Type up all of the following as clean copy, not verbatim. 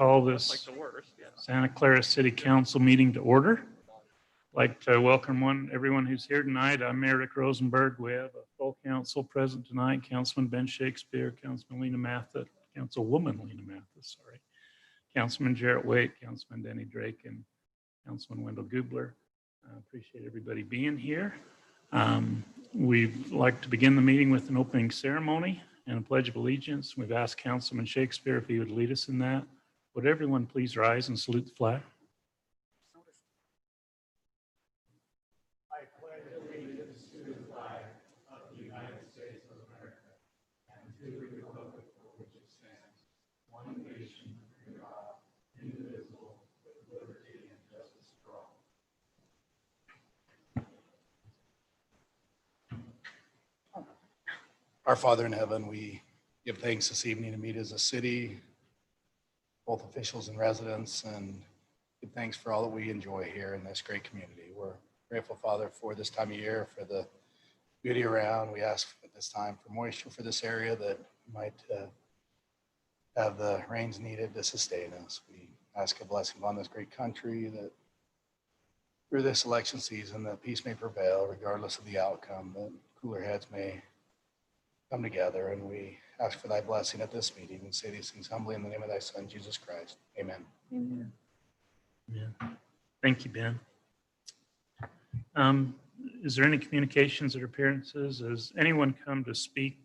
call this Santa Clara City Council meeting to order. I'd like to welcome everyone who's here tonight. I'm Mayor Rick Rosenberg. We have a full council present tonight. Councilman Ben Shakespeare, Councilman Lena Mathis, Councilwoman Lena Mathis, Councilman Jarrett Waite, Councilman Denny Drake, and Councilman Wendell Goobler. I appreciate everybody being here. We'd like to begin the meeting with an opening ceremony and a pledge of allegiance. We've asked Councilman Shakespeare if he would lead us in that. Would everyone please rise and salute the flag? I pledge allegiance to the flag of the United States of America and to the republic for which it stands, one nation, under God, indivisible, with liberty and justice for all. Our Father in heaven, we give thanks this evening to meet as a city, both officials and residents, and give thanks for all that we enjoy here in this great community. We're grateful, Father, for this time of year, for the beauty around. We ask at this time for moisture for this area that might have the rains needed to sustain us. We ask a blessing on this great country, that through this election season, that peace may prevail regardless of the outcome, that cooler heads may come together, and we ask for thy blessing at this meeting and say these things humbly in the name of thy Son, Jesus Christ. Amen. Amen. Amen. Thank you, Ben. Is there any communications or appearances? Has anyone come to speak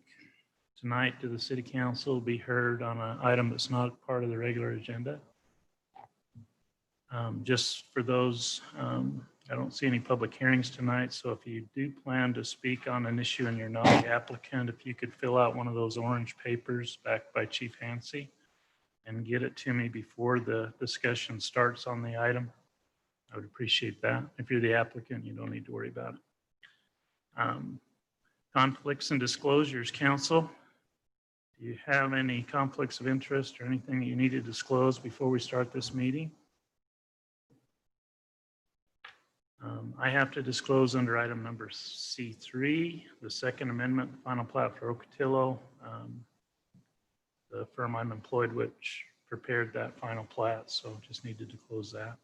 tonight to the City Council, be heard on an item that's not part of the regular agenda? Just for those, I don't see any public hearings tonight, so if you do plan to speak on an issue and you're not the applicant, if you could fill out one of those orange papers backed by Chief Hansey and get it to me before the discussion starts on the item, I would appreciate that. If you're the applicant, you don't need to worry about it. Conflicts and disclosures, Council. Do you have any conflicts of interest or anything that you need to disclose before we start this meeting? I have to disclose under item number C3, the Second Amendment, the final plat for Ocotillo. The firm I'm employed with prepared that final plat, so just needed to close that.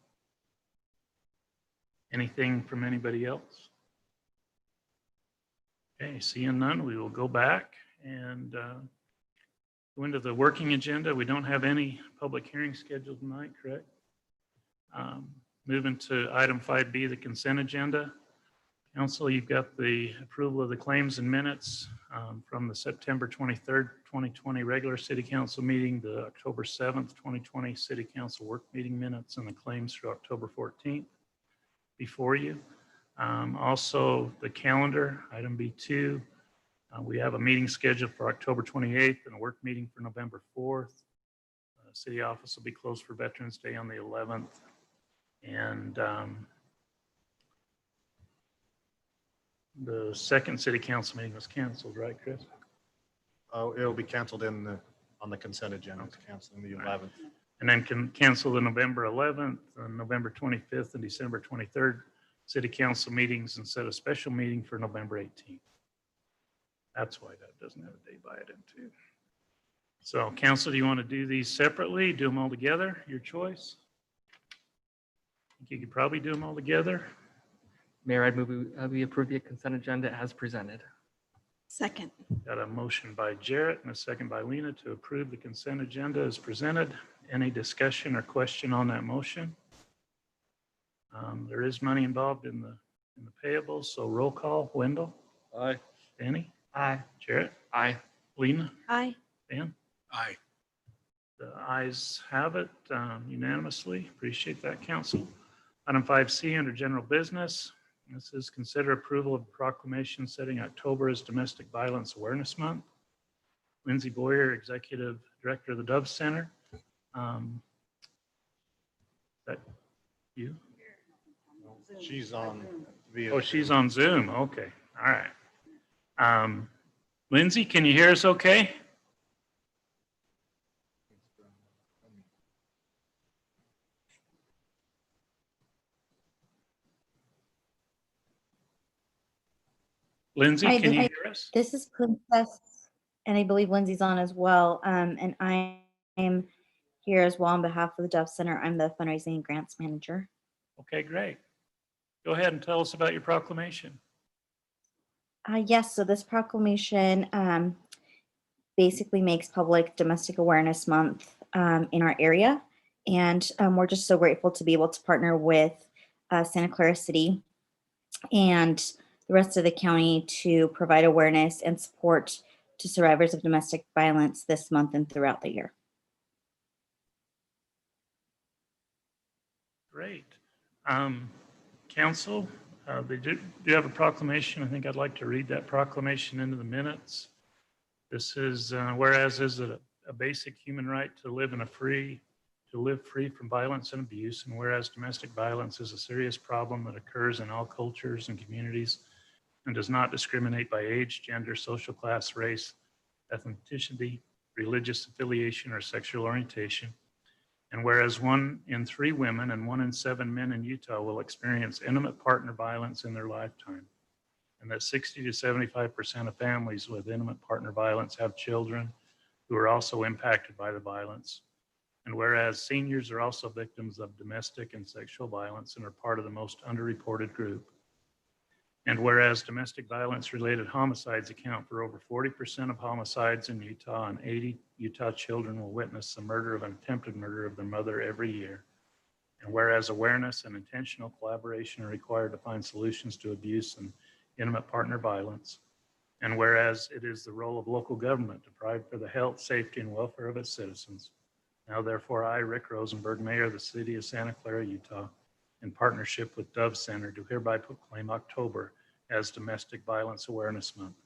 Anything from anybody else? Okay, seeing none, we will go back and go into the working agenda. We don't have any public hearings scheduled tonight, correct? Moving to item 5B, the consent agenda. Council, you've got the approval of the claims and minutes from the September 23rd, 2020 regular City Council meeting, the October 7th, 2020 City Council work meeting minutes, and the claims for October 14th before you. Also, the calendar, item B2. We have a meeting scheduled for October 28th and a work meeting for November 4th. City office will be closed for Veterans Day on the 11th. And the second City Council meeting was canceled, right, Chris? Oh, it'll be canceled on the consent agenda. It's canceling the 11th. And then can cancel the November 11th, and November 25th, and December 23rd City Council meetings and set a special meeting for November 18th. That's why that doesn't have a day by it in too. So, Council, do you want to do these separately? Do them all together? Your choice. I think you could probably do them all together. Mayor, I'd move we approve the consent agenda as presented. Second. Got a motion by Jarrett and a second by Lena to approve the consent agenda as presented. Any discussion or question on that motion? There is money involved in the payables, so roll call. Wendell? Aye. Danny? Aye. Jarrett? Aye. Lena? Aye. Dan? Aye. The ayes have it unanimously. Appreciate that, Council. Item 5C under general business. This is consider approval of proclamation setting October as Domestic Violence Awareness Month. Lindsay Boyer, Executive Director of the Dove Center. Is that you? She's on via. Oh, she's on Zoom. Okay. All right. Lindsay, can you hear us okay? Lindsay, Hi, can you hi. hear us? This is Princess, and I believe Lindsay's on as well. And I am here as well on behalf of the Dove Center. I'm the fundraising and grants manager. Okay, great. Go ahead and tell us about your proclamation. Yes, so this proclamation basically makes public Domestic Awareness Month in our area. And we're just so grateful to be able to partner with Santa Clara City and the rest of the county to provide awareness and support to survivors of domestic violence this month and throughout the year. Great. Council, they do have a proclamation. I think I'd like to read that proclamation into the minutes. This is, whereas is it a basic human right to live free from violence and abuse, and whereas domestic violence is a serious problem that occurs in all cultures and communities and does not discriminate by age, gender, social class, race, ethnicity, religious affiliation, or sexual orientation. And whereas 1 in 3 women and 1 in 7 men in Utah will experience intimate partner violence in their lifetime, and that 60 to 75% of families with intimate partner violence have children who are also impacted by the violence. And whereas seniors are also victims of domestic and sexual violence and are part of the most underreported group. And whereas domestic violence related homicides account for over 40% of homicides in Utah, and 80 Utah children will witness the murder of an attempted murder of their mother every year. And whereas awareness and intentional collaboration are required to find solutions to abuse and intimate partner violence. And whereas it is the role of local government to provide for the health, safety, and welfare of its citizens. Now therefore I, Rick Rosenberg, Mayor of the City of Santa Clara, Utah, in partnership with Dove Center, do hereby proclaim October as Domestic Violence Awareness Month.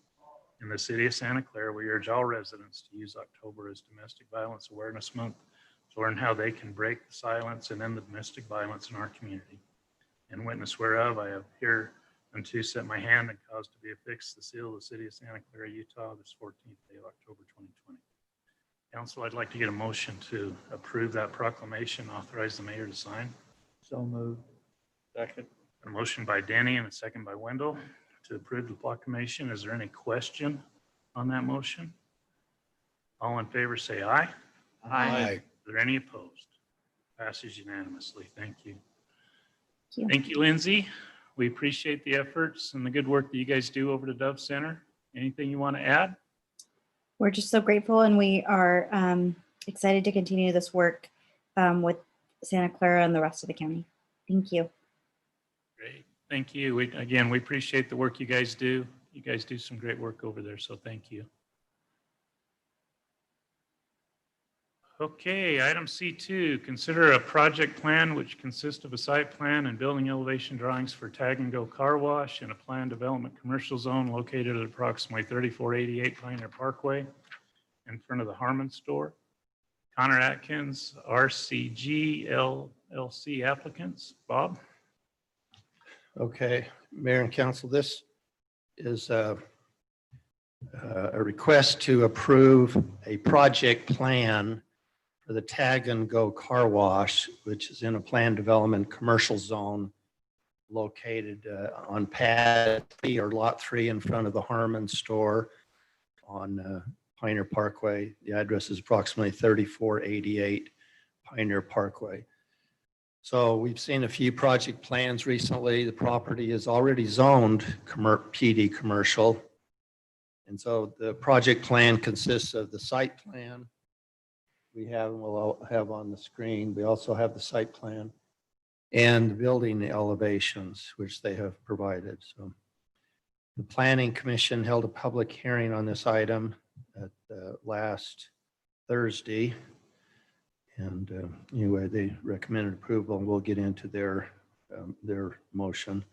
In the City of Santa Clara, we urge all residents to use October as Domestic Violence Awareness Month to learn how they can break the silence and end the domestic violence in our community. In witness whereof, I have hereunto set my hand and caused to be affixed the seal of the City of Santa Clara, Utah, this 14th day of October 2020. Council, I'd like to get a motion to approve that proclamation, authorize the mayor to sign. So moved. Second. A motion by Denny and a second by Wendell to approve the proclamation. Is there any question on that motion? All in favor say aye. Aye. Is there any opposed? Passes unanimously. Thank you. Thank you. Thank you, Lindsay. We appreciate the efforts and the good work that you guys do over to Dove Center. Anything you want to add? We're just so grateful, and we are excited to continue this work with Santa Clara and the rest of the county. Thank you. Great. Thank you. We appreciate the work you guys do. You guys do some great work over there, so thank you. Okay, item C2, consider a project plan which consists of a site plan and building elevation drawings for Tag and Go Car Wash in a planned development commercial zone located at approximately 3488 Pioneer Parkway in front of the Harmon store. Connor Atkins, RCG LLC applicants. Bob? Okay, Mayor and Council, this is a request to approve a project plan for the Tag and Go Car Wash, which is in a planned development commercial zone located on pad 3 or lot 3 in front of the Harmon store on Pioneer Parkway. The address is approximately 3488 Pioneer Parkway. So we've seen a few project plans recently. The property is already zoned PD commercial. And so the project plan consists of the site plan we have, and we'll have on the screen. We also have the site plan and the building elevations, which they have provided. So the Planning Commission held a public hearing on this item at last Thursday. And anyway, they recommended approval, and we'll get into their motion.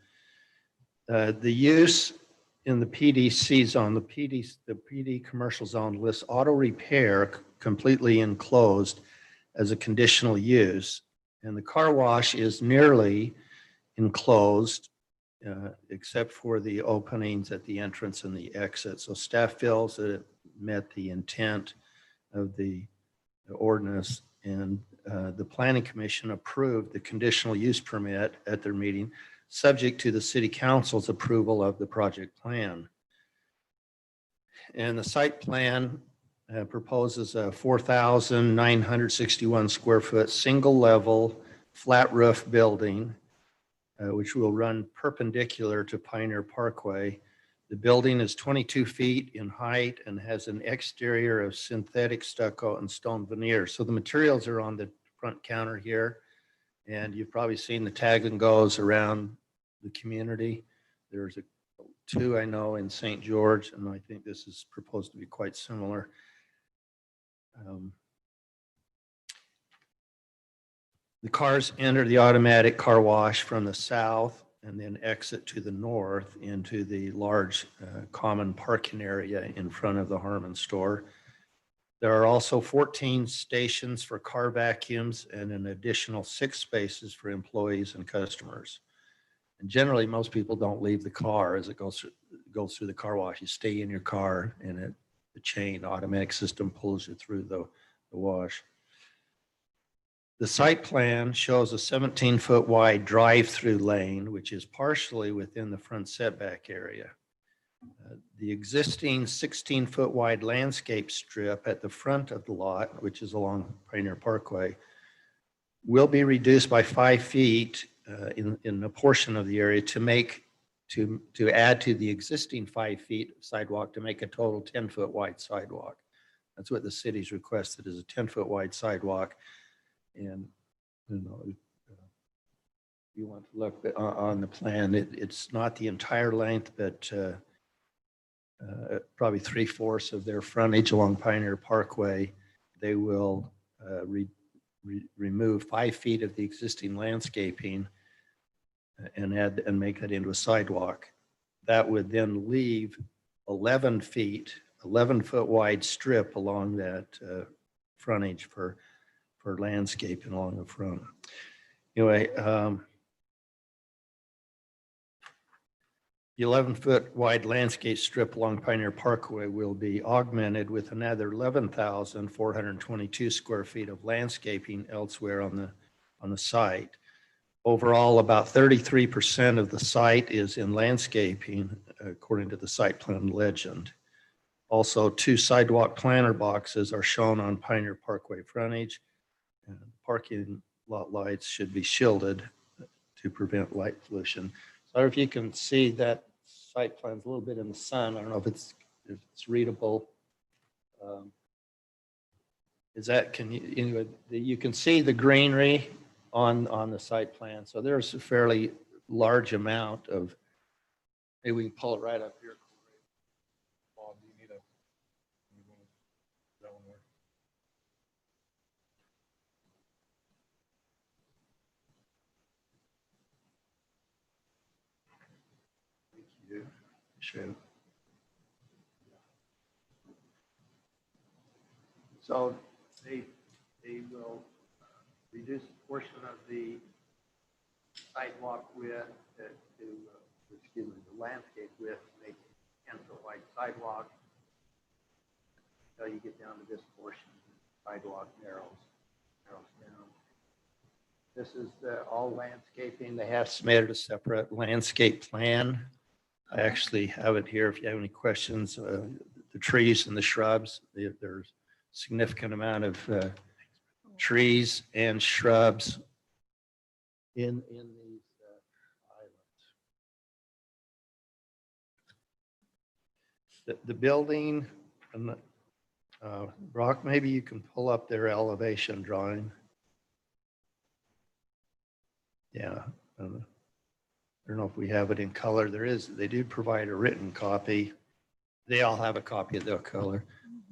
The use in the PDC zone, the PD commercial zone lists auto repair completely enclosed as a conditional use, and the car wash is nearly enclosed except for the openings at the entrance and the exit. So staff feels that it met the intent of the ordinance, and the Planning Commission approved the conditional use permit at their meeting, subject to the City Council's approval of the project plan. And the site plan proposes a 4,961 square foot, single level, flat roof building, which will run perpendicular to Pioneer Parkway. The building is 22 feet in height and has an exterior of synthetic stucco and stone veneer. So the materials are on the front counter here. And you've probably seen the tag and goes around the community. There's two I know in St. George, and I think this is proposed to be quite similar. The cars enter the automatic car wash from the south and then exit to the north into the large common parking area in front of the Harmon store. There are also 14 stations for car vacuums and an additional 6 spaces for employees and customers. And generally, most people don't leave the car as it goes through the car wash. You stay in your car and the chain automatic system pulls you through the wash. The site plan shows a 17-foot wide drive-through lane, which is partially within the front setback area. The existing 16-foot wide landscape strip at the front of the lot, which is along Pioneer Parkway, will be reduced by 5 feet in a portion of the area to add to the existing 5 feet sidewalk to make a total 10-foot wide sidewalk. That's what the city's requested, is a 10-foot wide sidewalk. And you want to look on the plan, it's not the entire length, but probably 3/4 of their frontage along Pioneer Parkway. They will remove 5 feet of the existing landscaping and make that into a sidewalk. That would then leave 11-foot wide strip along that frontage for landscaping along the front. Anyway, the 11-foot wide landscape strip along Pioneer Parkway will be augmented with another 11,422 square feet of landscaping elsewhere on the site. Overall, about 33% of the site is in landscaping, according to the site plan legend. Also, 2 sidewalk planter boxes are shown on Pioneer Parkway frontage. And parking lot lights should be shielded to prevent light pollution. So if you can see that site plan's a little bit in the sun. I don't know if it's readable. Anyway, you can see the greenery on the site plan. So there's a fairly large amount of, maybe we can pull it right up here. Bob, do you need that one there? Sure. So they will reduce a portion of the sidewalk width the landscape width, make 10-foot wide sidewalk. Until you get down to this portion, the sidewalk narrows down. This is all landscaping. They have submitted a separate landscape plan. I actually have it here if you have any questions. The trees and the shrubs, there's a significant amount of trees and shrubs in these islands. The building, Brock, maybe you can pull up their elevation drawing. Yeah. I don't know if we have it in color. They do provide a written copy. They all have a copy of their color.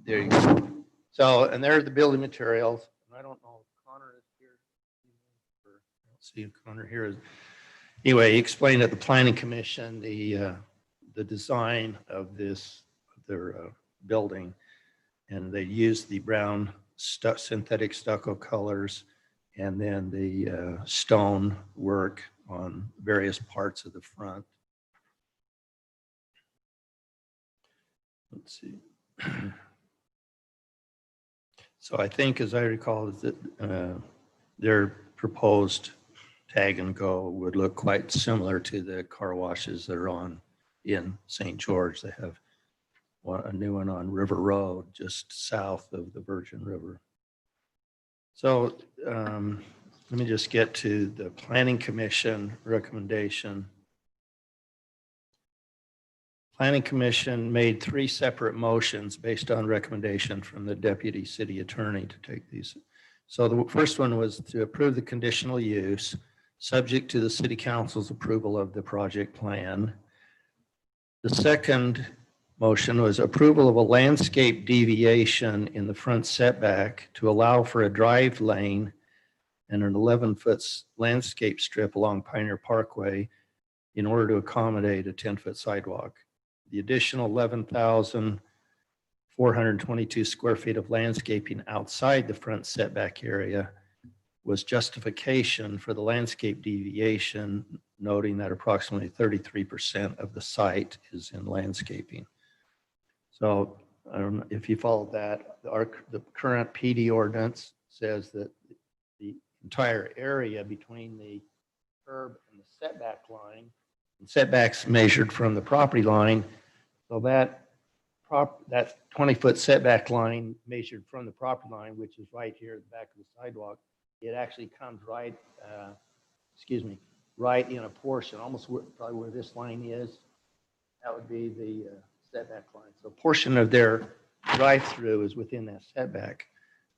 There you go. So, and there's the building materials. I don't know if Connor is here. I don't see if Connor here. Anyway, he explained at the Planning Commission the design of their building, and they used the brown synthetic stucco colors and then the stone work on various parts of the front. Let's see. So I think, as I recall, is that their proposed tag and go would look quite similar to the car washes that are in St. George. They have a new one on River Road, just south of the Virgin River. So let me just get to the Planning Commission recommendation. Planning Commission made 3 separate motions based on recommendation from the Deputy City Attorney to take these. So the first one was to approve the conditional use subject to the City Council's approval of the project plan. The second motion was approval of a landscape deviation in the front setback to allow for a drive lane and an 11-foot landscape strip along Pioneer Parkway in order to accommodate a 10-foot sidewalk. The additional 11,422 square feet of landscaping outside the front setback area was justification for the landscape deviation, noting that approximately 33% of the site is in landscaping. So I don't know if you followed that. The current PD ordinance says that the entire area between the curb and the setback line, and setbacks measured from the property line. So that 20-foot setback line measured from the property line, which is right here at the back of the sidewalk, it actually comes right, right in a portion, almost probably where this line is. That would be the setback line. So a portion of their drive-through is within that setback.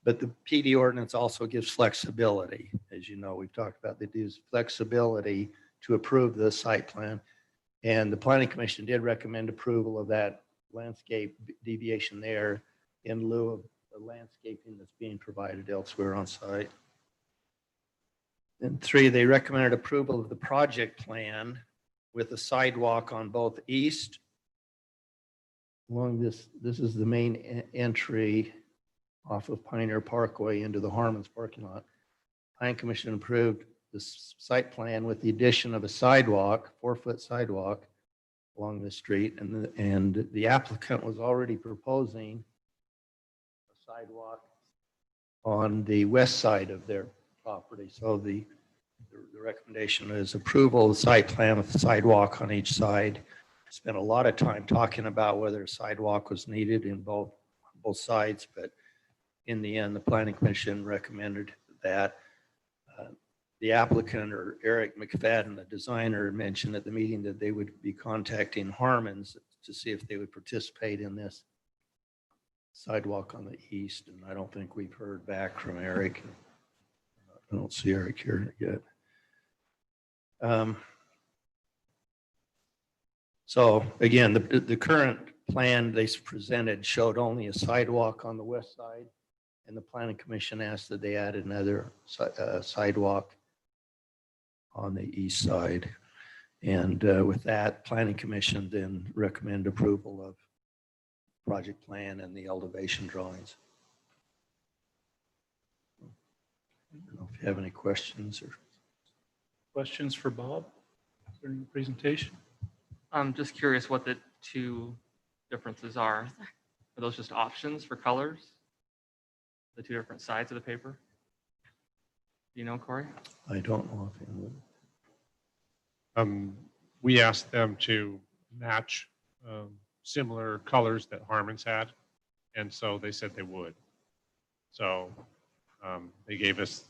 But the PD ordinance also gives flexibility. As you know, we've talked about that gives flexibility to approve the site plan. And the Planning Commission did recommend approval of that landscape deviation there in lieu of the landscaping that's being provided elsewhere on site. And 3, they recommended approval of the project plan with a sidewalk on both east along this is the main entry off of Pioneer Parkway into the Harmon's parking lot. Planning Commission approved the site plan with the addition of a sidewalk, 4-foot sidewalk along the street. And the applicant was already proposing a sidewalk on the west side of their property. So the recommendation is approval of the site plan with the sidewalk on each side. Spent a lot of time talking about whether a sidewalk was needed in both sides, but in the end, the Planning Commission recommended that. The applicant, or Eric McFadden, the designer, mentioned at the meeting that they would be contacting Harmon's to see if they would participate in this sidewalk on the east. And I don't think we've heard back from Eric. I don't see Eric here yet. So again, the current plan they presented showed only a sidewalk on the west side, and the Planning Commission asked that they add another sidewalk on the east side. And with that, Planning Commission then recommend approval of project plan and the elevation drawings. I don't know if you have any questions or Questions for Bob during the presentation? I'm just curious what the 2 differences are. Are those just options for colors? The 2 different sides of the paper? Do you know, Corey? I don't know if We asked them to match similar colors that Harmon's had, and so they said they would. So they gave us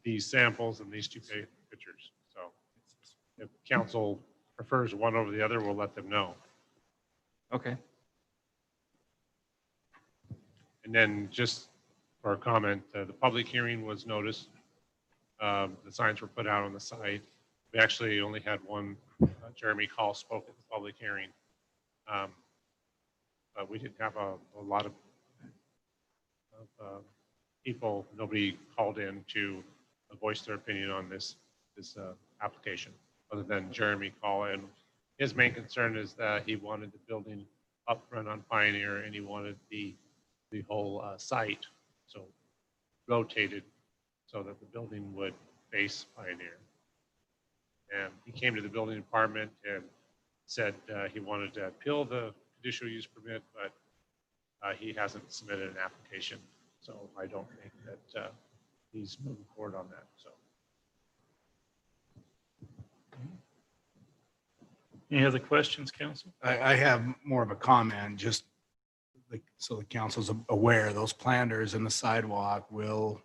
these samples and these 2 pictures. So if council prefers one over the other, we'll let them know. Okay. And then just for a comment, the public hearing was noticed. The signs were put out on the site. We actually only had one, Jeremy Call spoke at the public hearing. But we didn't have a lot of people, nobody called in to voice their opinion on this application, other than Jeremy Call. And his main concern is that he wanted the building up front on Pioneer, and he wanted the whole site so rotated so that the building would face Pioneer. And he came to the building department and said he wanted to appeal the conditional use permit, but he hasn't submitted an application. So I don't think that he's moving forward on that. So. Any other questions, council? I have more of a comment. Just so the council's aware, those planters in the sidewalk will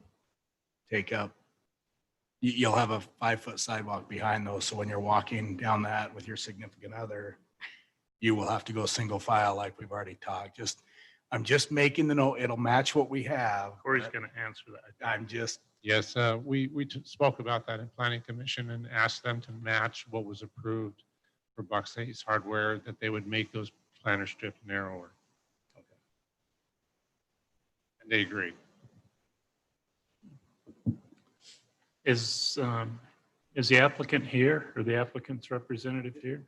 take up, you'll have a 5-foot sidewalk behind those. So when you're walking down that with your significant other, you will have to go single file like we've already talked. I'm just making the note. It'll match what we have. Corey's going to answer that. I'm just, Yes, we spoke about that in planning commission and asked them to match what was approved for Bucks Ace Hardware, that they would make those planter strips narrower. And they agreed. Is the applicant here or the applicant's representative here?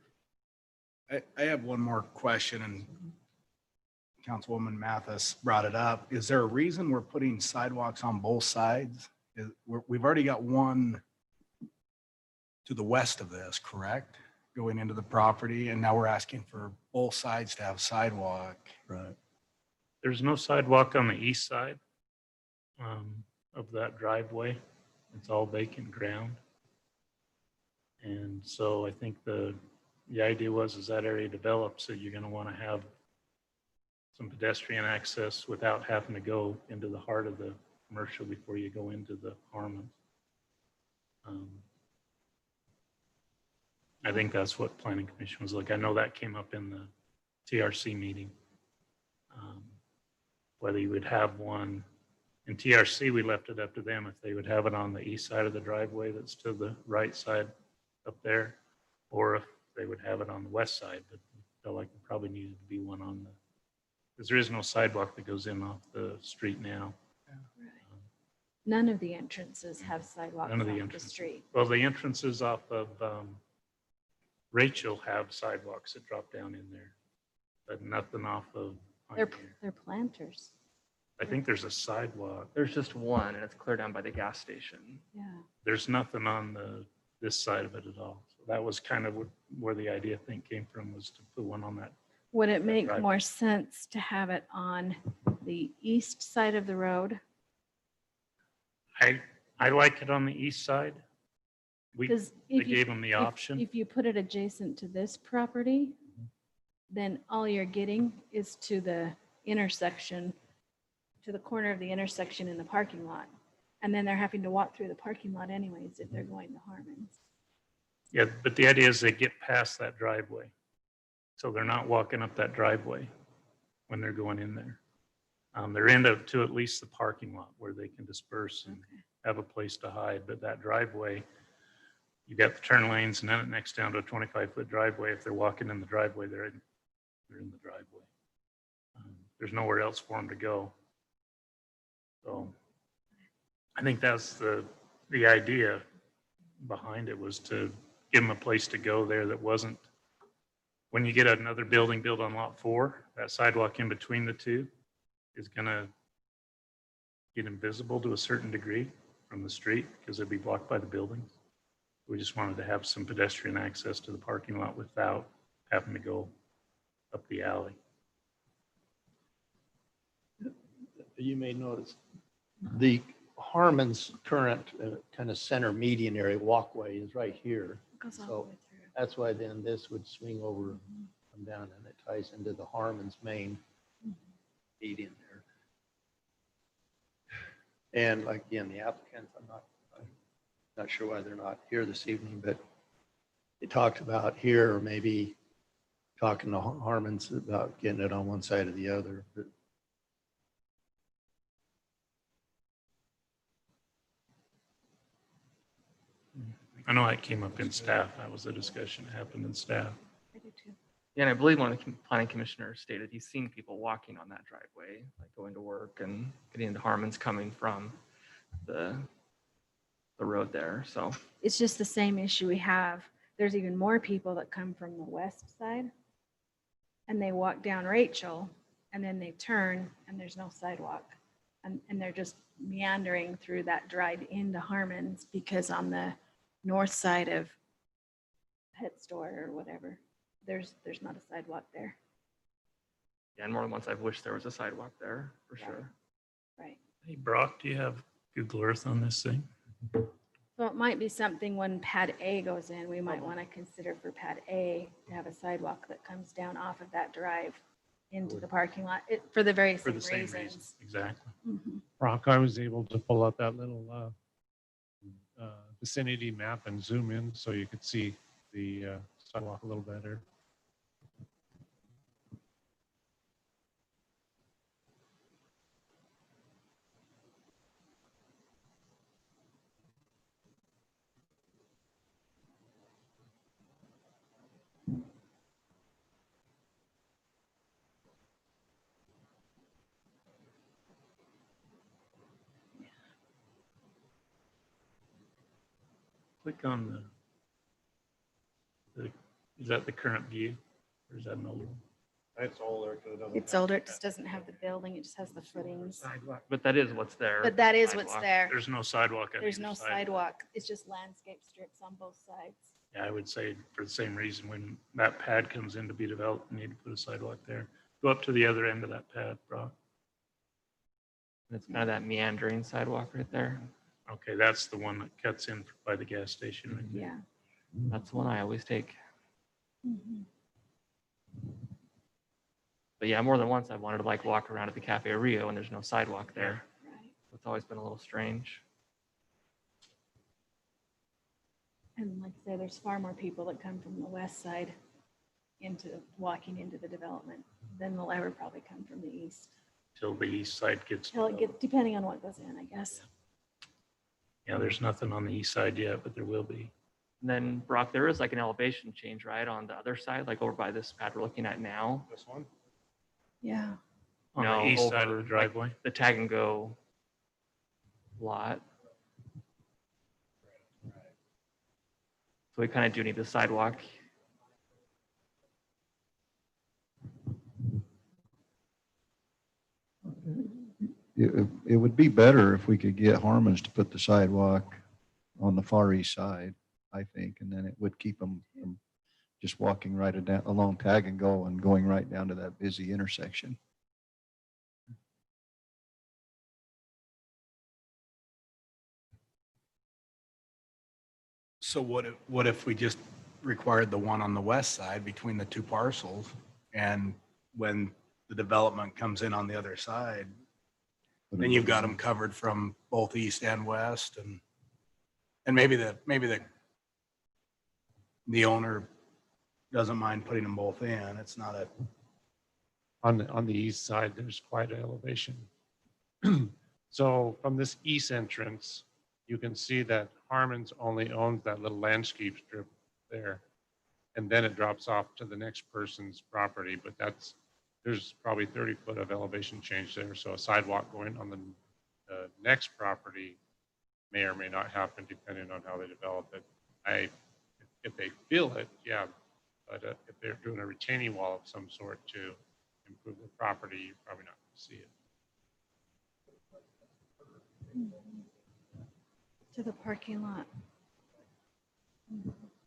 I have one more question, and Councilwoman Mathis brought it up. Is there a reason we're putting sidewalks on both sides? We've already got one to the west of this, correct? Going into the property, and now we're asking for both sides to have sidewalk. Right. There's no sidewalk on the east side of that driveway. It's all vacant ground. And so I think the idea was as that area develops, so you're going to want to have some pedestrian access without having to go into the heart of the commercial before you go into the Harmon. I think that's what Planning Commission was like. I know that came up in the TRC meeting. Whether you would have one in TRC, we left it up to them if they would have it on the east side of the driveway that's to the right side up there, or if they would have it on the west side, but felt like there probably needed to be one on the, because there is no sidewalk that goes in off the street now. None of the entrances have sidewalks None of the off the entrances. street. Well, the entrances off of Rachel have sidewalks that drop down in there, but nothing off of They're Pioneer. they're planters. I think there's a sidewalk. There's just one, and it's clear down by the gas station. Yeah. There's nothing on this side of it at all. So that was kind of where the idea I think came from, was to put one on that. Would it make right. more sense to have it on the east side of the road? I like it on the east side. They Because if gave you, them the if- option. if you put it adjacent to this property, then all you're getting is to the intersection, to the corner of the intersection in the parking lot. And then they're having to walk through the parking lot anyways if they're going to Harmon's. Yeah, but the idea is they get past that driveway. So they're not walking up that driveway when they're going in there. They're into to at least the parking lot where they can disperse and Okay. have a place to hide. But that driveway, you got the turn lanes, and then it necks down to a 25-foot driveway. If they're walking in the driveway, they're in the driveway. There's nowhere else for them to go. So I think that's the idea behind it, was to give them a place to go there that wasn't, when you get another building built on lot 4, that sidewalk in between the two is gonna get invisible to a certain degree from the street because it'd be blocked by the buildings. We just wanted to have some pedestrian access to the parking lot without having to go up the alley. You may notice the Harmon's current kind of center median area walkway is right here. It goes all So- the way through. That's why then this would swing over, come down, and it ties into the Harmon's main median there. And like, again, the applicants, I'm not sure why they're not here this evening, but they talked about here, or maybe talking to Harmon's about getting it on one side or the other. But I know that came up in staff. That was a discussion that happened in staff. I do too. Yeah, and I believe one of the planning commissioners stated he's seen people walking on that driveway, like going to work and getting into Harmon's coming from the road there. So It's just the same issue we have. There's even more people that come from the west side and they walk down Rachel and then they turn and there's no sidewalk. And they're just meandering through that drive into Harmon's because on the north side of Pet Store or whatever, there's not a sidewalk there. yeah, and more than once I've wished there was a sidewalk there for sure. Right. Hey, Brock, do you have Google Earth on this thing? So it might be something when pad A goes in, we might want to consider for pad A to have a sidewalk that comes down off of that drive into the parking lot, for the very For same the same reason, reasons. exactly. Mhm. Brock, I was able to pull up that little vicinity map and zoom in so you could see the sidewalk a little better. Click on is that the current view or is that an old one? It's older. 'Cause it doesn't It's have- older, it just doesn't have the building, it just has the footings. Sidewalk. But that is what's there. But that is what's sidewalk. there. There's no sidewalk on There's either no side. sidewalk, it's just landscape strips on both sides. Yeah, I would say for the same reason, when that pad comes in to be developed, we need to put a sidewalk there. Go up to the other end of that pad, Brock. It's kind of that meandering sidewalk right there. Okay, that's the one that cuts in by the gas station right there. Yeah. That's the one I always take. Mhm. But yeah, more than once I wanted to like walk around at the Cafe Rio and there's no sidewalk there. Right. It's always been a little strange. And like I say, there's far more people that come from the west side walking into the development than will ever probably come from the east. Till the east side gets Till it developed. gets, depending on what goes in, I guess. Yeah, there's nothing on the east side yet, but there will be. And then Brock, there is like an elevation change, right, on the other side, like over by this pad we're looking at now. This one? Yeah. On No, the east side over, of the like, driveway. The tag and go lot. So we kind of do need the sidewalk. It would be better if we could get Harmon's to put the sidewalk on the far east side, I think, and then it would keep them from just walking right along Tag and Go and going right down to that busy intersection. So what if we just required the one on the west side between the two parcels? And when the development comes in on the other side, then you've got them covered from both east and west, and maybe the owner doesn't mind putting them both in. It's not a, On the east side, there's quite an elevation. So from this east entrance, you can see that Harmon's only owns that little landscape strip there. And then it drops off to the next person's property, but there's probably 30 foot of elevation change there. So a sidewalk going on the next property may or may not happen depending on how they develop it. If they feel it, yeah. But if they're doing a retaining wall of some sort to improve the property, you're probably not going to see it. To the parking lot.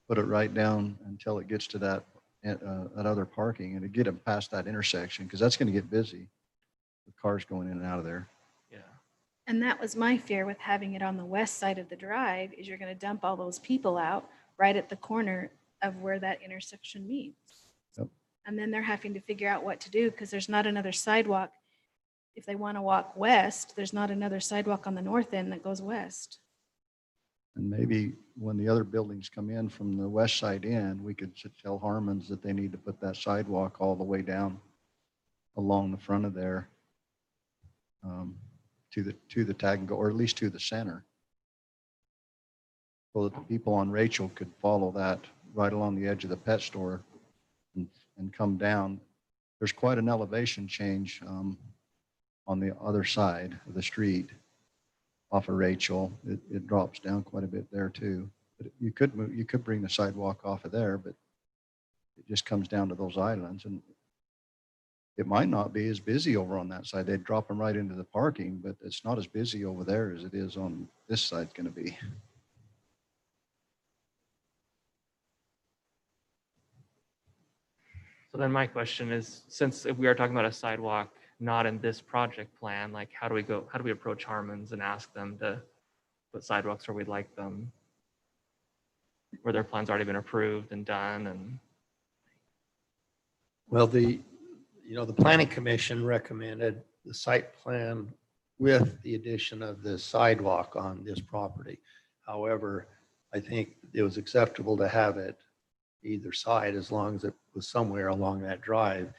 Put it right down until it gets to that other parking and to get them past that intersection, because that's going to get busy with cars going in and out of there. Yeah. And that was my fear with having it on the west side of the drive, is you're going to dump all those people out right at the corner of where that intersection meets. Yep. And then they're having to figure out what to do because there's not another sidewalk. If they want to walk west, there's not another sidewalk on the north end that goes west. And maybe when the other buildings come in from the west side in, we could tell Harmon's that they need to put that sidewalk all the way down along the front of there to the Tag and Go, or at least to the center. So that the people on Rachel could follow that right along the edge of the pet store and come down. There's quite an elevation change on the other side of the street off of Rachel. It drops down quite a bit there too. But you could bring the sidewalk off of there, but it just comes down to those islands, and it might not be as busy over on that side. They'd drop them right into the parking, but it's not as busy over there as it is on this side going to be. So then my question is, since if we are talking about a sidewalk not in this project plan, like how do we approach Harmon's and ask them to put sidewalks where we'd like them? Where their plan's already been approved and done and Well, the planning commission recommended the site plan with the addition of the sidewalk on this property. However, I think it was acceptable to have it either side as long as it was somewhere along that drive.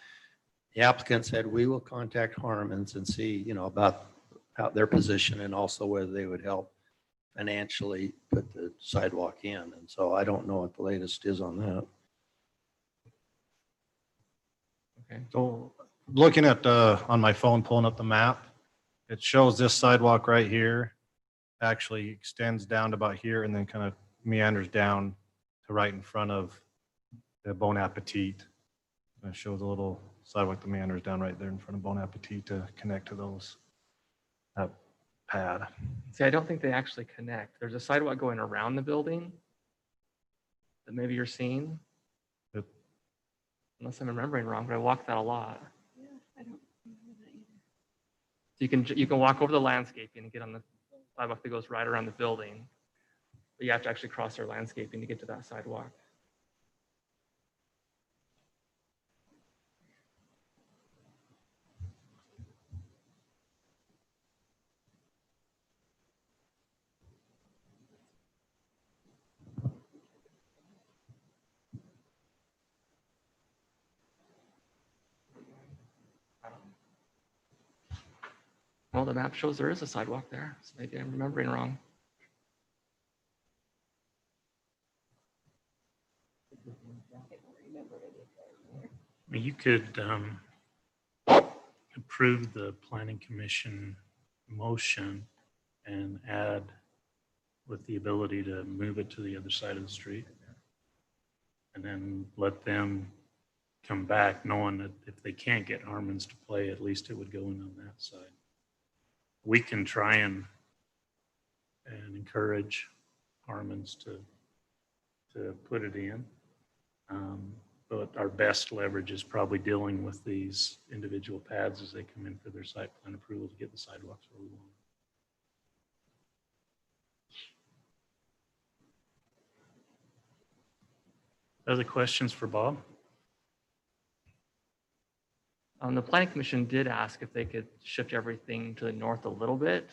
The applicant said, we will contact Harmon's and see, about how their position and also whether they would help financially put the sidewalk in. And so I don't know what the latest is on that. Okay. So looking at, on my phone, pulling up the map, it shows this sidewalk right here actually extends down to about here and then kind of meanders down to right in front of the Bon Appetit. And it shows a little sidewalk that meanders down right there in front of Bon Appetit to connect to that pad. See, I don't think they actually connect. There's a sidewalk going around the building that maybe you're seeing. Yep. Unless I'm remembering wrong, but I walk that a lot. Yeah, I don't remember that either. So you can walk over the landscaping and get on the sidewalk that goes right around the building. But you have to actually cross their landscaping to get to that sidewalk. Well, the map shows there is a sidewalk there, so maybe I'm remembering wrong. I mean, you could approve the planning commission motion and add with the ability to move it to the other side of the street. And then let them come back knowing that if they can't get Harmon's to play, at least it would go in on that side. We can try and encourage Harmon's to put it in. But our best leverage is probably dealing with these individual pads as they come in for their site plan approval to get the sidewalks where we want. Other questions for Bob? The planning commission did ask if they could shift everything to the north a little bit.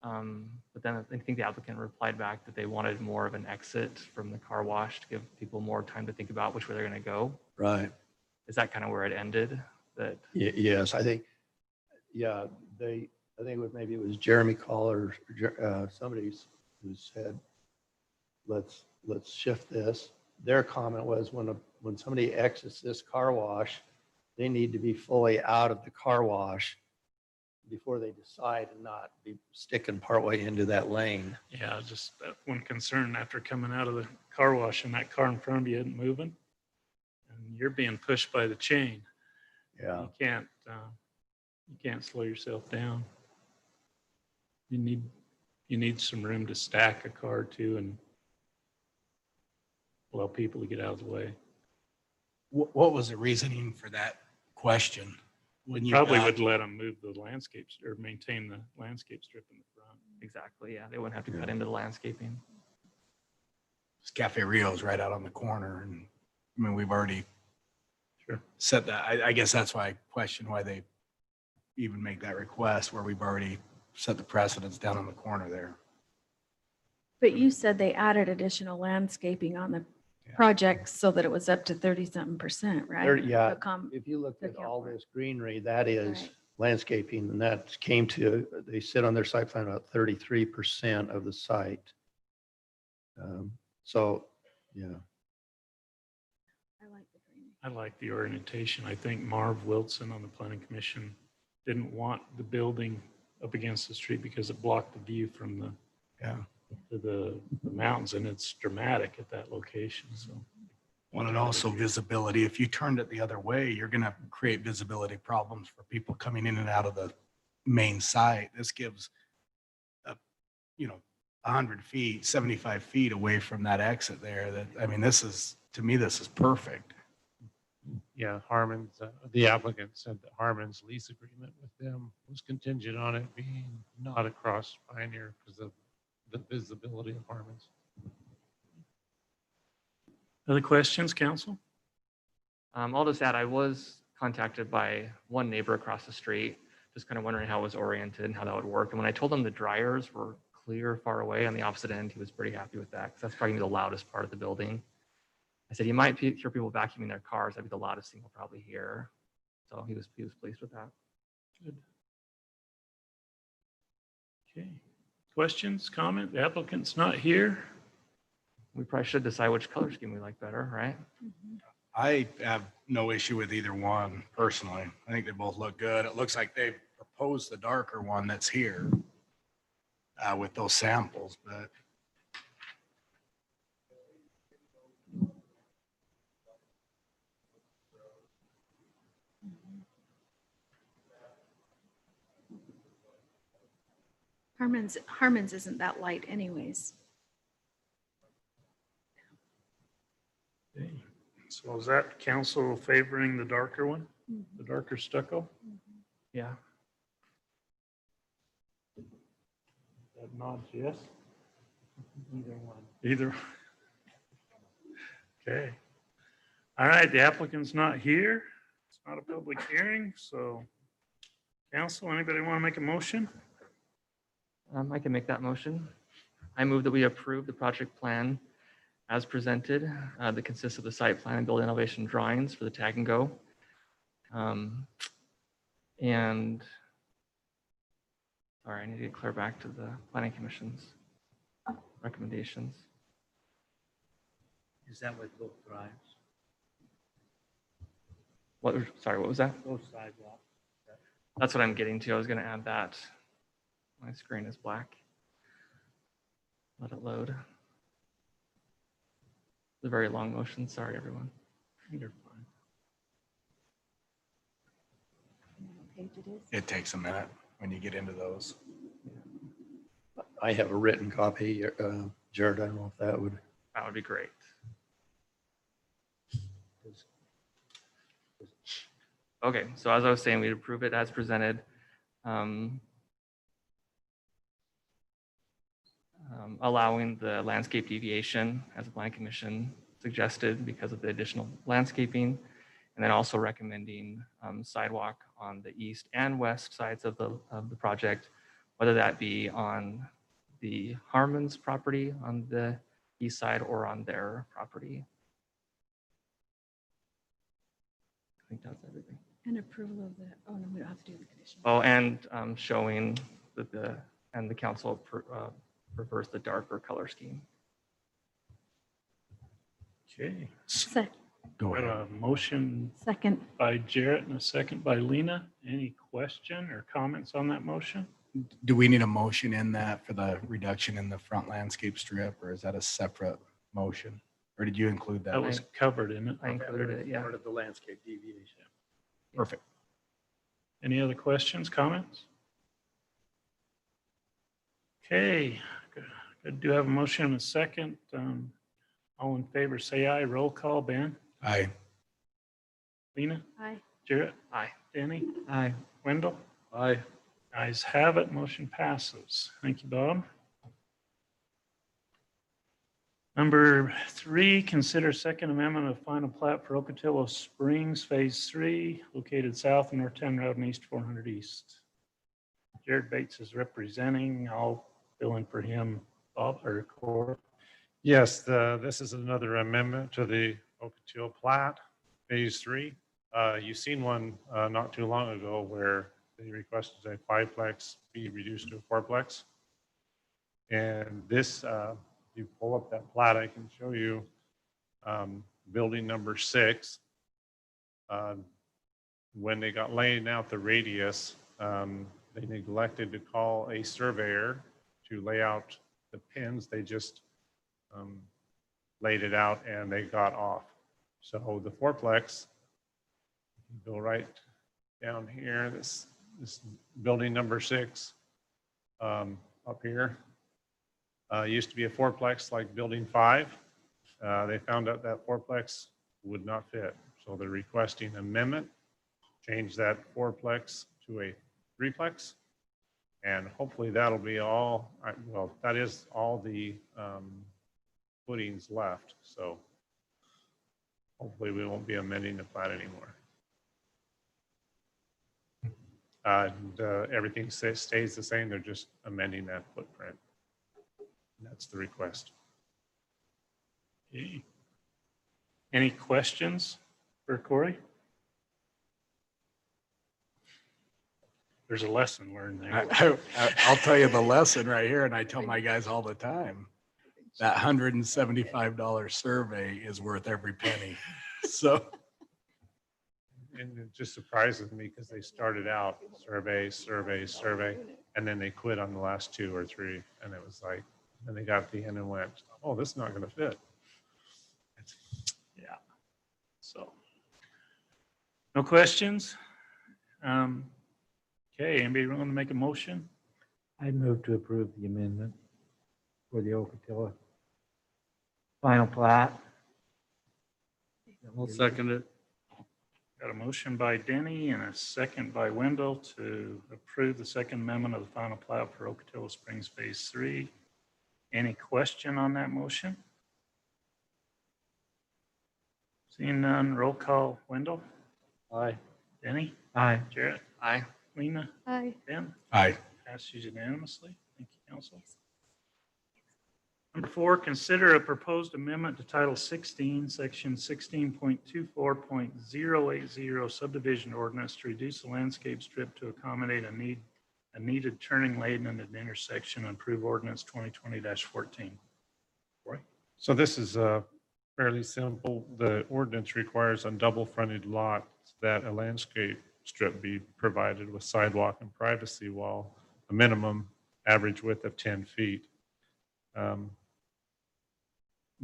But then I think the applicant replied back that they wanted more of an exit from the car wash to give people more time to think about which way they're going to go. Right. Is that kind of where it ended? That Yes, I think, I think maybe it was Jeremy Call or somebody who said, let's shift this. Their comment was when somebody exits this car wash, they need to be fully out of the car wash before they decide and not be sticking partway into that lane. Yeah, just one concern after coming out of the car wash and that car in front of you isn't moving and you're being pushed by the chain. Yeah. You can't slow yourself down. You need some room to stack a car too and allow people to get out of the way. What was the reasoning for that question? When you Probably got- would let them move the landscapes or maintain the landscape strip in the front. exactly, yeah, they wouldn't have to cut into the landscaping. Cafe Rio's right out on the corner, and I mean, we've already Sure. said that. I guess that's why I question why they even make that request, where we've already set the precedence down on the corner there. But you said they added additional landscaping on the Yeah. project so that it was up to 30-something%, right? Yeah, Become- if you look to at account all for it. this greenery, that is Right. landscaping, and that came to, they sit on their site plan about 33% of the site. So, yeah. I like the green. I like the orientation. I think Marv Wilson on the planning commission didn't want the building up against the street because it blocked the view from the to the mountains, and it's dramatic at that location. So, Well, and also visibility. If you turned it the other way, you're going to create visibility problems for people coming in and out of the main site. This gives, 100 feet, 75 feet away from that exit there. To me, this is perfect. Yeah, Harmon's, the applicant said that Harmon's lease agreement with them was contingent on it being not across Pioneer because of the visibility of Harmon's. other questions, council? I'll just add, I was contacted by one neighbor across the street, just kind of wondering how it was oriented and how that would work. And when I told him the dryers were clear far away on the opposite end, he was pretty happy with that because that's probably gonna be the loudest part of the building. I said, you might hear people vacuuming their cars. That'd be the loudest thing we'll probably hear. So he was pleased with that. Good. Okay. Questions, comment? The applicant's not here. We probably should decide which color scheme we like better, right? I have no issue with either one personally. I think they both look good. It looks like they proposed the darker one that's here with those samples, but Harmon's isn't that light anyways. Okay. So is that council favoring the darker one, the darker stucco? Yeah. That nods yes. Either one. Either. Okay. All right, the applicant's not here. It's not a public hearing, so council, anybody want to make a motion? I can make that motion. I move that we approve the project plan as presented that consists of the site plan and building elevation drawings for the tag and go. And sorry, I need to get clear back to the planning commission's recommendations. Is that with both drives, Sorry, what was that? both sidewalks? That's what I'm getting to. I was going to add that. My screen is black. Let it load. It's a very long motion. Sorry, everyone. You're fine. What page it is? it takes a minute when you get into those. I have a written copy. Jared, I don't know if that would. That would be great. Okay, so as I was saying, we approve it as presented. Allowing the landscape deviation as the planning commission suggested because of the additional landscaping, and then also recommending sidewalk on the east and west sides of the project, whether that be on the Harmon's property on the east side or on their property. I think that's everything. And approval of the, oh no, we don't have to do the condition. Oh, and showing that the council prefers the darker color scheme. Okay. Go Got ahead. a motion Second. by Jarrett and a second by Lena. Any question or comments on that motion? Do we need a motion in that for the reduction in the front landscape strip, or is that a separate motion? Or did you include that? That was covered in it. I included it, yeah. Part of the landscape deviation. Perfect. Any other questions, comments? Okay, good. Do have a motion and a second. All in favor, say aye. Roll call, Ben. Aye. Lena? Aye. Jarrett? Aye. Danny? Aye. Wendell? Aye. Ayes have it. Motion passes. Thank you, Bob. Number 3, consider second amendment of final plat for Ocotillo Springs Phase 3, located south of North 10 Road and east 400 East. Jared Bates is representing. I'll fill in for him, Bob, or Cora. Yes, this is another amendment to the Ocotillo plat, phase 3. You've seen one not too long ago where they requested a 5-plex be reduced to a 4-plex. And this, you pull up that plat, I can show you building number 6. When they got laying out the radius, they neglected to call a surveyor to lay out the pins. They just laid it out and they got off. So the 4-plex, go right down here, this building number 6 up here, used to be a 4-plex like building 5. They found out that 4-plex would not fit. So they're requesting amendment, change that 4-plex to a 3-plex. And hopefully that'll be all, well, that is all the footings left. So hopefully we won't be amending the plat anymore. And everything stays the same. They're just amending that footprint. And that's the request. Okay. Any questions for Corey? There's a lesson learned there. I'll tell you the lesson right here, and I tell my guys all the time. That $175 survey is worth every penny. So And it just surprises me because they started out survey, and then they quit on the last 2 or 3. And it was like, and they got to the end and went, oh, this is not going to fit. Yeah. So, no questions? Okay, anybody want to make a motion? I move to approve the amendment for the Ocotillo final plat. I'll second it. Got a motion by Denny and a second by Wendell to approve the second amendment of the final plat for Ocotillo Springs Phase 3. Any question on that motion? Seeing none, roll call. Wendell? Aye. Denny? Aye. Jarrett? Aye. Lena? Hi. Ben? I Passes unanimously. Thank you, council. Number 4, consider a proposed amendment to Title 16, Section 16.24.080 subdivision ordinance to reduce the landscape strip to accommodate a needed turning lane and an intersection and approve ordinance 2020-14. So this is fairly simple. The ordinance requires on double fronted lots that a landscape strip be provided with sidewalk and privacy wall, a minimum average width of 10 feet.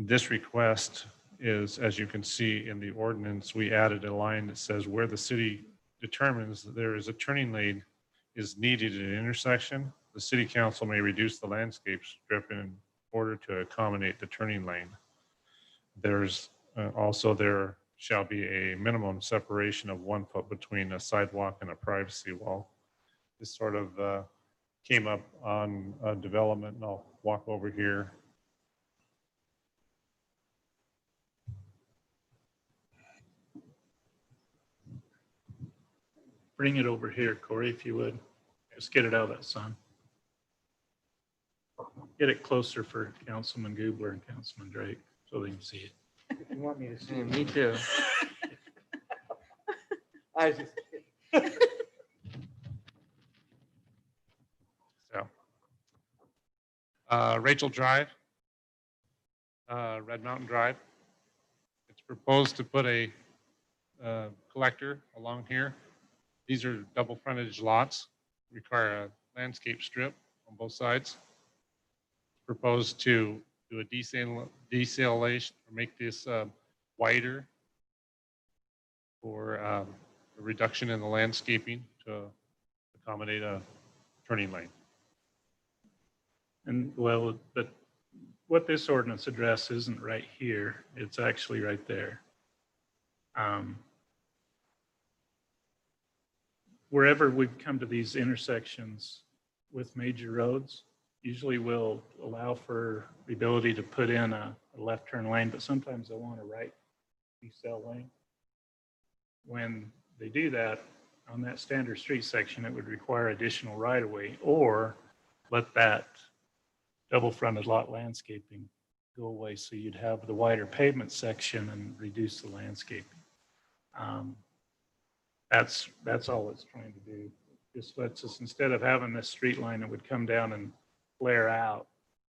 This request is, as you can see in the ordinance, we added a line that says where the city determines that there is a turning lane is needed at an intersection, the city council may reduce the landscape strip in order to accommodate the turning lane. There's also there shall be a minimum separation of 1 foot between a sidewalk and a privacy wall. This sort of came up on development, and I'll walk over here. Bring it over here, Corey, if you would. Just get it out of that sun. Get it closer for Councilman Goobler and Councilman Drake so they can see it. If you want me to see. Me too. I just. So, Rachel Drive, Red Mountain Drive. It's proposed to put a collector along here. These are double frontage lots, require a landscape strip on both sides. Proposed to do a desalination or make this wider for a reduction in the landscaping to accommodate a turning lane. And well, but what this ordinance address isn't right here. It's actually right there. Wherever we've come to these intersections with major roads, usually we'll allow for the ability to put in a left turn lane, but sometimes they want a right decel lane. When they do that on that standard street section, it would require additional right of way or let that double fronted lot landscaping go away. So you'd have the wider pavement section and reduce the landscaping. That's all it's trying to do. Just lets us, instead of having this street line that would come down and flare out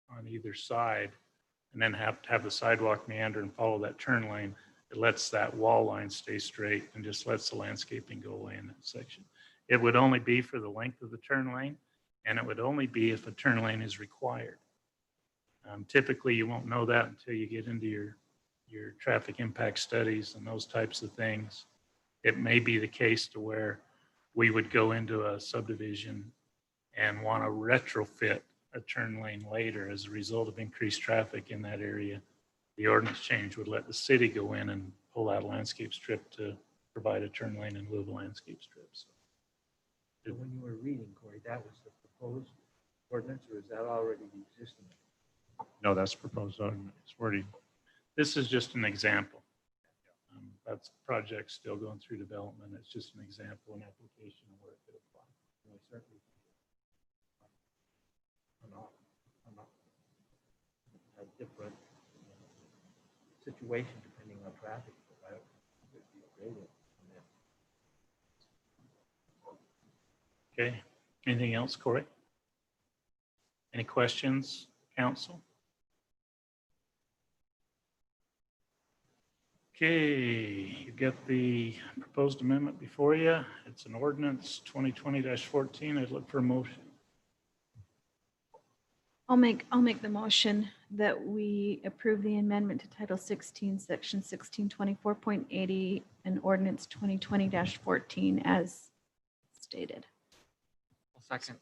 on either side and then have to have the sidewalk meander and follow that turn lane, it lets that wall line stay straight and just lets the landscaping go away in that section. It would only be for the length of the turn lane, and it would only be if a turn lane is required. Typically, you won't know that until you get into your traffic impact studies and those types of things. It may be the case to where we would go into a subdivision and want to retrofit a turn lane later as a result of increased traffic in that area. The ordinance change would let the city go in and pull out a landscape strip to provide a turn lane in lieu of a landscape strip. So when you were reading, Corey, that was the proposed ordinance, or is that already the existing? No, that's proposed ordinance wording. This is just an example. That's project still going through development. It's just an example, an application of where it could apply. we certainly I'm not a different situation depending on traffic, but I would be agreeable on that. Okay, anything else, Corey? Any questions, council? Okay, you got the proposed amendment before you. It's an ordinance 2020-14. I'd look for a motion. I'll make the motion that we approve the amendment to Title 16, Section 1624.80 and Ordinance 2020-14 as stated. Second.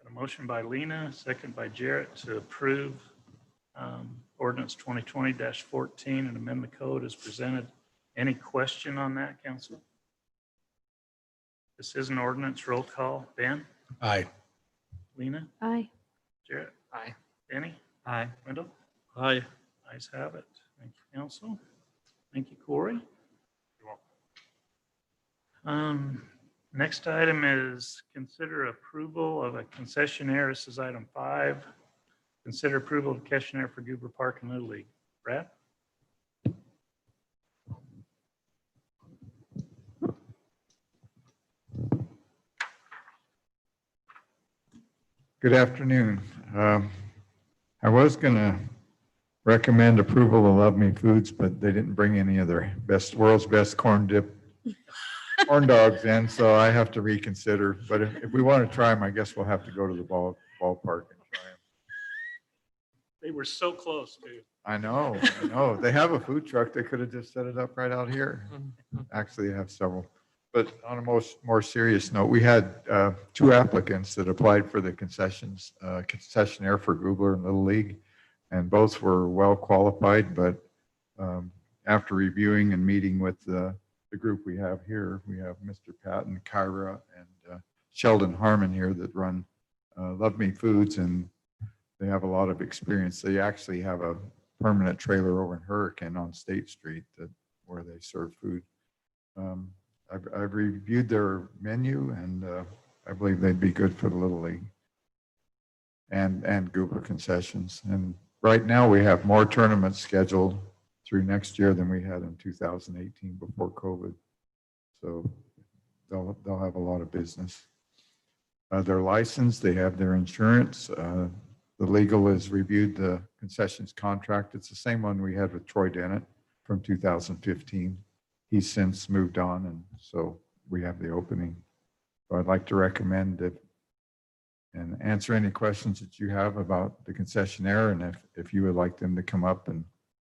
Got a motion by Lena, second by Jarrett to approve ordinance 2020-14 and amend the code as presented. Any question on that, council? This is an ordinance. Roll call. Ben? Aye. Lena? Aye. Jarrett? Aye. Danny? Aye. Wendell? Aye. Ayes have it. Thank you, council. Thank you, Corey. You're welcome. Next item is consider approval of a concessionaire. This is item 5. Consider approval of concessionaire for Goober Park and Little League. Brad? Good afternoon. I was going to recommend approval of Love Me Foods, but they didn't bring any of their world's best corn dogs in, so I have to reconsider. But if we want to try them, I guess we'll have to go to the ballpark and try them. They were so close, dude. I know. They have a food truck. They could have just set it up right out here. Actually, they have several. But on a more serious note, we had 2 applicants that applied for the concessionaire for Goober and Little League, and both were well qualified. But after reviewing and meeting with the group we have here, we have Mr. Patton, Clara, and Sheldon Harmon here that run Love Me Foods, and they have a lot of experience. They actually have a permanent trailer over in Hurricane on State Street where they serve food. I've reviewed their menu, and I believe they'd be good for the Little League and Goober concessions. And right now we have more tournaments scheduled through next year than we had in 2018 before COVID. So they'll have a lot of business. They're licensed, they have their insurance. The legal has reviewed the concessions contract. It's the same one we had with Troy Dennett from 2015. He's since moved on, and so we have the opening. So I'd like to recommend it and answer any questions that you have about the concessionaire, and if you would like them to come up and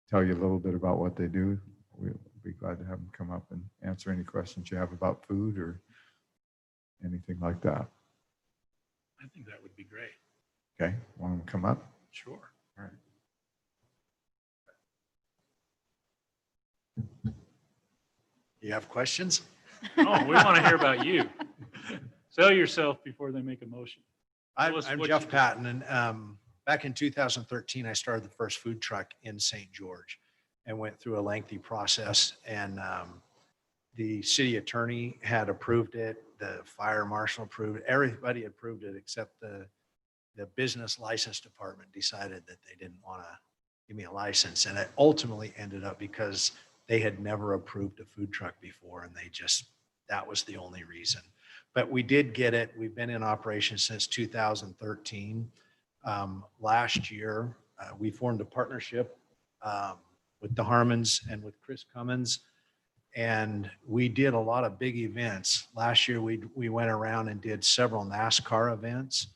tell you a little bit about what they do, we'll be glad to have them come up and answer any questions you have about food or anything like that. I think that would be great. Okay, want them to come up? Sure. All right. You have questions? Oh, we want to hear about you. Sell yourself before they make a motion. Tell us I'm what Jeff you do. Patton, and back in 2013, I started the first food truck in St. George and went through a lengthy process, and the city attorney had approved it, the fire marshal approved it, everybody approved it except the business license department decided that they didn't want to give me a license, and it ultimately ended up because they had never approved a food truck before, and that was the only reason. But we did get it. We've been in operation since 2013. Last year, we formed a partnership with the Harmons and with Chris Cummins, and we did a lot of big events. Last year, we went around and did several NASCAR events.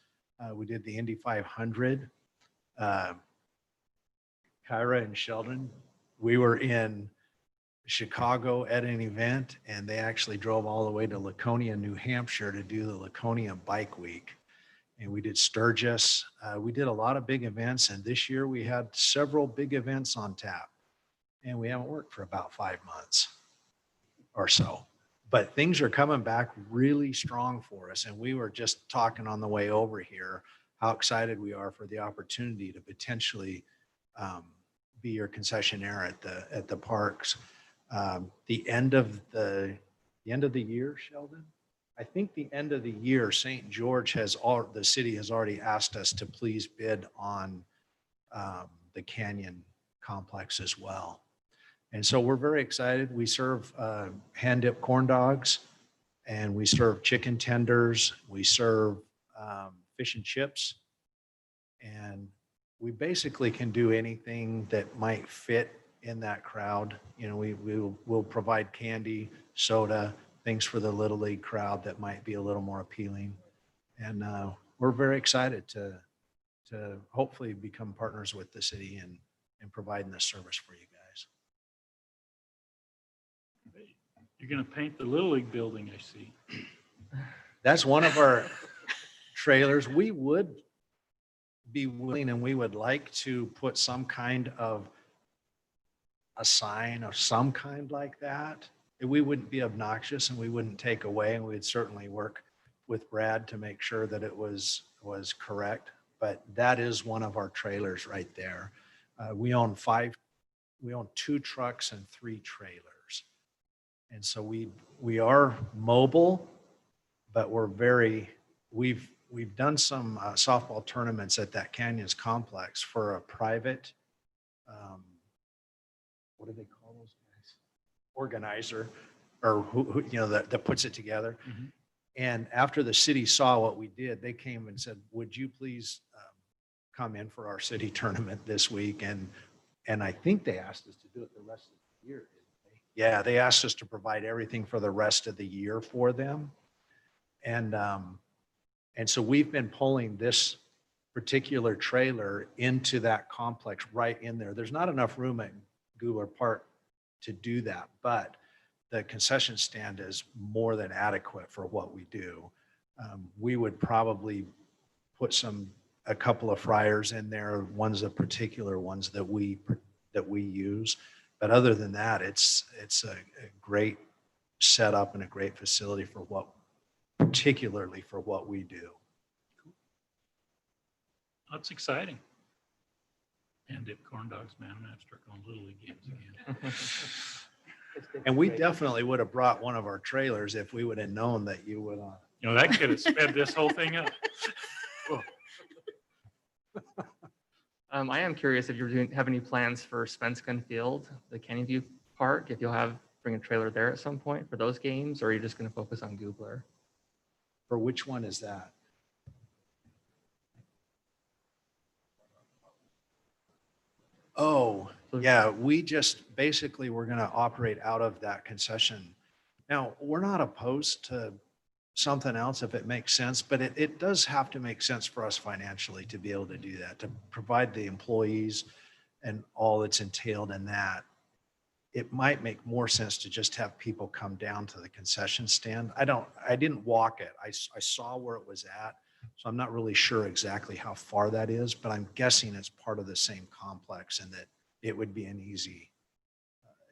We did the Indy 500. Kyra and Sheldon, we were in Chicago at an event, and they actually drove all the way to Laconia, New Hampshire to do the Laconia Bike Week. And we did Sturgis. We did a lot of big events, and this year we had several big events on tap, and we haven't worked for about 5 months or so. But things are coming back really strong for us, and we were just talking on the way over here how excited we are for the opportunity to potentially be your concessionaire at the parks. The end of the year, Sheldon, I think the end of the year, St. George the city has already asked us to please bid on the Canyon complex as well. And so we're very excited. We serve hand-dipped corn dogs, and we serve chicken tenders. We serve fish and chips. And we basically can do anything that might fit in that crowd. You know, we'll provide candy, soda, things for the Little League crowd that might be a little more appealing. And we're very excited to hopefully become partners with the city and providing this service for you guys. You're going to paint the Little League building, I see. That's one of our trailers. We would be willing and we would like to put some kind of a sign of some kind like that. We wouldn't be obnoxious and we wouldn't take away, and we'd certainly work with Brad to make sure that it was correct. But that is one of our trailers right there. We own 2 trucks and 3 trailers. And so we are mobile, but we've done some softball tournaments at that Canyons complex for a private, what do they call those guys? Organizer, or who you know, that puts it together. Mm-hmm. And after the city saw what we did, they came and said, would you please come in for our city tournament this week? And I think they asked us to do it the rest of the year, didn't they? Yeah, they asked us to provide everything for the rest of the year for them. And so we've been pulling this particular trailer into that complex right in there. There's not enough room at Goober Park to do that, but the concession stand is more than adequate for what we do. We would probably put a couple of fryers in there, ones of particular ones that we use. But other than that, it's a great setup and a great facility particularly for what we do. That's exciting. And dip corn dogs, man, I'm gonna have to start going Little League games again. And we definitely would have brought one of our trailers if we would have known that you would. You know, that could have sped this whole thing up. I am curious if have any plans for Svensson Field, the Canyon View Park, if you'll bring a trailer there at some point for those games, or are you just going to focus on Goobler? For which one is that? Oh, yeah, we're going to operate out of that concession. Now, we're not opposed to something else if it makes sense, but it does have to make sense for us financially to be able to do that, to provide the employees and all that's entailed in that. It might make more sense to just have people come down to the concession stand. I didn't walk it. I saw where it was at. So I'm not really sure exactly how far that is, but I'm guessing it's part of the same complex and that it would be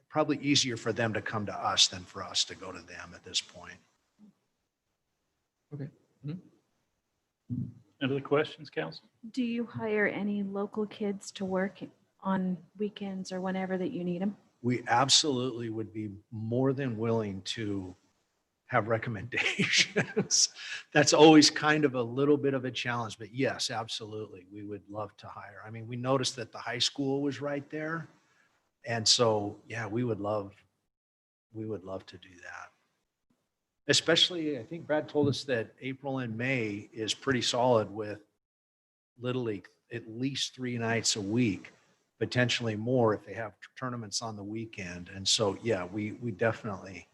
probably easier for them to come to us than for us to go to them at this point. Okay. Any other questions, council? Do you hire any local kids to work on weekends or whenever that you need them? We absolutely would be more than willing to have recommendations. That's always kind of a little bit of a challenge, but yes, absolutely. We would love to hire. I mean, we noticed that the high school was right there. And so, yeah, we would love to do that. Especially, I think Brad told us that April and May is pretty solid with Little League, at least 3 nights a week, potentially more if they have tournaments on the weekend. And so, yeah, we definitely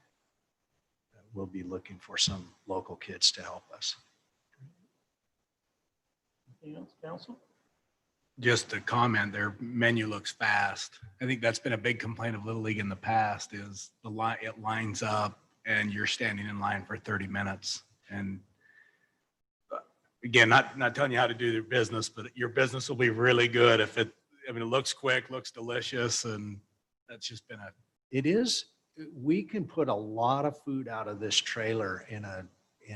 will be looking for some local kids to help us. Anything else, council? Just a comment, their menu looks fast. I think that's been a big complaint of Little League in the past is it lines up and you're standing in line for 30 minutes. And again, not telling you how to do your business, but your business will be really good if it looks quick, looks delicious, and that's just been It is. We can put a lot of food out of this trailer in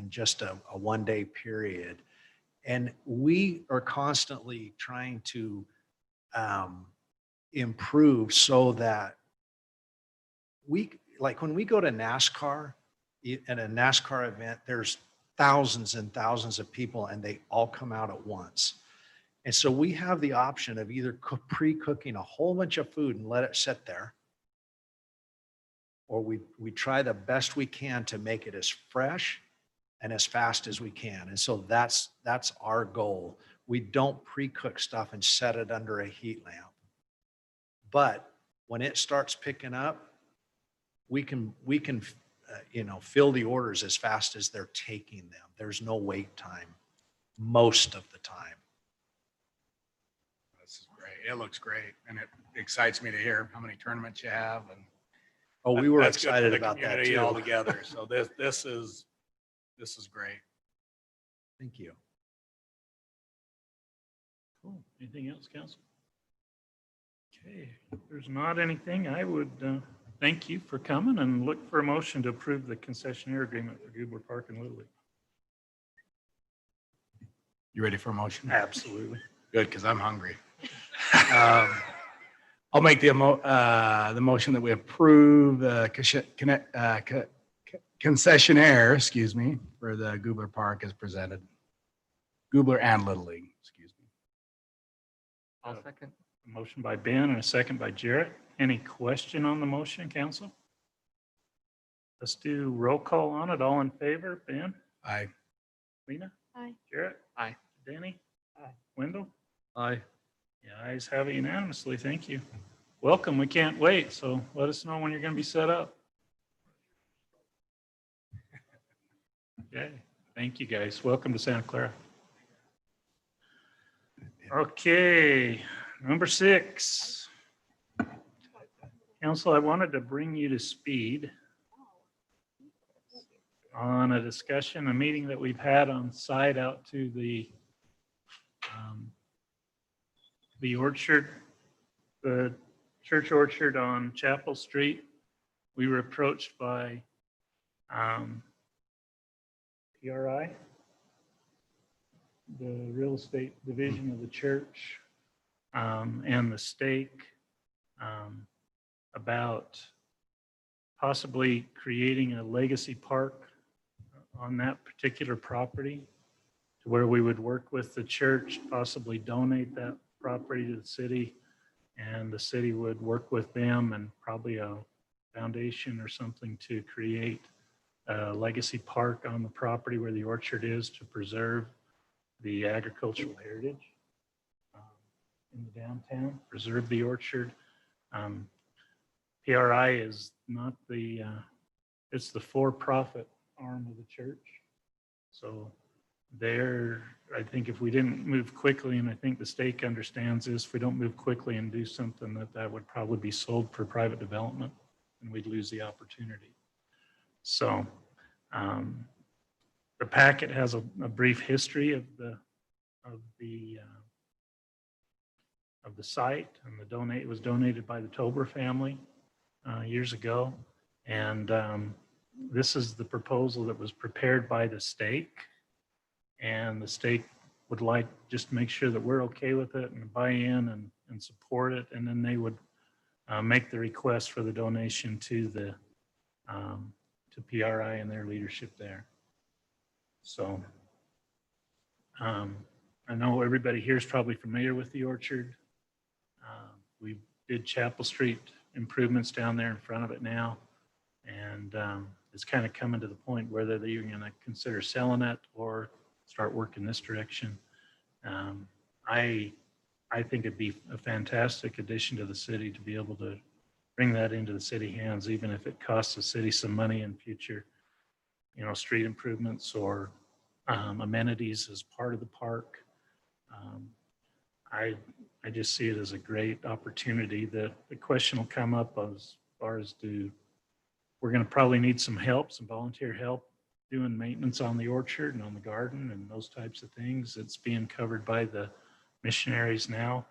just a 1-day period. And we are constantly trying to improve so that like when we go to NASCAR, at a NASCAR event, there's thousands and thousands of people and they all come out at once. And so we have the option of either pre-cooking a whole bunch of food and let it sit there, or we try the best we can to make it as fresh and as fast as we can. And so that's our goal. We don't pre-cook stuff and set it under a heat lamp. But when it starts picking up, we can fill the orders as fast as they're taking them. There's no wait time most of the time. This is great. It looks great. And it excites me to hear how many tournaments you have. And Oh, we were that's good for excited the about that community too. altogether. So this is great. Thank you. Cool. Anything else, council? Okay, if there's not anything, I would thank you for coming and look for a motion to approve the concessionaire agreement for Goober Park and Little League. You ready for a motion? Absolutely. Good, because I'm hungry. I'll make the motion that we approve the concessionaire, excuse me, for the Goober Park as presented. Goober and Little League, excuse me. I'll second. A motion by Ben and a second by Jarrett. Any question on the motion, council? Let's do roll call on it. All in favor? Ben? Aye. Lena? Aye. Jarrett? Aye. Danny? Aye. Wendell? Aye. The ayes have it unanimously. Thank you. Welcome. We can't wait. So let us know when you're going to be set up. Okay. Thank you, guys. Welcome to Santa Clara. Okay. Number 6. Council, I wanted to bring you to speed on a discussion, a meeting that we've had on site out to the orchard, the church orchard on Chapel Street. We were approached by PRI, the real estate division of the church, and the stake about possibly creating a legacy park on that particular property, to where we would work with the church, possibly donate that property to the city, and the city would work with them and probably a foundation or something to create a legacy park on the property where the orchard is, to preserve the agricultural heritage in the downtown, preserve the orchard. PRI is not it's the for-profit arm of the church. So I think if we didn't move quickly, and I think the stake understands this, if we don't move quickly and do something, that would probably be sold for private development and we'd lose the opportunity. So the packet has a brief history of the site, and it was donated by the Tober family years ago. And this is the proposal that was prepared by the stake. And the stake would like just to make sure that we're okay with it and buy in and support it. And then they would make the request for the donation to PRI and their leadership there. So I know everybody here is probably familiar with the orchard. We did Chapel Street improvements down there in front of it now. And it's kind of coming to the point whether you're going to consider selling it or start working this direction. I think it'd be a fantastic addition to the city to be able to bring that into the city hands, even if it costs the city some money in future, street improvements or amenities as part of the park. I just see it as a great opportunity. The question will come up as far as we're going to probably need some help, some volunteer help doing maintenance on the orchard and on the garden and those types of things. It's being covered by the missionaries now.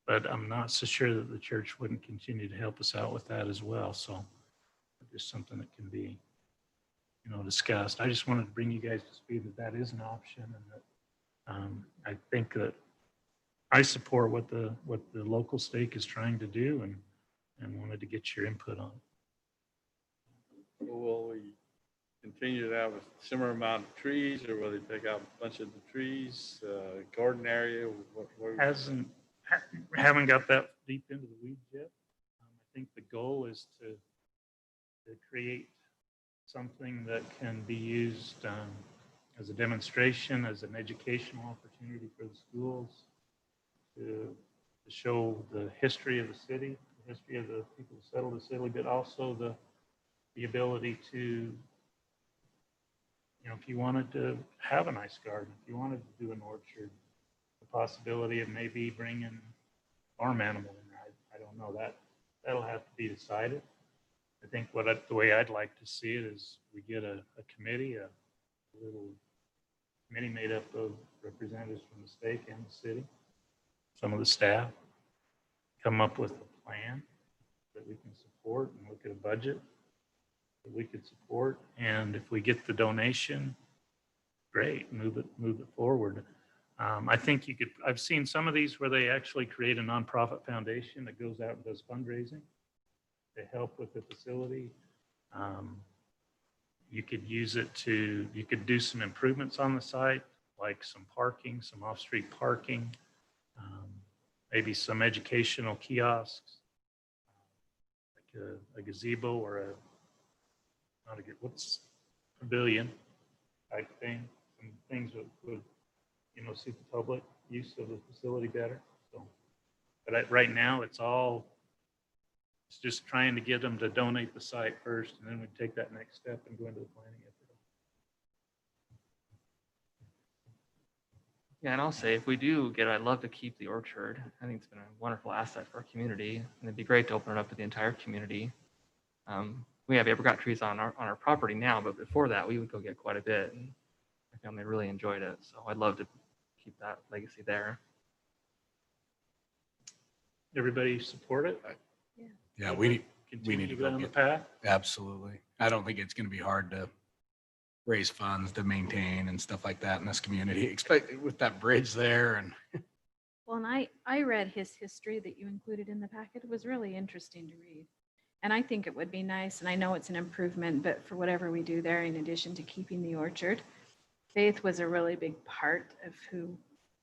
But I'm not so sure that the church wouldn't continue to help us out with that as well. So just something that can be, discussed. I just wanted to bring you guys to speed that is an option, and that I think that I support what the local stake is trying to do, and wanted to get your input on it. will we continue to have a similar amount of trees, or will they take out a bunch of the trees, garden area? Haven't got that deep into the weeds yet. I think the goal is to create something that can be used as a demonstration, as an educational opportunity for the schools, to show the history of the city, the history of the people who settled the city, but also the ability to, if you wanted to have a nice garden, if you wanted to do an orchard, the possibility of maybe bringing a farm animal in there. I don't know, that'll have to be decided. I think the way I'd like to see it is we get a committee, a little committee made up of representatives from the state and the city, some of the staff, come up with a plan that we can support and look at a budget that we could support. And if we get the donation, great, move it forward. I think I've seen some of these where they actually create a nonprofit foundation that goes out and does fundraising to help with the facility. You could use it you could do some improvements on the site, like some parking, some off-street parking, maybe some educational kiosks, like a gazebo or what's pavilion type thing, some things that would, suit the public use of the facility better. So, but right now it's just trying to get them to donate the site first, and then we take that next step and go into the planning effort. Yeah, and I'll say if we do get it, I'd love to keep the orchard. I think it's been a wonderful asset for our community, and it'd be great to open it up to the entire community. We have apricot trees on our property now, but before that, we would go get quite a bit, and my family really enjoyed it. So I'd love to keep that legacy there. Everybody support it? Yeah, we need Continue to down go the get, path. absolutely. I don't think it's going to be hard to raise funds to maintain and stuff like that in this community, especially with that bridge there. And Well, and I read his history that you included in the packet. It was really interesting to read. And I think it would be nice, and I know it's an improvement, but for whatever we do there, in addition to keeping the orchard, Faith was a really big part of who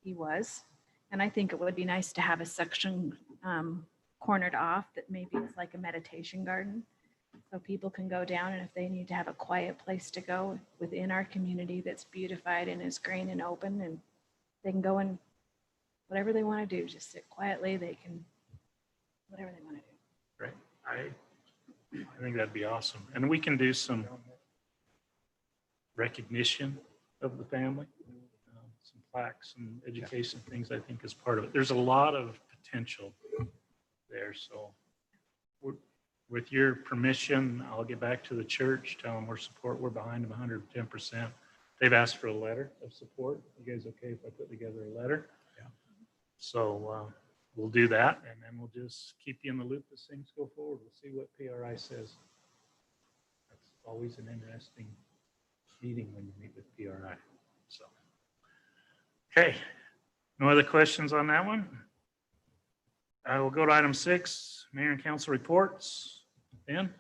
he was. And I think it would be nice to have a section cornered off that maybe is like a meditation garden. So people can go down, and if they need to have a quiet place to go within our community that's beautified and is green and open, and they can go and whatever they want to do, just sit quietly, they can, whatever they want to do. Right. I think that'd be awesome. And we can do some recognition of the family, some plaques and education things, I think, is part of it. There's a lot of potential there. So with your permission, I'll get back to the church, tell them we're behind them 110%. They've asked for a letter of support. You guys okay if I put together a letter? Yeah. So we'll do that, and then we'll just keep you in the loop as things go forward. We'll see what PRI says. That's always an interesting meeting when you meet with PRI. So, okay, no other questions on that one? I will go to item 6, Mayor and Council reports. Ben?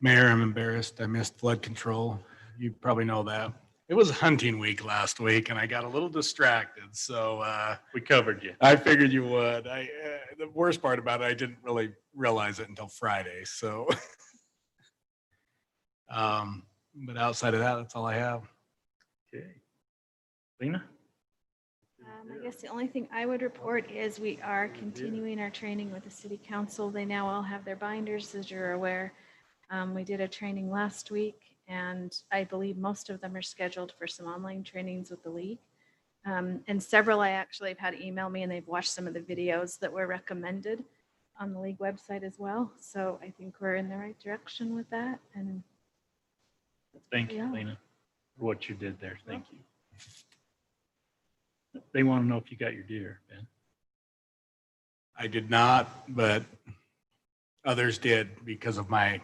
Mayor, I'm embarrassed. I missed flood control. You probably know that. It was hunting week last week, and I got a little distracted. So We covered you. I figured you would. The worst part about it, I didn't really realize it until Friday. So, but outside of that, that's all I have. Okay. Lena? I guess the only thing I would report is we are continuing our training with the city council. They now all have their binders, as you're aware. We did a training last week, and I believe most of them are scheduled for some online trainings with the league. And several I actually have had email me, and they've watched some of the videos that were recommended on the league website as well. So I think we're in the right direction with that. And Thank you, Yeah. Lena, for what you did there. Thank you. They want to know if you got your deer, Ben. I did not, but others did because of my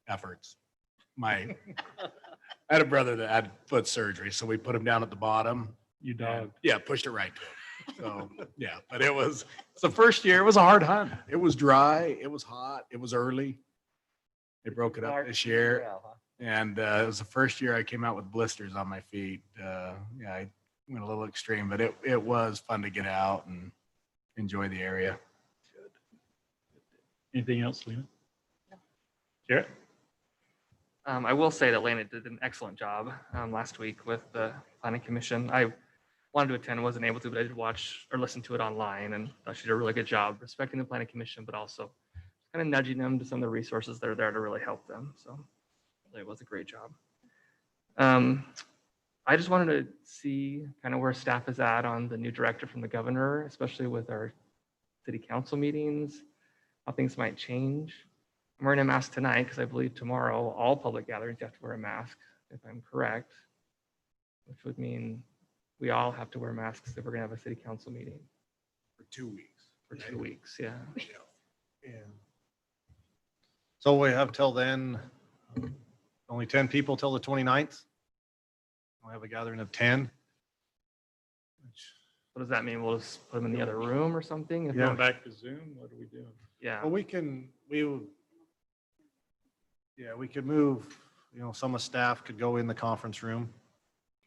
efforts. I had a brother that had foot surgery, so we put him down at the bottom. You dog. Yeah, pushed it right to him. So, yeah, but it's the first year. It was a hard hunt. It was dry. It was hot. It was early. They broke it up this year. And it was the first year I came out with blisters on my feet. Yeah, I went a little extreme, but it was fun to get out and enjoy the area. Anything else, Lena? Jarrett? I will say that Lena did an excellent job last week with the planning commission. I wanted to attend, wasn't able to, but I did watch or listen to it online and thought she did a really good job respecting the planning commission, but also kind of nudging them to some of the resources that are there to really help them. So it was a great job. I just wanted to see kind of where staff is at on the new director from the governor, especially with our city council meetings, how things might change. I'm wearing a mask tonight because I believe tomorrow all public gatherings have to wear a mask, if I'm correct, which would mean we all have to wear masks if we're gonna have a city council meeting For 2 weeks. for 2 weeks, yeah. Yeah. So we have till then, only 10 people till the 29th. We'll have a gathering of 10. What does that mean? We'll just put them in the other room or something? If Yeah. Going back to Zoom, what are we doing? Yeah, Well, we could move, some of staff could go in the conference room,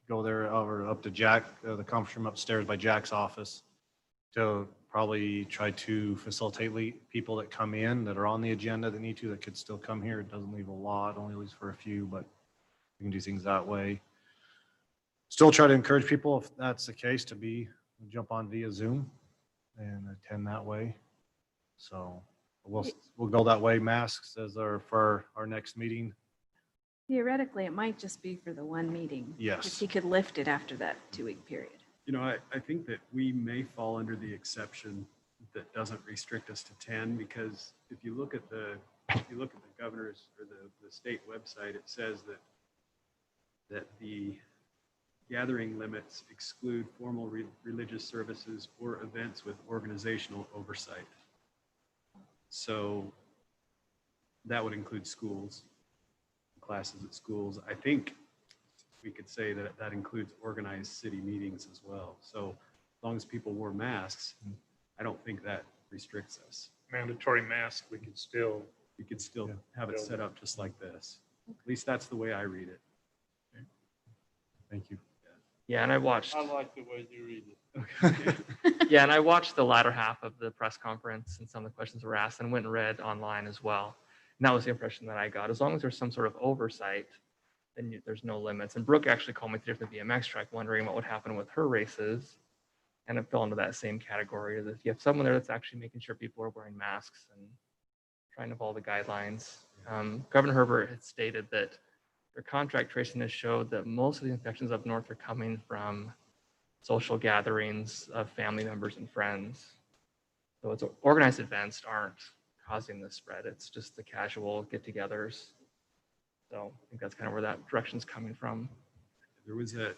go there over up to Jack, the conference room upstairs by Jack's office to probably try to facilitate people that come in that are on the agenda that need to, that could still come here. It doesn't leave a lot, only leaves for a few, but we can do things that way. Still try to encourage people, if that's the case, to jump on via Zoom and attend that way. So we'll go that way. Masks for our next meeting. Theoretically, it might just be for the one meeting. Yes. If he could lift it after that 2-week period. I think that we may fall under the exception that doesn't restrict us to 10, because if you look at the governor's or the state website, it says that the gathering limits exclude formal religious services or events with organizational oversight. So that would include schools, classes at schools. I think we could say that includes organized city meetings as well. So as long as people wore masks, I don't think that restricts us. Mandatory mask, we could still. You could still have it set up just like this. At least that's the way I read it. Thank you. yeah, and I watched, I like the way you read it. yeah, and I watched the latter half of the press conference and some of the questions were asked and went and read online as well. And that was the impression that I got. As long as there's some sort of oversight, then there's no limits. And Brooke actually called me through the BMX track, wondering what would happen with her races. And it fell into that same category that you have someone there that's actually making sure people are wearing masks and trying to follow the guidelines. Governor Herbert had stated that their contract tracing has showed that most of the infections up north are coming from social gatherings of family members and friends. So it's organized events aren't causing the spread. It's just the casual get-togethers. So I think that's kind of where that direction's coming from. There was a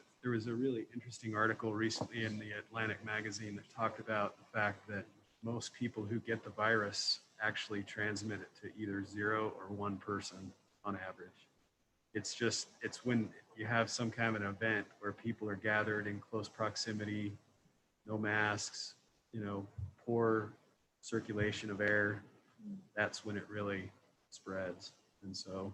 really interesting article recently in the Atlantic magazine that talked about the fact that most people who get the virus actually transmit it to either 0 or 1 person on average. It's when you have some kind of an event where people are gathered in close proximity, no masks, poor circulation of air, that's when it really spreads. And so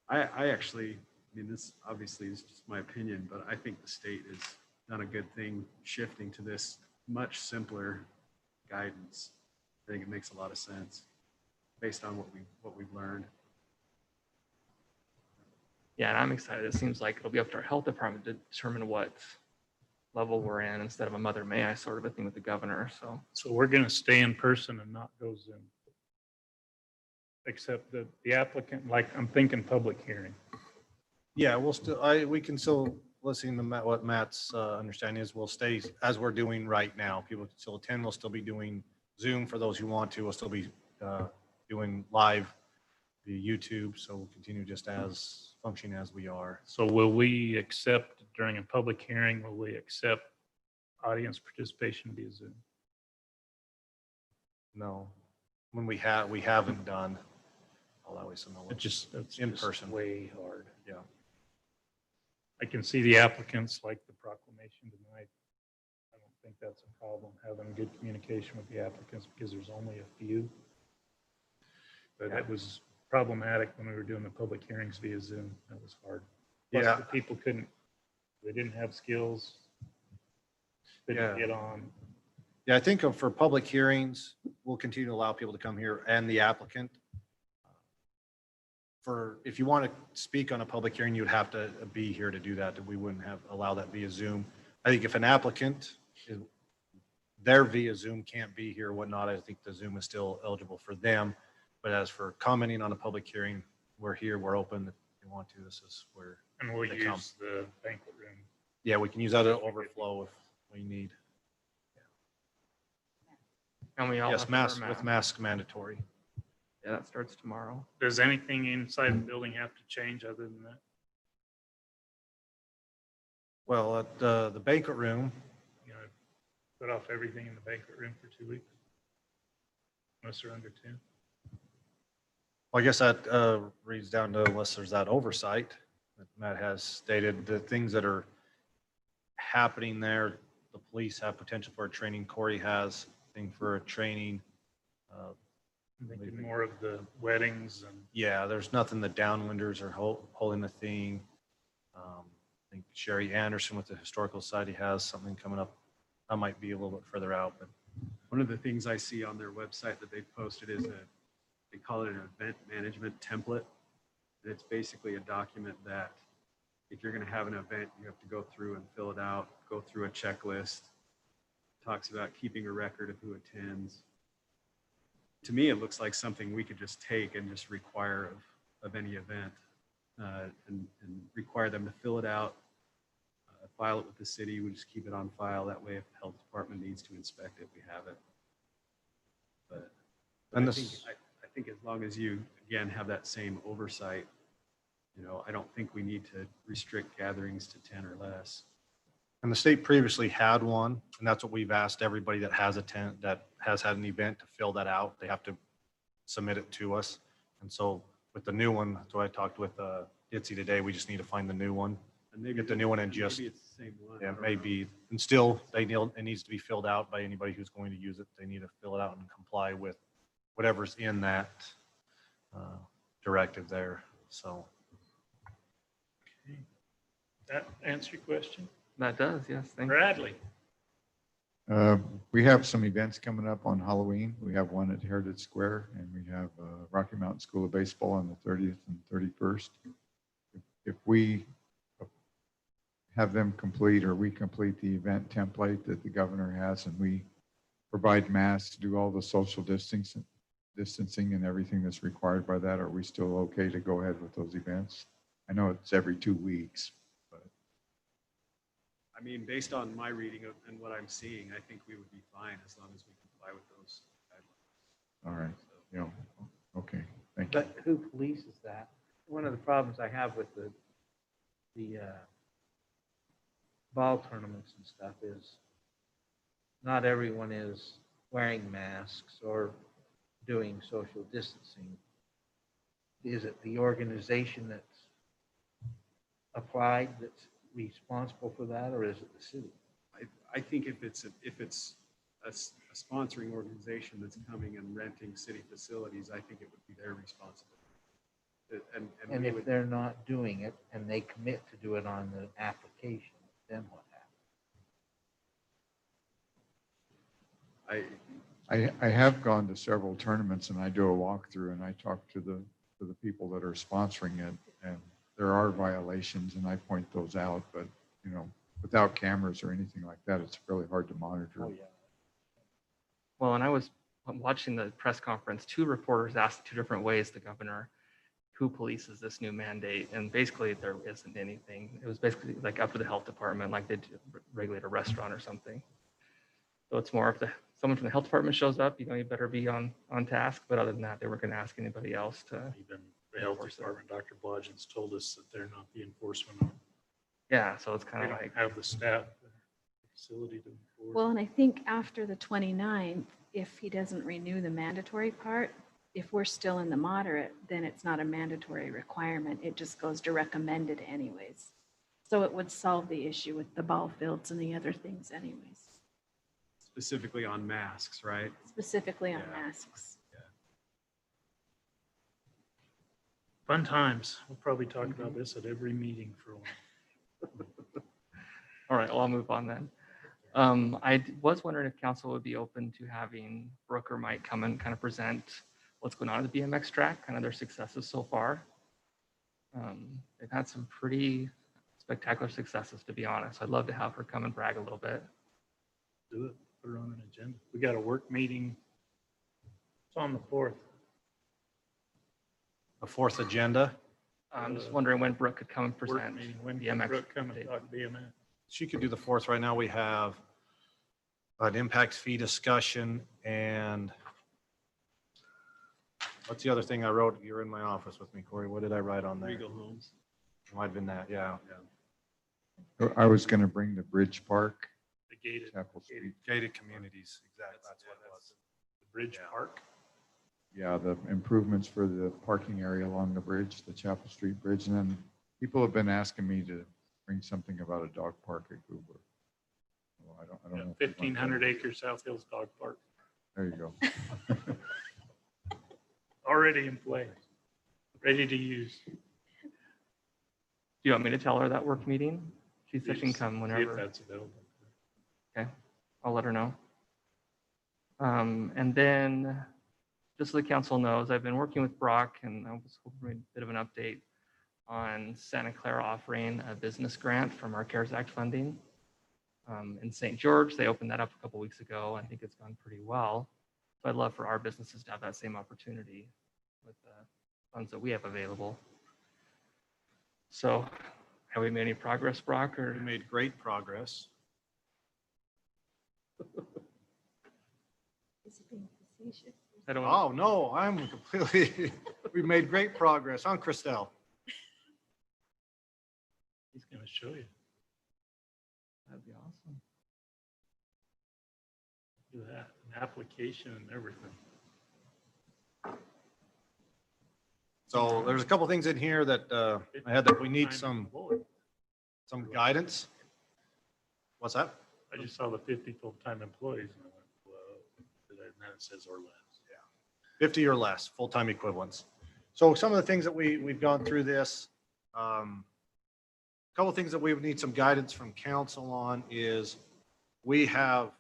I actually, this obviously is just my opinion, but I think the state has done a good thing shifting to this much simpler guidance. I think it makes a lot of sense based on what we've learned. Yeah, and I'm excited. It seems like it'll be up to our health department to determine what level we're in instead of a Mother May I sort of a thing with the governor. So we're going to stay in person and not go Zoom. Except that the applicant, like I'm thinking public hearing. Yeah, we can still listen to what Matt's understanding is. We'll stay as we're doing right now. People can still attend. We'll still be doing Zoom for those who want to. We'll still be doing live via YouTube. So we'll continue just as functioning as we are. So will we accept during a public hearing, will we accept audience participation via Zoom? No, when we haven't done. I'll always know That's in just person. way hard. Yeah. I can see the applicants like the proclamation tonight. I don't think that's a problem, having good communication with the applicants because there's only a few. But it was problematic when we were doing the public hearings via Zoom. That was hard. Plus, Yeah. the people they didn't have skills, Yeah. couldn't get on. Yeah, I think for public hearings, we'll continue to allow people to come here and the applicant. If you want to speak on a public hearing, you'd have to be here to do that. We wouldn't allow that via Zoom. I think if an applicant, their via Zoom can't be here or whatnot, I think the Zoom is still eligible for them. But as for commenting on a public hearing, we're here, we're open. If you want to, this is where. And we'll they use come. the banquet room. Yeah, we can use that as overflow if we need. And we all Yes, have to wear mask with mask mandatory. Yeah, that starts tomorrow. Does anything inside the building have to change other than that? Well, at the banquet room, You know, put off everything in the banquet room for 2 weeks? Unless they're under 2? well, I guess that reads down to unless there's that oversight that Matt has stated, the things that are happening there, the police have potential for a training, Corey has thing for a training. I'm thinking more of the weddings and Yeah, there's nothing the downwinders are holding the thing. I think Sherry Anderson with the Historical Society has something coming up. That might be a little bit further out, but One of the things I see on their website that they've posted is they call it an event management template. And it's basically a document that if you're going to have an event, you have to go through and fill it out, go through a checklist. Talks about keeping a record of who attends. To me, it looks like something we could just take and just require of any event and require them to fill it out, file it with the city. We just keep it on file. That way, if the health department needs to inspect it, we have it. But And I think as long as you, again, have that same oversight, I don't think we need to restrict gatherings to 10 or less. and the state previously had one, and that's what we've asked everybody that has that has had an event to fill that out. They have to submit it to us. And so with the new one, that's what I talked with Itzy today, we just need to find the new one. And maybe Get the new one and just, maybe it's the same one. I yeah, don't know. maybe, and still, it needs to be filled out by anybody who's going to use it. They need to fill it out and comply with whatever's in that directive there, so. that answer your question? That does, yes. Thank you. Bradley? We have some events coming up on Halloween. We have one at Heritage Square, and we have Rocky Mountain School of Baseball on the 30th and 31st. If we have them complete, or we complete the event template that the governor has, and we provide masks, do all the social distancing and everything that's required by that, are we still okay to go ahead with those events? I know it's every 2 weeks. I mean, based on my reading of and what I'm seeing, I think we would be fine as long as we comply with those guidelines. All right, okay, thank you. But who polices that? One of the problems I have with the ball tournaments and stuff is not everyone is wearing masks or doing social distancing. Is it the organization that's applied that's responsible for that, or is it the city? I think if it's a sponsoring organization that's coming and renting city facilities, I think it would be their responsibility. And we if would- they're not doing it and they commit to do it on the application, then what happens? I have gone to several tournaments, and I do a walkthrough, and I talk to the people that are sponsoring it, and there are violations, and I point those out, but without cameras or anything like that, it's really hard to monitor. Well, and I was watching the press conference, 2 reporters asked 2 different ways the governor who polices this new mandate, and basically there isn't anything. It was basically like up to the health department, like they regulate a restaurant or something. So it's more if someone from the health department shows up, you better be on task. But other than that, they weren't going to ask anybody else to. Even the health department, Dr. Blodgett's told us that they're not the enforcement. Yeah, so it's They kind of don't like. have the staff, the facility to enforce. Well, and I think after the 29th, if he doesn't renew the mandatory part, if we're still in the moderate, then it's not a mandatory requirement. It just goes to recommended anyways. So it would solve the issue with the ball fields and the other things anyways, specifically on masks, right? specifically on Yeah. masks. Fun times. We'll probably talk about this at every meeting for a while. All right, well, I'll move on then. Was wondering if council would be open to having Brooke or Mike come and kind of present what's going on at the BMX track, kind of their successes so far. They've had some pretty spectacular successes, to be honest. I'd love to have her come and brag a little bit. Do it. Put it on an agenda. We got a work meeting. It's on the 4th. The fourth agenda. I'm just wondering when Brooke could come and Work present meeting. When can BMX. Brooke come and update. talk BMX? She could do the fourth. Right now we have an impact fee discussion and what's the other thing I wrote? You're in my office with me, Corey. What did I write on there? Regal Homes. It might have been that, yeah. I was going to bring the Bridge Park, The gated, Chapel Street. Gated communities, exactly. That's what it was. the bridge Yeah. park. Yeah, the improvements for the parking area along the bridge, the Chapel Street Bridge. And then people have been asking me to bring something about a dog park at Goober. Well, I don't know. if you want 1,500 that. acre South Hills Dog Park, There you go. already in play, ready to use. Do you want me to tell her that work meeting? She said she can See come if whenever. that's available. Okay, I'll let her know. And then, just so the council knows, I've been working with Brock and I was hoping a bit of an update on Santa Clara offering a business grant from our CARES Act funding. In St. George, they opened that up a couple weeks ago. I think it's gone pretty well. So I'd love for our businesses to have that same opportunity with the funds that we have available. So have we made any progress, Brock, We or? made great progress. I don't. Oh, no, I'm completely, we made great progress on Christelle. He's going to show you. That'd be awesome. Do that, an application and everything. So there's a couple things in here that I had that we need some guidance. What's that? I just saw the 50 full-time employees and I went, whoa, and then it says or less. 50 or less, full-time equivalents. So some of the things that we've gone through this, a couple of things that we would need some guidance from council on is we have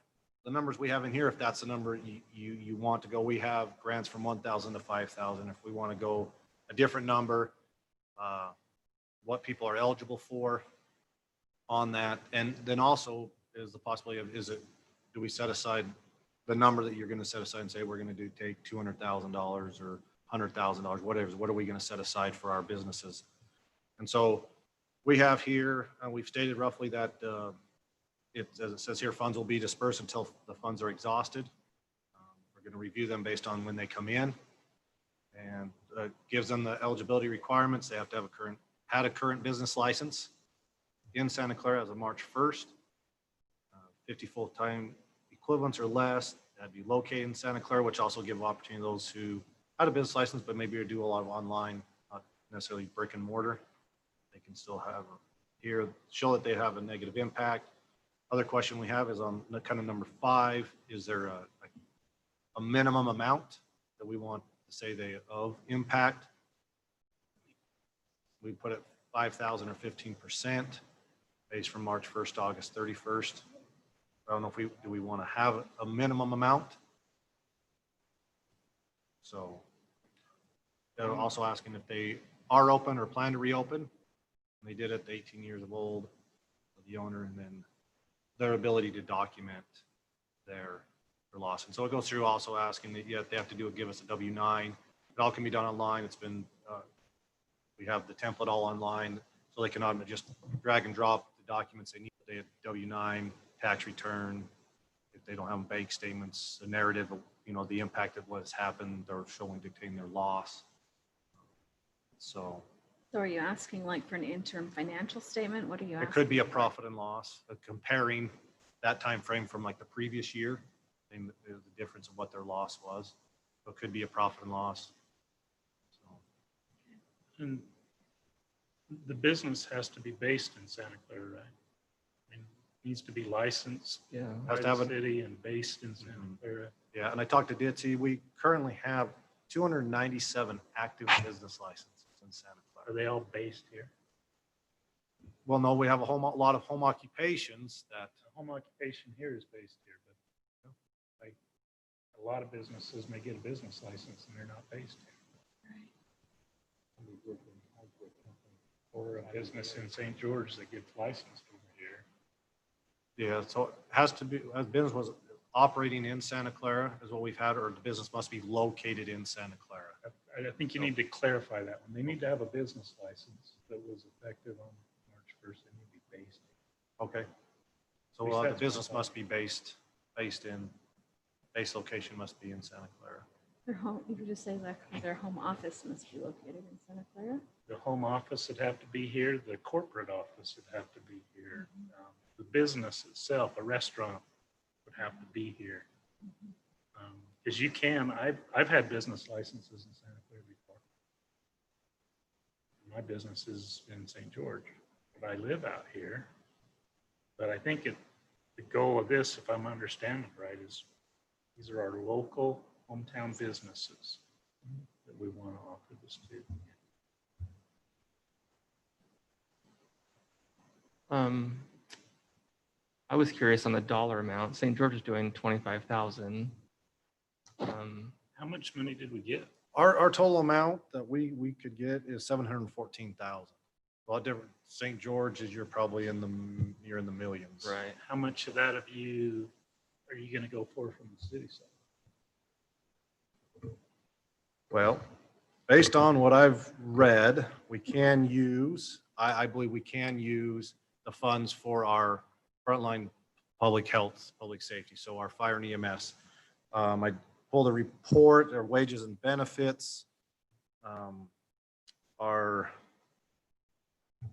the numbers we have in here. If that's the number you want to go, we have grants from 1,000 to 5,000. If we want to go a different number, what people are eligible for on that. And then also is the possibility of, do we set aside the number that you're going to set aside and say, we're going to take $200,000 or $100,000, whatever, what are we going to set aside for our businesses? And so we have here, we've stated roughly that as it says here, funds will be dispersed until the funds are exhausted. We're going to review them based on when they come in and gives them the eligibility requirements. They have to have had a current business license in Santa Clara as of March 1st, 50 full-time equivalents or less. That'd be located in Santa Clara, which also give opportunity to those who had a business license, but maybe do a lot of online, not necessarily brick and mortar. They can still have here, show that they have a negative impact. Other question we have is on kind of number 5, is there a minimum amount that we want to say they of impact? We put it 5,000 or 15% based from March 1st to August 31st. I don't know if do we want to have a minimum amount? So they're also asking if they are open or plan to reopen. They did it at 18 years of old, the owner, and then their ability to document their loss. And so it goes through also asking that they have to give us a W-9. It all can be done online. It's been, we have the template all online, so they can just drag and drop the documents they need. They have W-9, tax return. If they don't have bank statements, the narrative of, the impact of what has happened, they're showing, dictating their loss. So are you asking like for an interim financial statement? What are you asking? it could be a profit and loss, comparing that time frame from like the previous year, and the difference of what their loss was. So it could be a profit and loss. So. And the business has to be based in Santa Clara, right? I mean, it needs to be licensed Yeah. by Has to the have a- city and based in Santa Clara. Yeah, and I talked to Ditzy. We currently have 297 active business licenses in Santa Are Clara. they all based here? Well, no, we have a lot of home occupations that, Home occupation here is based here, but you know, like a lot of businesses may get a business license and they're not based here. Or a business in St. George that gets licensed over here. yeah, so it has to be, as business was operating in Santa Clara is what we've had, or the business must be located in Santa Clara. I think you need to clarify that one. They need to have a business license that was effective on March 1st. They need to be based. Okay. So At least the that's what I business thought. must be base location must be in Santa Clara. Their home, you could just say like their home office must be located in Santa Clara. The home office would have to be here. The corporate office would have to be here. The business itself, a restaurant, would have to be here. Because you can, I've had business licenses in Santa Clara before. My business is in St. George, but I live out here. But I think the goal of this, if I'm understanding it right, is these are our local hometown businesses that we want to offer this to. I was curious on the dollar amount. St. George is doing 25,000. How much money did we get? Our total amount that we could get is 714,000. A lot different. St. George is you're probably in the millions. Right. How much of that are you going to go for from the city side? Well, based on what I've read, we can use, I believe we can use the funds for our frontline public health, public safety. So our fire and EMS. I pulled a report, their wages and benefits.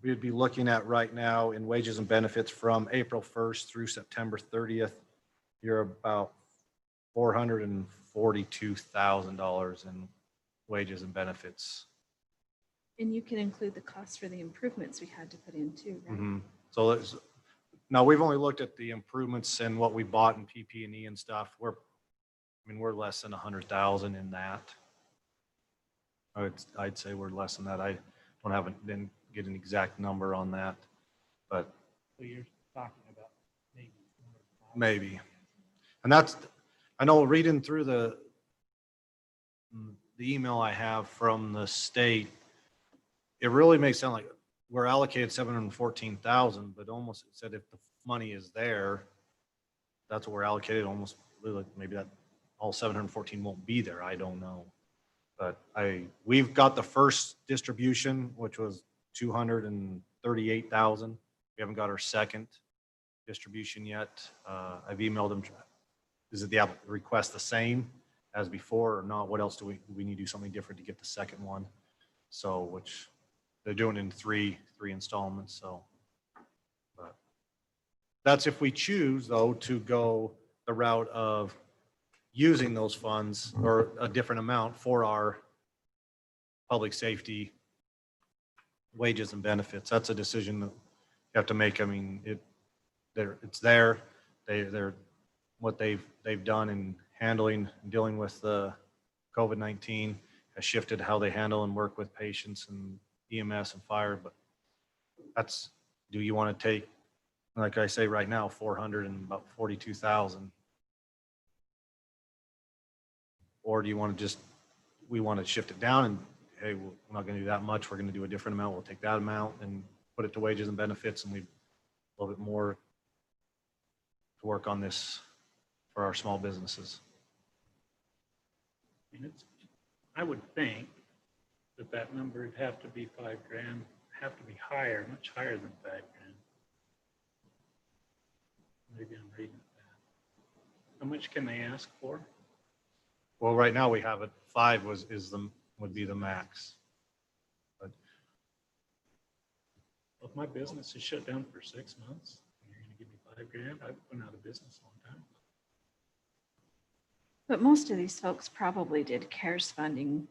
We'd be looking at right now in wages and benefits from April 1st through September 30th. You're about $442,000 in wages and benefits. And you can include the cost for the improvements we had to put in too, right? Mhm. So now we've only looked at the improvements and what we bought in PP&E and stuff. We're less than 100,000 in that. I'd say we're less than that. I didn't get an exact number on that, but So you're talking about maybe. And that's, I know reading through the email I have from the state, it really makes it sound like we're allocated 714,000, but almost it said if the money is there, that's what we're allocated. Almost like maybe that all 714 won't be there. I don't know. But we've got the first distribution, which was 238,000. We haven't got our second distribution yet. I've emailed them. Is it the request the same as before or not? What else do we need to do something different to get the second one? So, which they're doing in three installments. So, but that's if we choose though to go the route of using those funds or a different amount for our public safety wages and benefits. That's a decision that you have to make. I mean, it's there. They're what they've done in handling and dealing with the COVID-19 has shifted how they handle and work with patients and EMS and fire. But that's, do you want to take, like I say right now, 442,000? Or do you want to we want to shift it down and, hey, we're not going to do that much. We're going to do a different amount. We'll take that amount and put it to wages and benefits and leave a little bit more to work on this for our small businesses. I would think that number would have to be $5,000, have to be higher, much higher than $5,000. Maybe I'm reading that. How much can they ask for? Well, right now we have it 5 would be the max. But Well, if my business is shut down for 6 months, and you're going to give me $5,000, I've been out of business a long time. But most of these folks probably did CARES funding.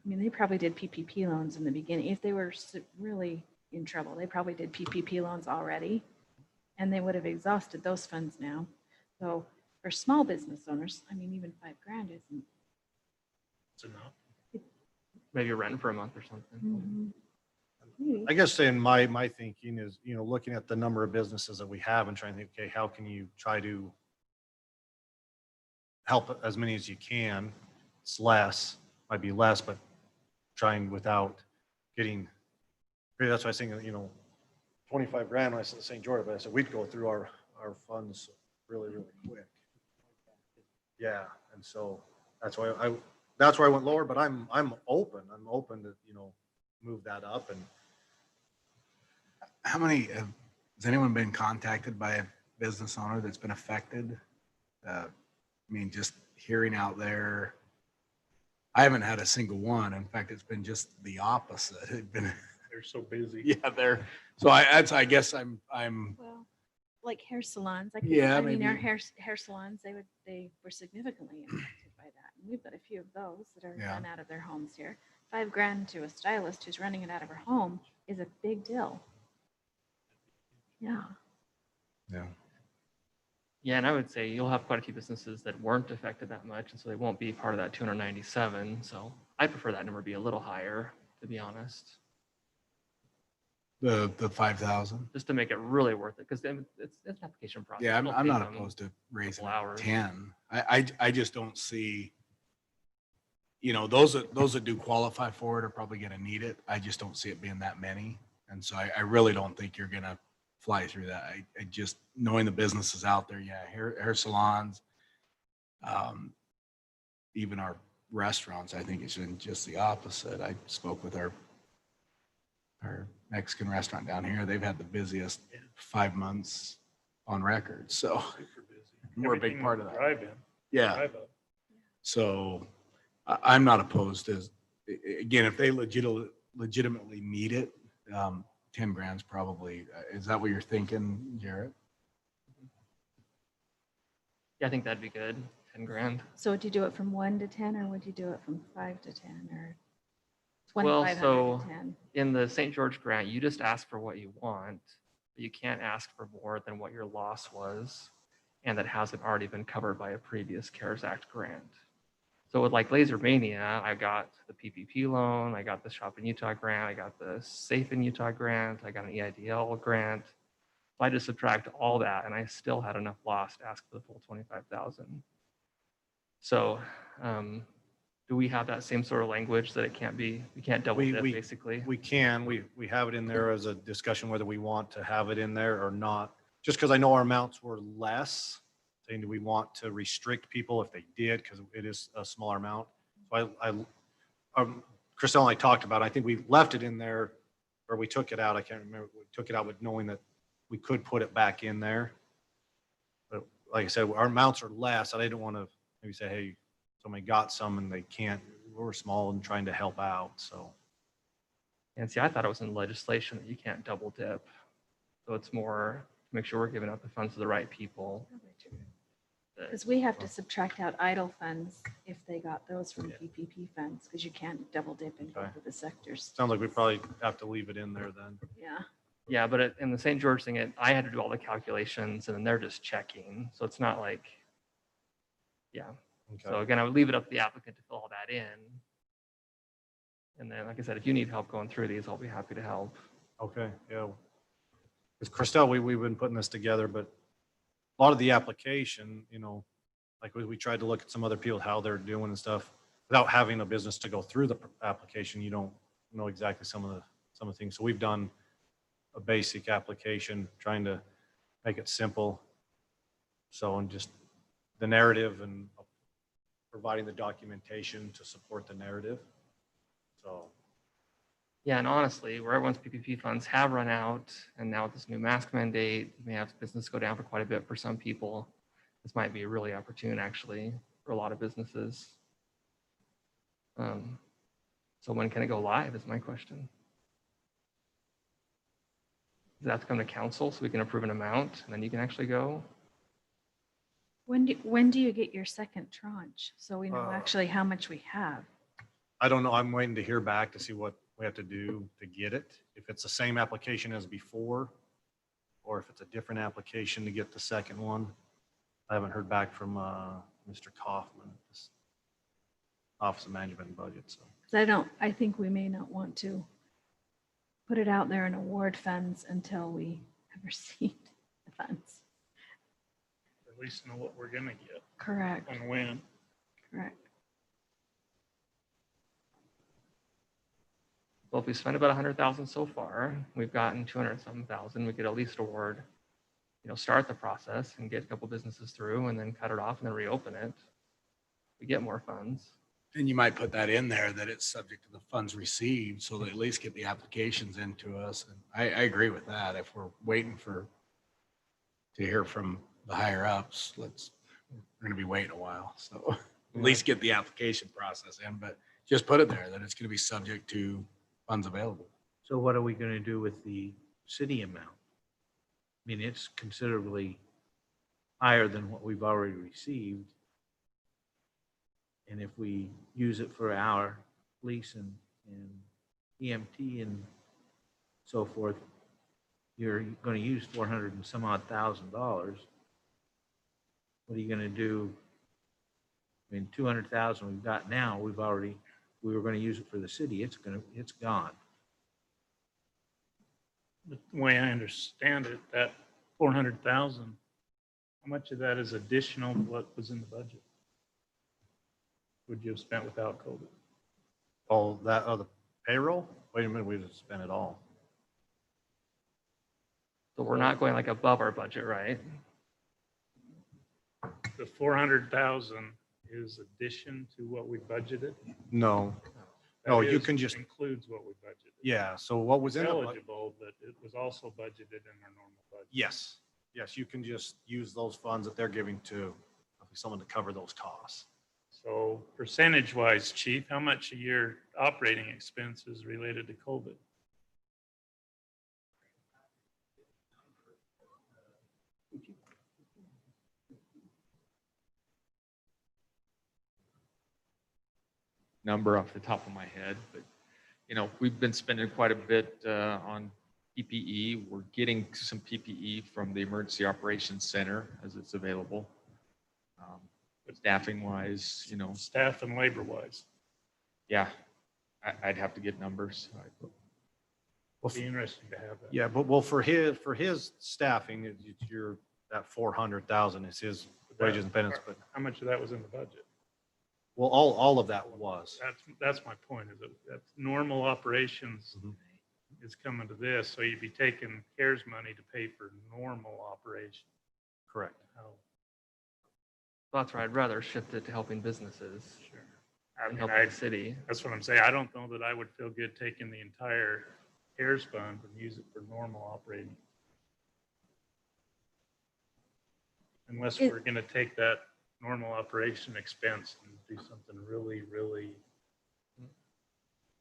I mean, they probably did PPP loans in the beginning. If they were really in trouble, they probably did PPP loans already, and they would have exhausted those funds now. So for small business owners, I mean, even $5,000 isn't. It's enough. maybe rent for a month or something. I guess in my thinking is, looking at the number of businesses that we have and trying to think, okay, how can you try to help as many as you can? It's less, might be less, but trying without getting, maybe that's why I was thinking, 25 grand when I said St. George, but I said we'd go through our funds really, really quick. Yeah, and so that's why I went lower, but I'm open to, move that up. And How many, has anyone been contacted by a business owner that's been affected? I mean, just hearing out there, I haven't had a single one. In fact, it's been just the opposite. It's been, They're so busy. yeah, so I guess I'm, Well, like hair salons, like, Yeah, I mean, our maybe. hair salons, they were significantly impacted by that. And we've got a few of those that are Yeah. run out of their homes here. $5,000 to a stylist who's running it out of her home is a big deal. Yeah. yeah. Yeah, and I would say you'll have quite a few businesses that weren't affected that much, and so they won't be part of that 297. So I prefer that number be a little higher, to be honest, The 5,000. just to make it really worth it, because it's an application process. Yeah, It'll I'm take not them opposed to raising couple hours. it 10. I just don't see, those that do qualify for it are probably going to need it. I just don't see it being that many. And so I really don't think you're going to fly through that. I just, knowing the businesses out there, yeah, hair salons, even our restaurants, I think it's just the opposite. I spoke with our Mexican restaurant down here. They've had the busiest 5 months on record. So we're a big Everything part of that. Drive-in. Yeah. Drive-up. So I'm not opposed to, again, if they legitimately need it, 10 grand's probably, is that what you're thinking, Jarrett? Yeah, I think that'd be good. 10 grand. So would you do it from 1 to 10, or would you do it from 5 to 10, or Well, 2,500 so to 10? in the St. George grant, you just ask for what you want. But you can't ask for more than what your loss was, and that hasn't already been covered by a previous CARES Act grant. So with like Laser Mania, I got the PPP loan, I got the Shop in Utah grant, I got the Safe in Utah grant, I got an EIDL grant. So I just subtract all that, and I still had enough loss to ask for the full 25,000. So do we have that same sort of language that we can't double dip basically? We can, we have it in there as a discussion whether we want to have it in there or not. Just because I know our amounts were less, saying, do we want to restrict people if they did, because it is a smaller amount. So Chriselle and I talked about it. I think we left it in there, or we took it out. I can't remember. We took it out with knowing that we could put it back in there. But like I said, our amounts are less. I didn't want to maybe say, hey, somebody got some and they can't. We're small and trying to help out. So. And see, I thought it was in legislation that you can't double dip. So it's more to make sure we're giving out the funds to the right people. Because we have to subtract out idle funds if they got those from PPP funds, because you can't double dip in both of the sectors. Sounds like we probably have to leave it in there then. Yeah. Yeah, but in the St. George thing, I had to do all the calculations, and then they're just checking. So it's not like, yeah. Okay. So again, I would leave it up to the applicant to fill all that in. And then, like I said, if you need help going through these, I'll be happy to help. Okay, yeah. Because Christelle, we've been putting this together, but a lot of the application, like we tried to look at some other people, how they're doing and stuff. Without having a business to go through the application, you don't know exactly some of the things. So we've done a basic application, trying to make it simple. So, and just the narrative and providing the documentation to support the narrative. So. Yeah, and honestly, where everyone's PPP funds have run out, and now with this new mask mandate, you may have business go down for quite a bit for some people. This might be really opportune, actually, for a lot of businesses. So when can it go live is my question. Does it have to come to council so we can approve an amount, and then you can actually go? When do you get your second tranche? So we know actually how much we have. I don't know. I'm waiting to hear back to see what we have to do to get it. If it's the same application as before, or if it's a different application to get the second one. I haven't heard back from Mr. Kaufman. Office of Management and Budget, so. 'Cause I think we may not want to put it out there in award funds until we have received the funds. At least know what we're gonna get Correct, and when. correct. Well, if we spend about 100,000 so far, we've gotten 200-something thousand, we could at least award, start the process and get a couple businesses through and then cut it off and then reopen it. We get more funds. And you might put that in there that it's subject to the funds received, so that at least get the applications into us. And I agree with that. If we're waiting to hear from the higher ups, we're gonna be waiting a while. So at least get the application process in, but just put it there that it's gonna be subject to funds available. So what are we going to do with the city amount? I mean, it's considerably higher than what we've already received. And if we use it for our police and EMT and so forth, you're going to use 400 and some odd $1,000. What are you going to do? I mean, 200,000 we've got now, we were going to use it for the city. It's gone. The way I understand it, that 400,000, how much of that is additional to what was in the budget? Would you have spent without COVID? Oh, the payroll? Wait a minute, we just spent it all. So we're not going like above our budget, right? The 400,000 is addition to what we budgeted? No, That no, you is- can just, includes what we budgeted. yeah, so what was in the budget? Eligible, but it was also budgeted in our normal budget. Yes, yes, you can just use those funds that they're giving to someone to cover those costs. So percentage wise, chief, how much of your operating expense is related to COVID? Number off the top of my head, but we've been spending quite a bit on PPE. We're getting some PPE from the Emergency Operations Center as it's available. But staffing wise, Staff and labor wise? yeah, I'd have to get numbers. It'd be interesting to have that. Yeah, but well, for his staffing, that 400,000 is his wages and benefits, but How much of that was in the budget? well, all of that was. That's my point, is that that's normal operations Mhm. is coming to this, so you'd be taking CARES money to pay for normal operation. Correct. How- That's where I'd rather shift it to helping businesses Sure. I and mean, helping the city. that's what I'm saying. I don't know that I would feel good taking the entire CARES fund and use it for normal operating. Unless It- we're gonna take that normal operation expense and do something really, really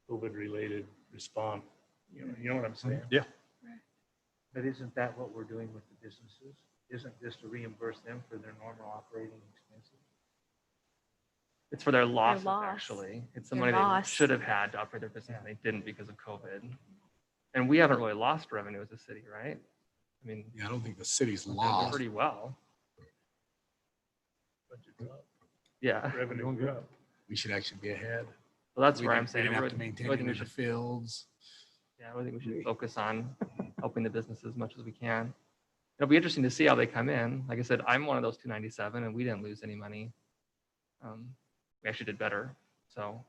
COVID-related response. You know what I'm saying? Yeah. But isn't that what we're doing with the businesses? Isn't this to reimburse them for their normal operating expenses? It's for their losses, loss. actually. It's the Their money they loss. should have had to operate their business and they didn't because of COVID. And we haven't really lost revenue as a city, right? I mean, Yeah, I don't think the city's we've done lost. pretty well. Budget's up, Yeah. revenue up. We should actually be ahead. Well, that's We where didn't- I'm saying, We didn't I have to really maintain think it we in the should, fields. yeah, I really think we should focus on helping the businesses as much as we can. It'll be interesting to see how they come in. Like I said, I'm one of those 297 and we didn't lose any money. We actually did better. So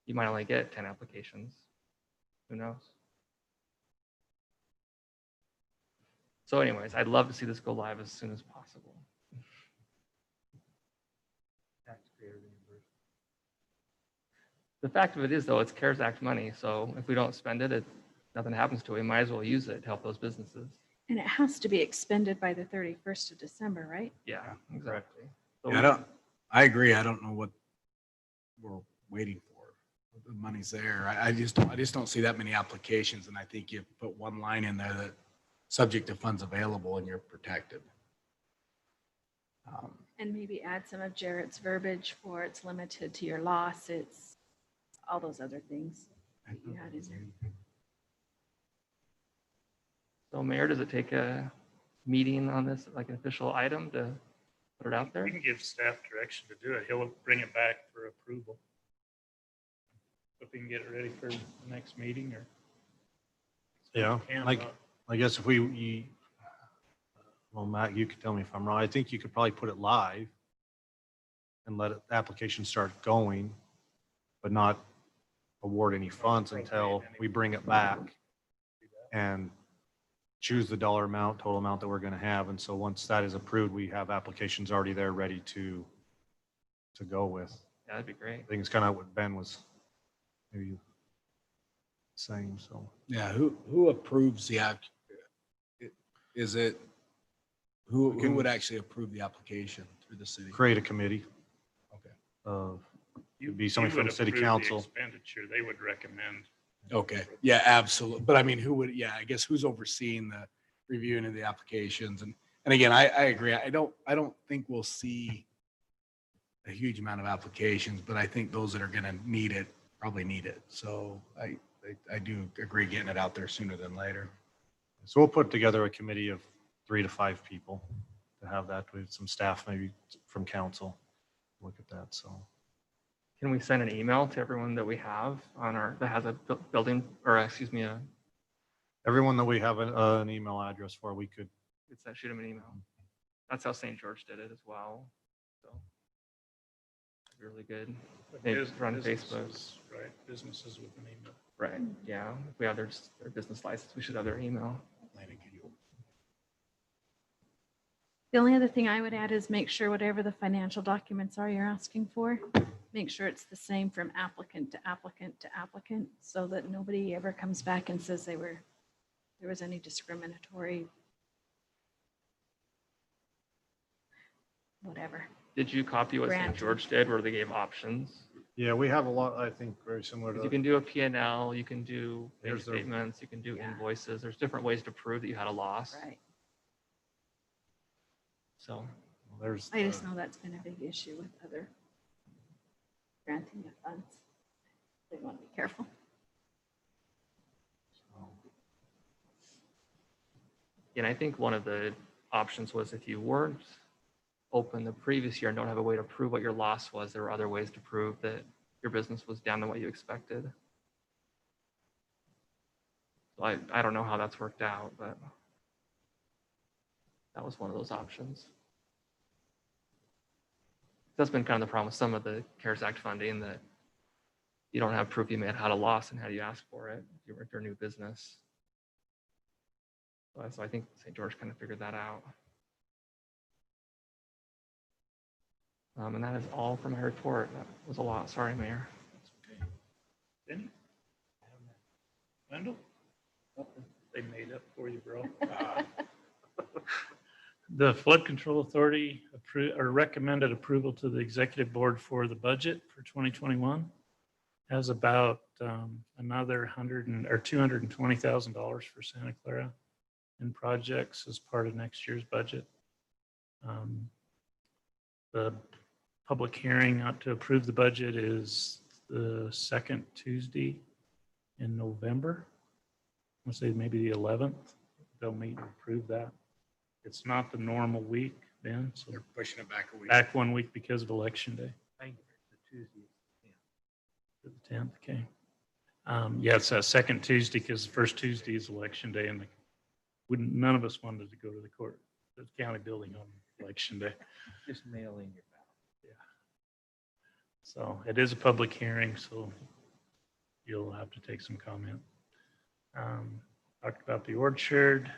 you might only get 10 applications. Who knows? So anyways, I'd love to see this go live as soon as possible. Taxpayer reimbursement. The fact of it is though, it's CARES Act money. So if we don't spend it, nothing happens to it. We might as well use it to help those businesses. And it has to be expended by the 31st of December, right? Yeah, exactly. So Yeah, I agree. I don't know what we're waiting for. The money's there. I just don't see that many applications, and I think you put one line in there that subject to funds available and you're protected. And maybe add some of Jarrett's verbiage for it's limited to your loss. It's all those other things that you had in there. So Mayor, does it take a meeting on this, like an official item to put it out there? We can give staff direction to do it. He'll bring it back for approval. and get it ready for the next meeting or? Yeah, Can like, not. I guess if well, Matt, you could tell me if I'm wrong. I think you could probably put it live and let the application start going, but not award any funds until we bring it back and choose the dollar amount, total amount that we're going to have. And so once that is approved, we have applications already there ready to go with. Yeah, that'd be great. I think it's kind of what Ben was maybe saying, so. Yeah, who approves the act? Is it, who would actually approve the application through the city? Create a committee Okay. of, You- be somebody you would from city approve the council. Expenditure, they would recommend. Okay, yeah, absolutely. But I mean, who would, yeah, I guess who's overseeing the reviewing of the applications? And again, I agree. I don't think we'll see a huge amount of applications, but I think those that are gonna need it, probably need it. So I do agree getting it out there sooner than later. So we'll put together a committee of 3 to 5 people to have that with some staff, maybe from council, look at that, so. Can we send an email to everyone that we have on that has a building, or excuse me, Everyone that we have an email address for, we could. shoot them an email. That's how St. George did it as well. So really good. They run Facebook. Businesses, right, businesses with an email. Right. Yeah. If we have their business license, we should have their email. The only other thing I would add is make sure whatever the financial documents are you're asking for, make sure it's the same from applicant to applicant to applicant, so that nobody ever comes back and says there was any discriminatory whatever. Did you copy what St. Grant. George did where they gave options? Yeah, we have a lot, I think, very similar 'Cause to. you can do a P&L, you can do bank There's the- statements, you can do Yeah. invoices. There's different ways to prove that you had a loss. Right. So There's. I just know that's been a big issue with other granting of funds. They want to be careful. And I think one of the options was if you weren't open the previous year and don't have a way to prove what your loss was, there were other ways to prove that your business was down than what you expected. So I don't know how that's worked out, but that was one of those options. That's been kind of the problem with some of the CARES Act funding, that you don't have proof you may have had a loss, and how do you ask for it if you're a new business? So I think St. George kind of figured that out. And that is all from my report. That was a lot. Sorry, Mayor. Benny? Wendell? They made up for you, bro. The Flood Control Authority recommended approval to the executive board for the budget for 2021. Has about another $220,000 for Santa Clara in projects as part of next year's budget. The public hearing to approve the budget is the second Tuesday in November. I'll say maybe the 11th. They'll meet and approve that. It's not the normal week, Ben, so They're pushing it back a week. back 1 week because of Election Day. The Tuesday. To the 10th, okay. Yeah, it's that second Tuesday because the first Tuesday is Election Day, and none of us wanted to go to the county building on Election Day. Just mail in your ballot. Yeah. So it is a public hearing, so you'll have to take some comment. Talked about the orchard.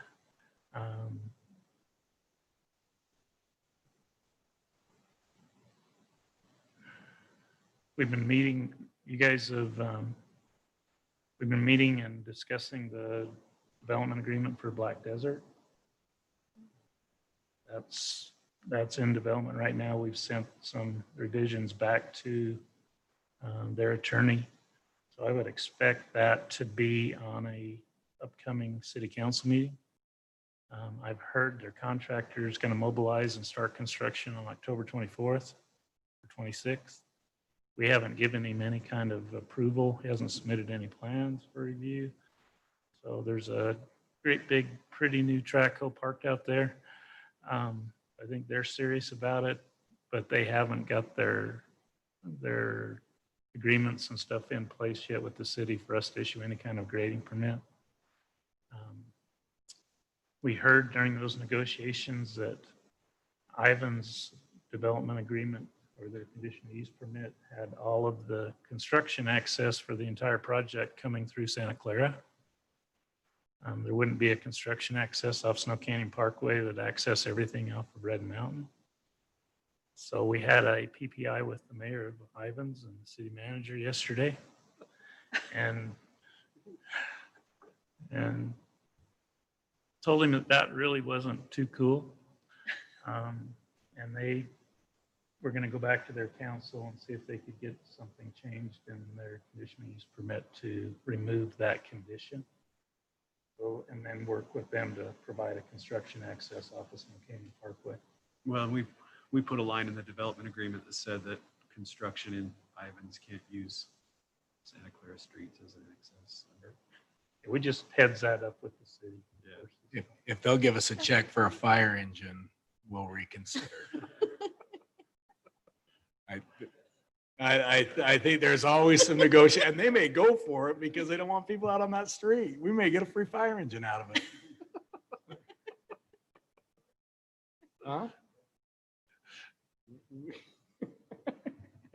We've been meeting, you guys have, we've been meeting and discussing the development agreement for Black Desert. That's in development right now. We've sent some revisions back to their attorney. So I would expect that to be on a upcoming city council meeting. I've heard their contractor is going to mobilize and start construction on October 24th or 26th. We haven't given him any kind of approval. He hasn't submitted any plans for review. So there's a great big, pretty new track hole parked out there. I think they're serious about it, but they haven't got their agreements and stuff in place yet with the city for us to issue any kind of grading permit. We heard during those negotiations that Ivan's development agreement or their conditional use permit had all of the construction access for the entire project coming through Santa Clara. There wouldn't be a construction access off Snow Canyon Parkway that access everything off of Red Mountain. So we had a PPI with the mayor of Ivans and the city manager yesterday. And told him that that really wasn't too cool. And they were going to go back to their council and see if they could get something changed in their conditional use permit to remove that condition. So, and then work with them to provide a construction access off of Snow Canyon Parkway. Well, we put a line in the development agreement that said that construction in Ivans can't use Santa Clara streets as an access. We just heads that up with the city. Yeah. If they'll give us a check for a fire engine, we'll reconsider. I think there's always some negotiation, and they may go for it because they don't want people out on that street. We may get a free fire engine out of it. Huh?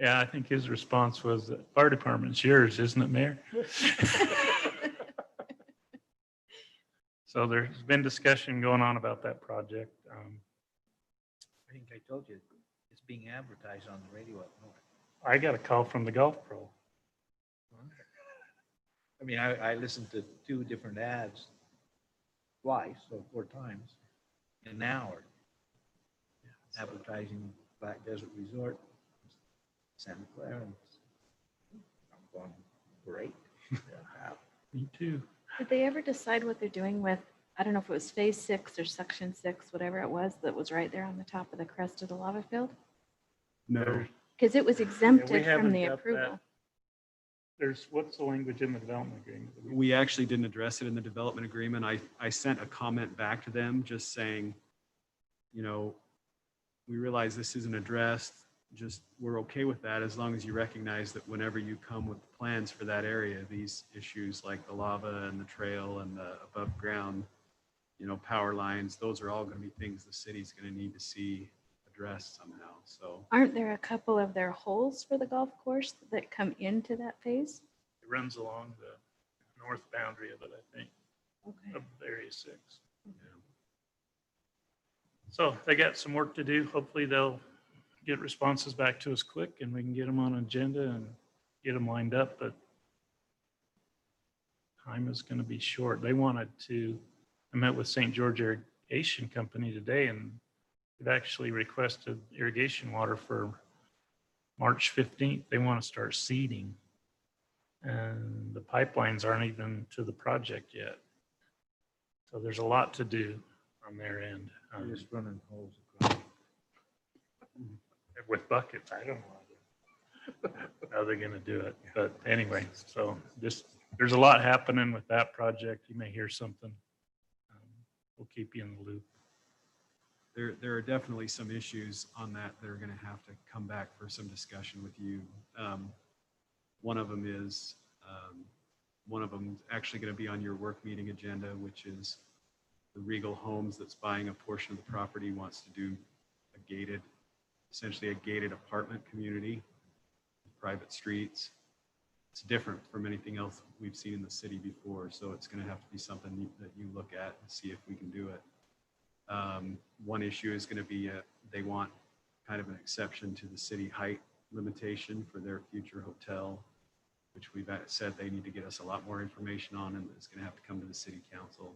Yeah, I think his response was, the fire department's yours, isn't it, Mayor? So there's been discussion going on about that project. I think I told you, it's being advertised on the radio up north. I got a call from the golf pro. I mean, I listened to 2 different ads twice, so 4 times, in an hour. Advertising Black Desert Resort, Santa Clara. And I'm going, great. Me too. Did they ever decide what they're doing with, I don't know if it was phase 6 or section 6, whatever it was that was right there on the top of the crest of the lava field? No, Because it was exempted from haven't the got approval. There's, what's the language in the development agreement? we actually didn't address it in the development agreement. I sent a comment back to them just saying, you know, we realize this isn't addressed. Just, we're okay with that as long as you recognize that whenever you come with plans for that area, these issues like the lava and the trail and the above ground, you know, power lines, those are all going to be things the city's going to need to see addressed somehow. So Aren't there a couple of their holes for the golf course that come into that phase? It runs along the north boundary of it, I think, Okay. of Area 6. So they got some work to do. Hopefully they'll get responses back to us quick and we can get them on agenda and get them lined up, but time is going to be short. They wanted to, I met with St. George Irrigation Company today and they've actually requested irrigation water for March 15th. They want to start seeding and the pipelines aren't even to the project yet. So there's a lot to do on their end. They're just running holes across. With buckets, I don't know how they're gonna do it, but anyway, so just, there's a lot happening with that project. You may hear something. We'll keep you in the loop. there are definitely some issues on that that are going to have to come back for some discussion with you. One of them is, actually going to be on your work meeting agenda, which is the Regal Homes that's buying a portion of the property wants to do essentially a gated apartment community, private streets. It's different from anything else we've seen in the city before, so it's going to have to be something that you look at and see if we can do it. One issue is going to be they want kind of an exception to the city height limitation for their future hotel, which we've said they need to get us a lot more information on, and it's going to have to come to the city council.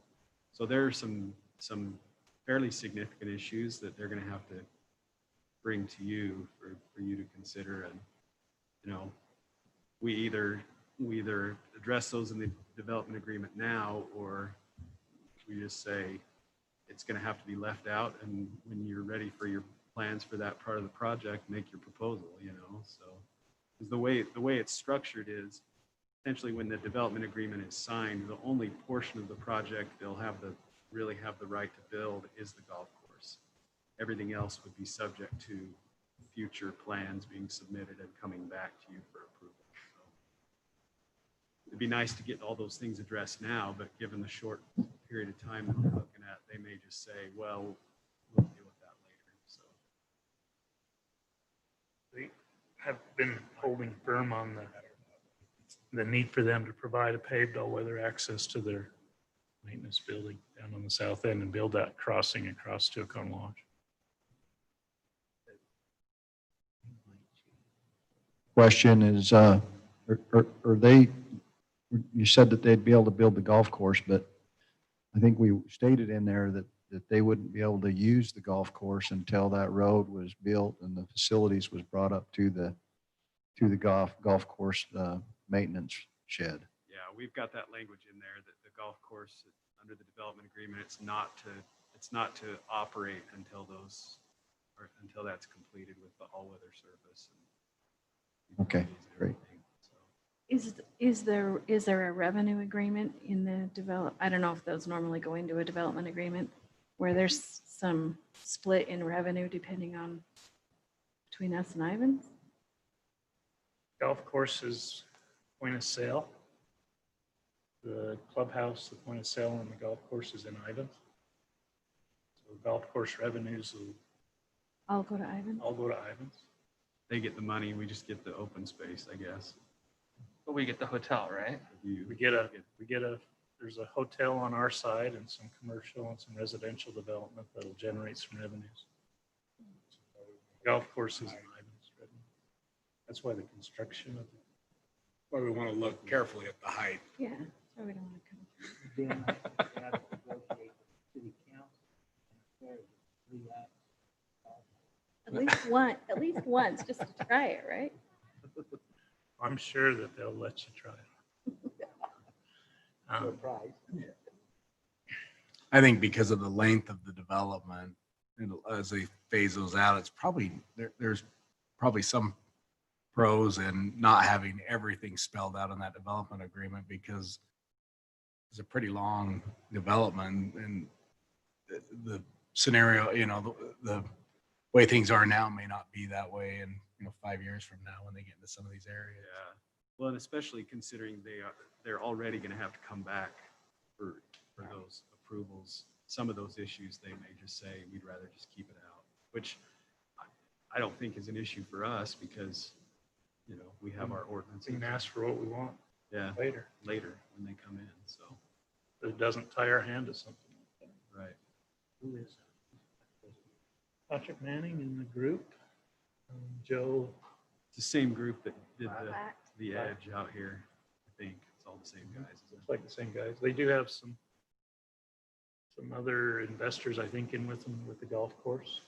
So there are some fairly significant issues that they're going to have to bring to you for you to consider. And, you know, we either address those in the development agreement now, or we just say it's going to have to be left out. And when you're ready for your plans for that part of the project, make your proposal, you know. So because the way it's structured is essentially when the development agreement is signed, the only portion of the project they'll really have the right to build is the golf course. Everything else would be subject to future plans being submitted and coming back to you for approval. it'd be nice to get all those things addressed now, but given the short period of time that we're looking at, they may just say, well, we'll deal with that later. So They have been holding firm on the need for them to provide a paved all-weather access to their maintenance building down on the south end and build that crossing across to Oconee Lodge. Question is, are they, you said that they'd be able to build the golf course, but I think we stated in there that they wouldn't be able to use the golf course until that road was built and the facilities was brought up to the golf course maintenance shed. yeah, we've got that language in there that the golf course under the development agreement, it's not to operate until that's completed with the all-weather surface. And Okay, great. So, Is there a revenue agreement in the I don't know if those normally go into a development agreement where there's some split in revenue depending on between us and Ivans? Golf course is point of sale. The clubhouse, the point of sale, and the golf course is in Ivans. So golf course revenues will I'll go to Ivans. all go to Ivans. they get the money, we just get the open space, I guess. But we get the hotel, right? We get there's a hotel on our side and some commercial and some residential development that'll generate some revenues. Golf courses in Ivans revenue. That's why the construction of Why we want to look carefully at the height. Yeah, so we don't want to come. At least once, just to try it, right? I'm sure that they'll let you try it. I think because of the length of the development, and as they phase those out, it's probably, there's probably some pros in not having everything spelled out in that development agreement, because it's a pretty long development, and the scenario, the way things are now may not be that way in 5 years from now when they get into some of these areas. Yeah. Well, and especially considering they're already going to have to come back for those approvals. Some of those issues, they may just say, we'd rather just keep it out, which I don't think is an issue for us because, we have our ordinance. We can ask for what we want Yeah, later. later when they come in, so. But it doesn't tie our hand to something like that. Right. Who is Patrick Manning in the group? Joe. It's the same group that did the edge out here, I think. It's all the same guys. Looks like the same guys. They do have some other investors, I think, in with them with the golf course.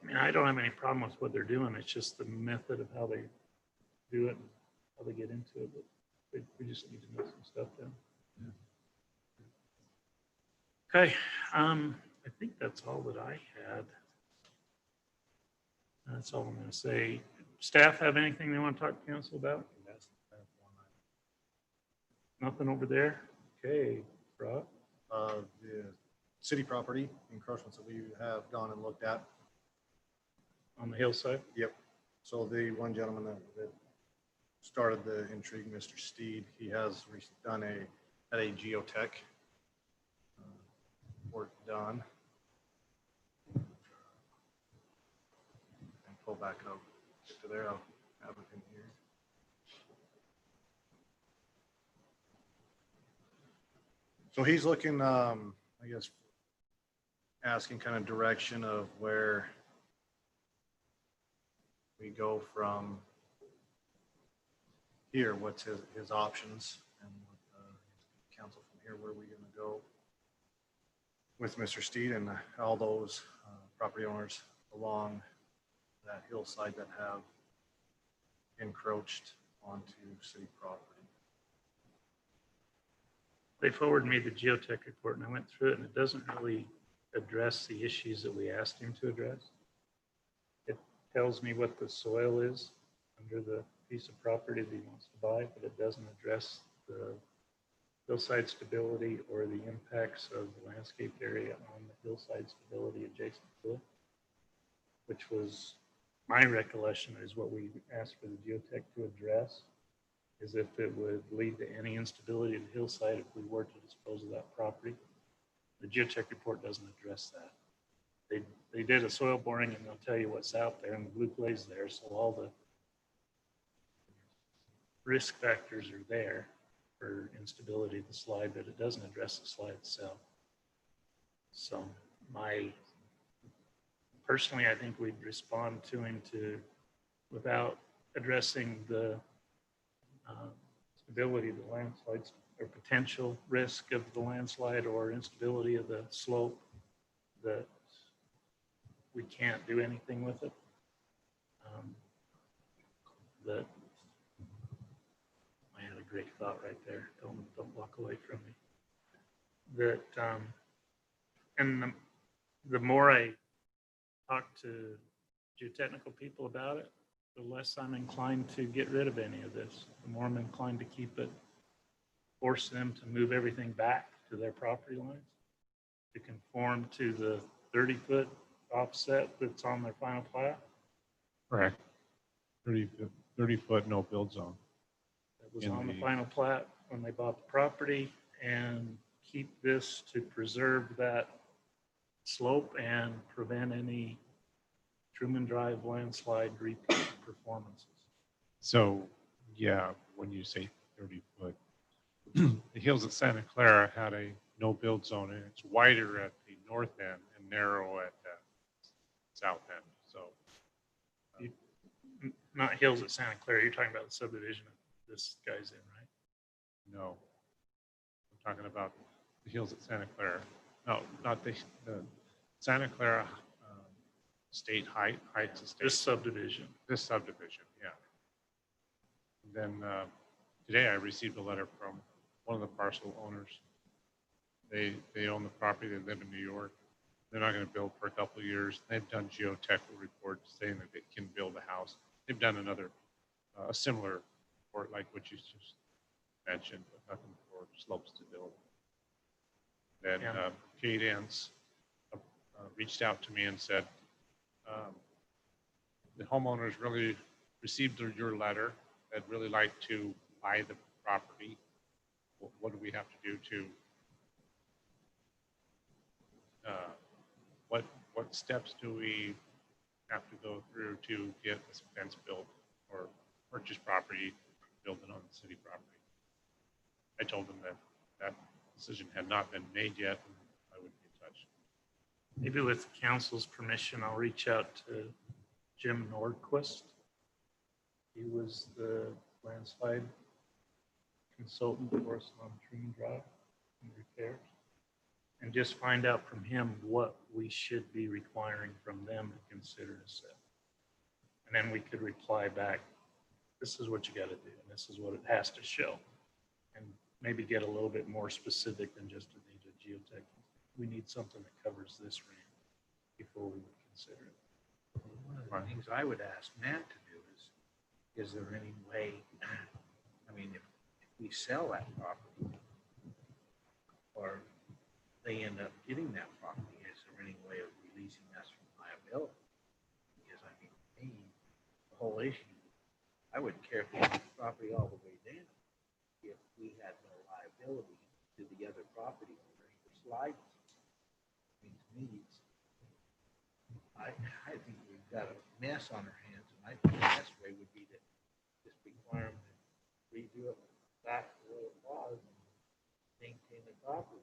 And I don't have any problem with what they're doing. It's just the method of how they do it, and how they get into it. But we just need to know some stuff down. Okay, I think that's all that I had. That's all I'm going to say. Staff have anything they want to talk to council about? Nothing over there? Okay, Rob? The city property encroachments that we have gone and looked at. On the hillside? Yep. So the one gentleman that started the intrigue, Mr. Steed, he has done had a geotech work done. And pull back up to there. I'll have it in here. So he's looking, I guess, asking kind of direction of where we go from here. What's his options, and with council from here, where are we going to go with Mr. Steed and all those property owners along that hillside that have encroached onto city property. They forwarded me the geotech report and I went through it, and it doesn't really address the issues that we asked him to address. It tells me what the soil is under the piece of property that he wants to buy, but it doesn't address the hillside stability or the impacts of the landscaped area on the hillside stability adjacent to it, which was my recolletion is what we asked for the geotech to address is if it would lead to any instability of the hillside if we were to dispose of that property. The geotech report doesn't address that. They did a soil boring and they'll tell you what's out there, and the blue clay's there, so all the risk factors are there for instability of the slide, but it doesn't address the slide itself. So personally, I think we'd respond to him without addressing the stability of the landslides or potential risk of the landslide or instability of the slope, that we can't do anything with it. But I had a great thought right there. Don't walk away from me. That and the more I talk to geotechnical people about it, the less I'm inclined to get rid of any of this. The more I'm inclined to keep it, force them to move everything back to their property lines, to conform to the 30-foot offset that's on their final plat. Correct. 30 foot no build zone. That was on the final plat when they bought the property, and keep this to preserve that slope and prevent any Truman Drive landslide repeat performances. So, yeah, when you say 30 foot, the hills at Santa Clara had a no build zone, and it's wider at the north end and narrow at the south end. So, Not hills at Santa Clara, you're talking about the subdivision this guy's in, right? no, I'm talking about the hills at Santa Clara. No, not the Santa Clara State Heights Estate. This subdivision. This subdivision, yeah. And then today I received a letter from one of the parcel owners. They own the property. They live in New York. They're not going to build for a couple of years. They've done geotechnical reports saying that they can build a house. They've done another, a similar report like what you just mentioned, but nothing for slope stability. Then Kate Ants reached out to me and said, the homeowners really received your letter. They'd really like to buy the property. What do we have to do to, what steps do we have to go through to get this fence built or purchase property, build it on the city property? I told them that decision had not been made yet, and I would be in touch. Maybe with council's permission, I'll reach out to Jim Nordquist. He was the landslide consultant for us on Truman Drive and repairs, and just find out from him what we should be requiring from them to consider a set. And then we could reply back, this is what you got to do, and this is what it has to show. And maybe get a little bit more specific than just a need a geotech. We need something that covers this range before we would consider it. One of the things I would ask Matt to do is there any way, I mean, if we sell that property or they end up getting that property, is there any way of releasing us from liability? Because I mean, to me, the whole issue, I wouldn't care if we had the property all the way down if we had no liability to the other property owners for slides. I mean, to me, I think we've got a mess on our hands, and I think the best way would be to just require them to redo it back to what it was and maintain the property.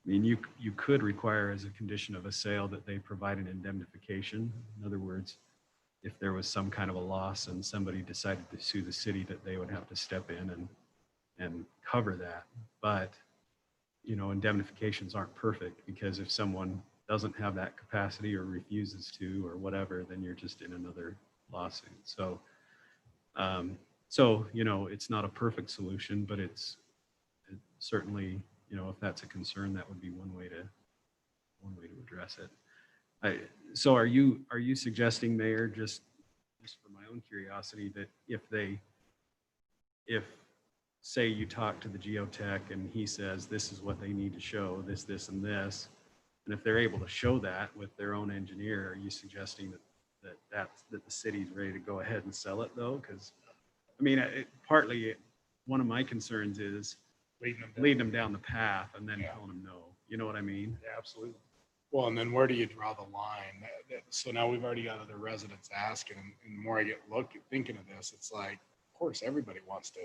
I mean, you could require as a condition of a sale that they provide an indemnification. In other words, if there was some kind of a loss and somebody decided to sue the city, that they would have to step in and cover that. But, you know, indemnifications aren't perfect, because if someone doesn't have that capacity or refuses to or whatever, then you're just in another lawsuit. So, you know, it's not a perfect solution, but it certainly, you know, if that's a concern, that would be one way to address it. So are you suggesting, Mayor, just for my own curiosity, that if say you talk to the geotech and he says this is what they need to show, this, and this, and if they're able to show that with their own engineer, are you suggesting that that the city's ready to go ahead and sell it though, because, I mean, one of my concerns is leading them down the path and then telling them no. You know what I mean? Yeah, absolutely. Well, and then where do you draw the line? So now we've already got other residents asking, and the more I get thinking of this, it's like, of course, everybody wants to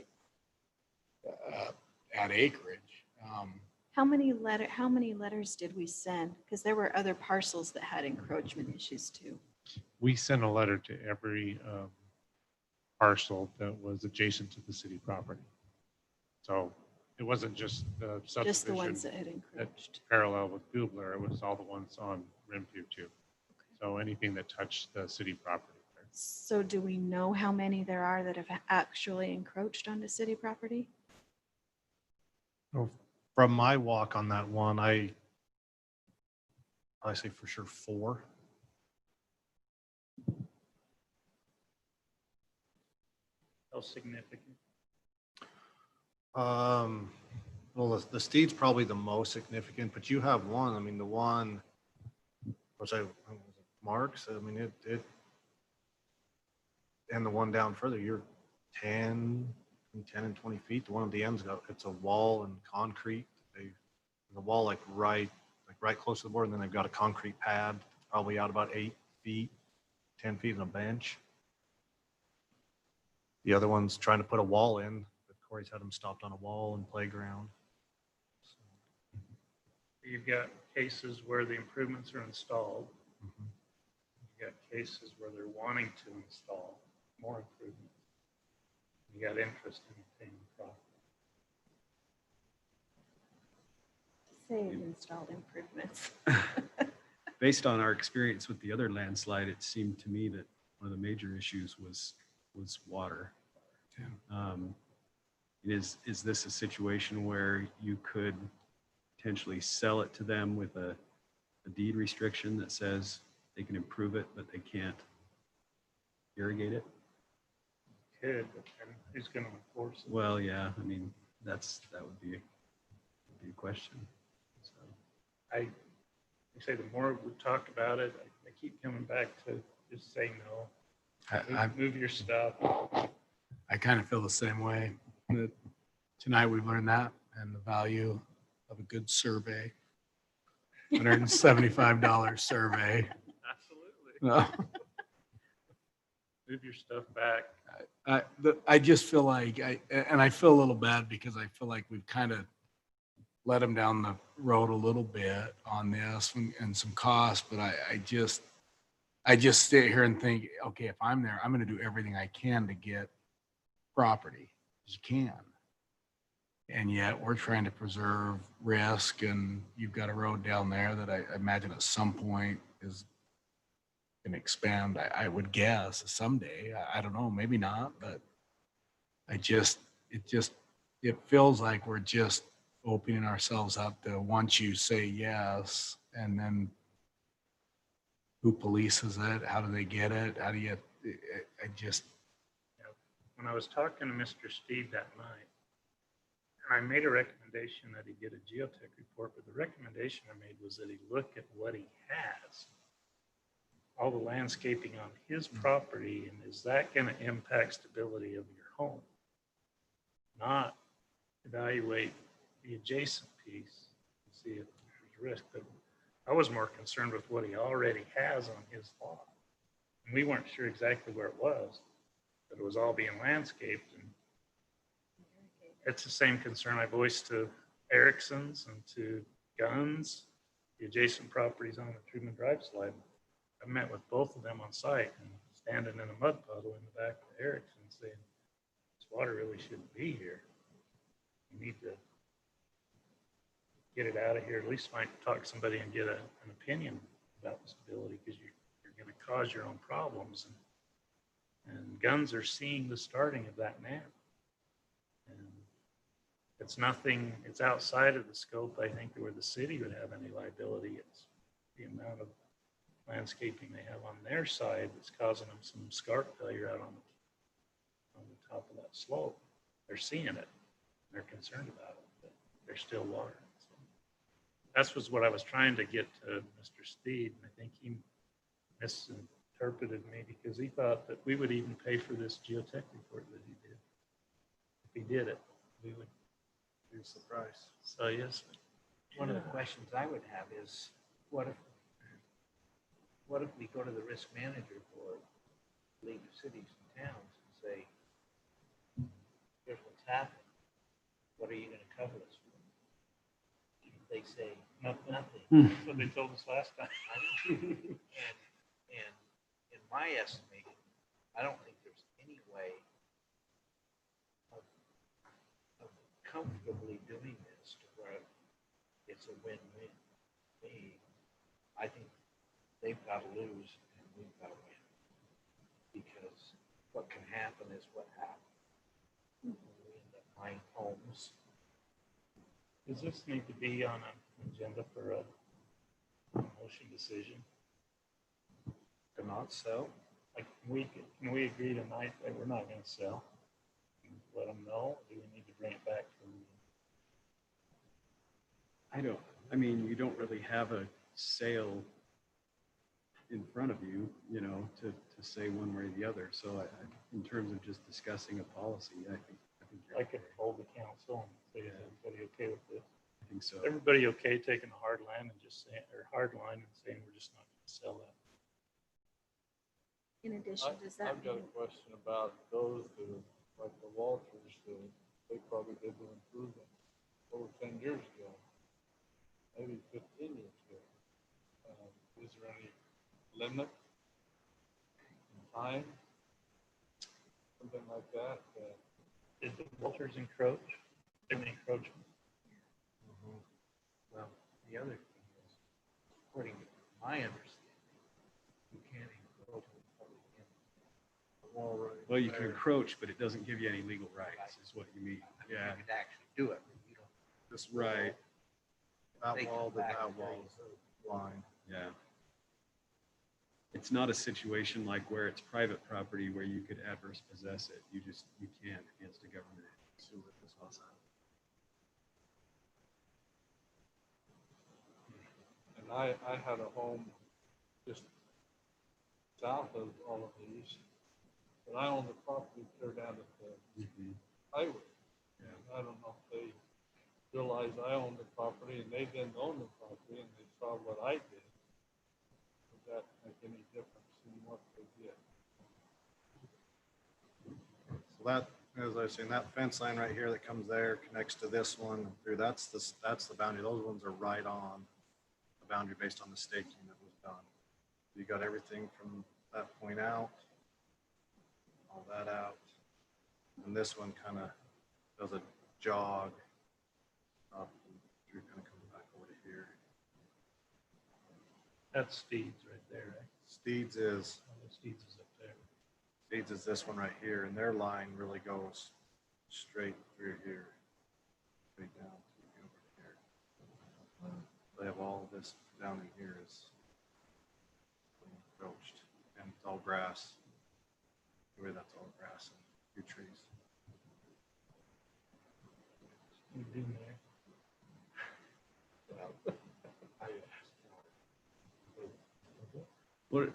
add acreage. How many letters did we send? Because there were other parcels that had encroachment issues too. We sent a letter to every parcel that was adjacent to the city property. So it wasn't just the subdivision. Just the ones that had encroached. Parallel with Goobler, it was all the ones on Rimview too. So anything that touched the city property. So do we know how many there are that have actually encroached onto city property? Well, from my walk on that one, I say for sure 4. How significant? Well, the Steed's probably the most significant, but you have one. I mean, the one, was Mark's? I mean, it, and the one down further, you're 10 and 20 feet. The one at the end's it's a wall and concrete. The wall like right close to the board, and then they've got a concrete pad, probably out about 8 feet, 10 feet, and a bench. The other one's trying to put a wall in, but Corey's had them stopped on a wall and playground. You've got cases where the improvements are installed. Mhm. You've got cases where they're wanting to install more improvements. You got interest in paying the profit. Say it installed improvements. Based on our experience with the other landslide, it seemed to me that one of the major issues was water. Is this a situation where you could potentially sell it to them with a deed restriction that says they can improve it, but they can't irrigate it? Could, but then who's going to enforce it? Well, yeah, I mean, that would be a question. So, I say the more we talk about it, I keep coming back to just say no. Move your stuff. I kind of feel the same way. That tonight we've learned that and the value of a good survey. $175 survey. Absolutely. Move your stuff back. I just feel like I feel a little bad because I feel like we've kind of let them down the road a little bit on this and some costs, but I just sit here and think, okay, if I'm there, I'm going to do everything I can to get property as you can. And yet we're trying to preserve risk, and you've got a road down there that I imagine at some point is going to expand. I would guess someday. I don't know, maybe not, but it feels like we're just opening ourselves up to once you say yes, and then who polices it? How do they get it? How do you, When I was talking to Mr. Steve that night, and I made a recommendation that he get a geotech report, but the recommendation I made was that he look at what he has, all the landscaping on his property, and is that going to impact stability of your home? Not evaluate the adjacent piece and see if there's risk. But I was more concerned with what he already has on his lot. And we weren't sure exactly where it was, but it was all being landscaped. And it's the same concern I voiced to Erickson's and to Gunn's, the adjacent properties on the Truman Drive slide. I met with both of them on site and standing in a mud puddle in the back of Erickson saying, this water really shouldn't be here. You need to get it out of here. At least might talk to somebody and get an opinion about the stability, because you're going to cause your own problems. And Guns are seeing the starting of that now. And it's nothing, it's outside of the scope, I think, where the city would have any liability. It's the amount of landscaping they have on their side that's causing them some scarp failure out on the top of that slope. They're seeing it. They're concerned about it, but there's still water. So that's what I was trying to get to Mr. Steed, and I think he misinterpreted me because he thought that we would even pay for this geotech report that he did. If he did it, we would. Here's the price. So yes. One of the questions I would have is, what if we go to the risk manager for League of Cities and Towns and say, here's what's happened. What are you gonna cover us for? They say, nothing. That's what they told us last time. I know. And in my estimation, I don't think there's any way of comfortably doing this to where it's a win-win. Me, I think they've got to lose and we've got to win. Because what can happen is what happened. We end up buying homes. Does this need to be on an agenda for a motion decision? To not sell? Like, can we agree tonight that we're not gonna sell? Let them know, or do we need to bring it back to them? I mean, you don't really have a sale in front of you, you know, to say one way or the other. So in terms of just discussing a policy, I think you're I could okay. hold the council and say, is everybody okay with this? I think so. Everybody okay taking a hard line and just saying, or hard line and saying, we're just not gonna sell that? In addition, does that I've got mean, a question about those who, like the Walters, they probably did the improvement over 10 years ago, maybe 15 years ago. Is there any limit in time? Something like that? Did the Walters encroach? They didn't encroach. Well, the other thing is, according to my understanding, you can't encroach on public land. The wall right Well, you can there, encroach, but it doesn't give you any legal rights, is what you mean. I mean, Yeah, you could actually do it, but you don't. This right. That They come wall, back that and tell wall you. line. Yeah. It's not a situation like where it's private property where you could adverse possess it. You can't against a government. See what this was on. And I had a home just south of all of these, but I owned the property clear down at the highway. Yeah. And I don't know if they realized I owned the property and they didn't own the property and they saw what I did. Does that make any difference in what they did? So that, as I was saying, that fence line right here that comes there connects to this one through, that's the boundary. Those ones are right on the boundary based on the staking that was done. You got everything from that point out, all that out. And this one kind of does a jog up and through, kind of comes back over to here. That's Steve's right there, right? Steeds is, Steve's is up there. Steeds is this one right here, and their line really goes straight through here, straight down to over here. They have all of this down in here is approached, and it's all grass. The way that's all grass and a few trees. You've been there. Well,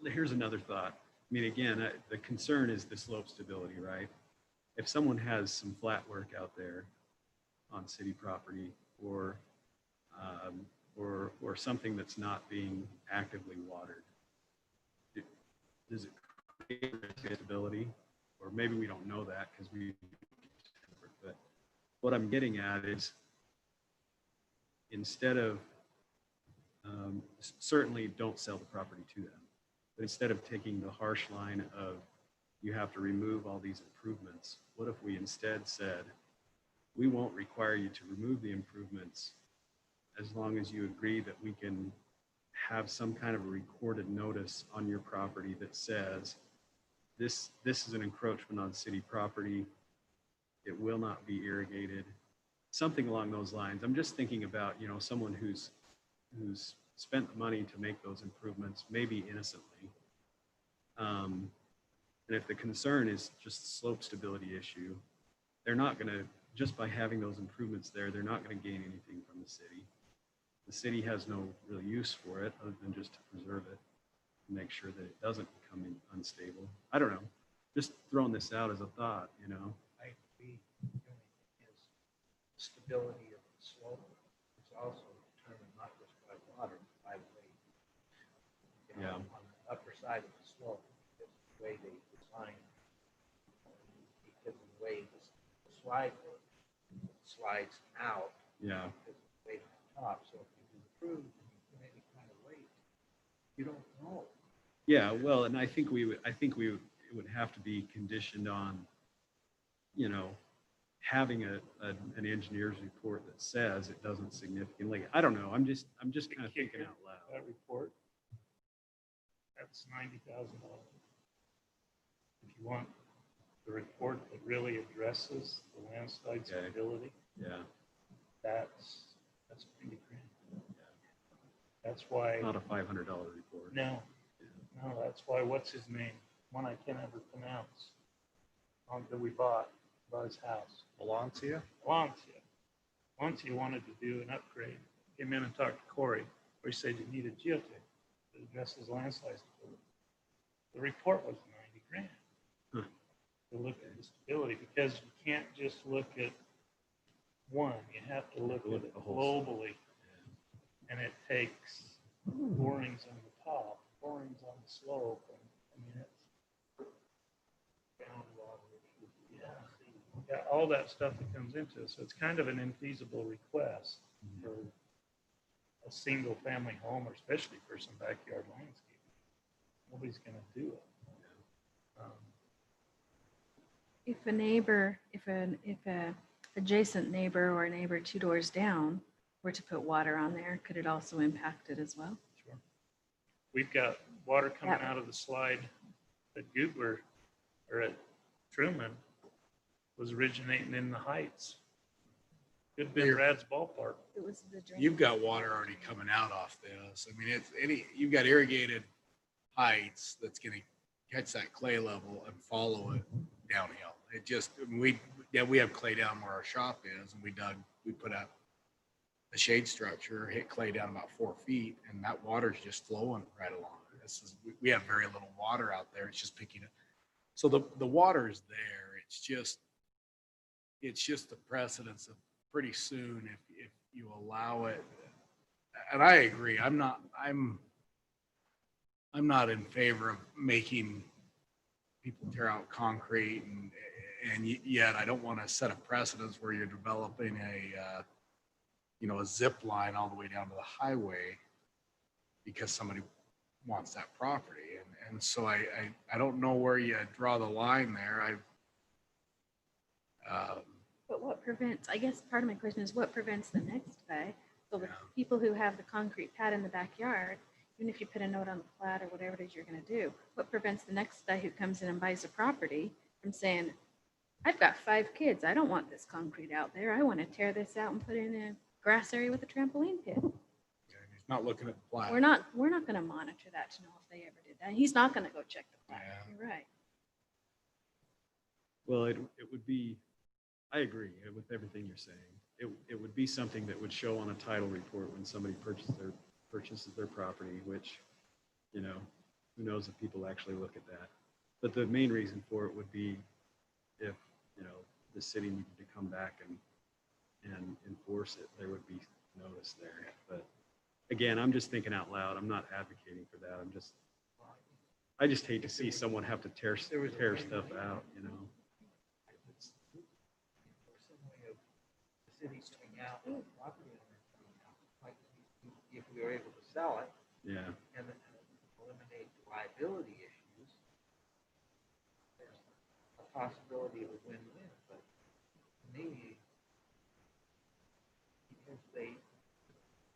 here's another thought. I mean, again, the concern is the slope stability, right? If someone has some flat work out there on city property or something that's not being actively watered, does it create stability? Or maybe we don't know that because but what I'm getting at is instead of certainly don't sell the property to them. But instead of taking the harsh line of you have to remove all these improvements, what if we instead said, we won't require you to remove the improvements as long as you agree that we can have some kind of a recorded notice on your property that says, this is an encroachment on city property. It will not be irrigated. Something along those lines. I'm just thinking about, you know, someone who's spent the money to make those improvements, maybe innocently. And if the concern is just the slope stability issue, they're not going to, just by having those improvements there, they're not going to gain anything from the city. The city has no real use for it other than just to preserve it. make sure that it doesn't become unstable. I don't know, just throwing this out as a thought, you know? I agree. The only thing is stability of the slope is also determined not just by water, but by weight. You know, Yeah. on the upper side of the slope, because the way they design, because of the way the slide works, it slides out. Yeah. Because of the weight on top. So if you improve and you put any kind of weight, you don't know. Yeah, well, and I think it would have to be conditioned on, you know, having an engineer's report that says it doesn't significantly, I don't know, I'm just kind of thinking out loud. That report, that's $90,000. If you want the report that really addresses the landslide Okay. stability, Yeah, that's $90,000. That's why. not a $500 report. No, that's why, what's his name? One I can't ever pronounce. That we bought his house. Valencia? Valencia wanted to do an upgrade. Came in and talked to Corey, where he said you need a geotech that addresses landslide stability. The report was $90,000 to look at the stability, because you can't just look at one. You have to look at it globally. And it takes borings on the top, borings on the slope, and I mean, it's groundwater. Yeah, all that stuff that comes into it. So it's kind of an infeasible request for a single family home, or especially for some backyard landscaping. Nobody's going to do it. If a neighbor, if a adjacent neighbor or a neighbor 2 doors down were to put water on there, could it also impact it as well? Sure. We've got water coming Yeah. out of the slide at Goober, or at Truman, was originating in the Heights. Could have been Brad's ballpark. It was the drain. You've got water already coming out off this. I mean, you've got irrigated heights that's gonna catch that clay level and follow it downhill. It just, we have clay down where our shop is, and we put out a shade structure, hit clay down about 4 feet, and that water's just flowing right along. We have very little water out there. It's just picking it. So the water is there. It's just the precedence of pretty soon, if you allow it. And I agree. I'm not in favor of making people tear out concrete, and yet I don't want to set a precedence where you're developing a zip line all the way down to the highway because somebody wants that property. And so I don't know where you draw the line there. But what prevents, I guess part of my question is what prevents the next guy? So the people who have the concrete pad in the backyard, even if you put a note on the plat or whatever it is you're going to do, what prevents the next guy who comes in and buys a property from saying, I've got 5 kids. I don't want this concrete out there. I want to tear this out and put in a grass area with a trampoline pit. He's not looking at the plat. We're not going to monitor that to know if they ever did that. He's not going to go check the plat. You're right. Well, it would be, I agree with everything you're saying. It would be something that would show on a title report when somebody purchases their property, which, who knows if people actually look at that. But the main reason for it would be if, the city needed to come back and enforce it, there would be notice there. But again, I'm just thinking out loud. I'm not advocating for that. I just hate to see someone have to tear stuff out, It's some way of the city coming out, or the property owner coming out, like if we were able to sell it Yeah. and then eliminate the liability issues, there's a possibility of a win-win, but maybe because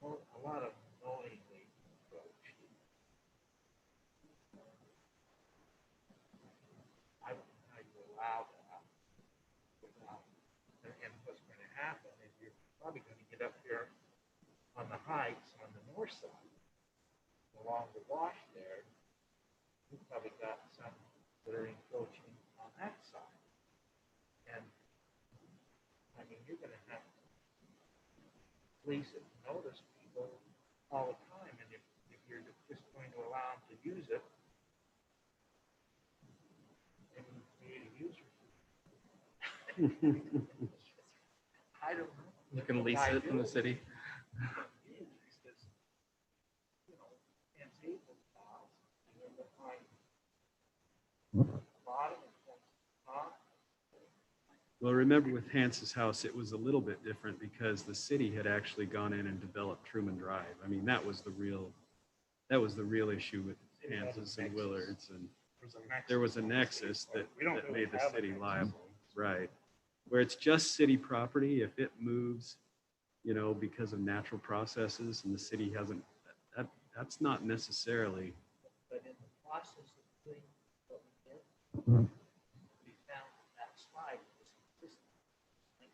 a lot of them knowingly approach. I don't know how you allow that without, and what's going to happen is you're probably going to get up here on the heights on the north side, along the wash there. You've probably got some that are encroaching on that side. And I mean, you're going to have police and notice people all the time. And if you're just going to allow them to use it. And community users. I don't know. You can lease it from the city. Well, remember with Hans's house, it was a little bit different because the city had actually gone in and developed Truman Drive. I mean, that was the real issue with Hans's and Willard's, and there was a nexus that made the city liable, right? Where it's just city property, if it moves, you know, because of natural processes and the city hasn't, that's not necessarily. But in the process of doing what we did, we found that slide was existing in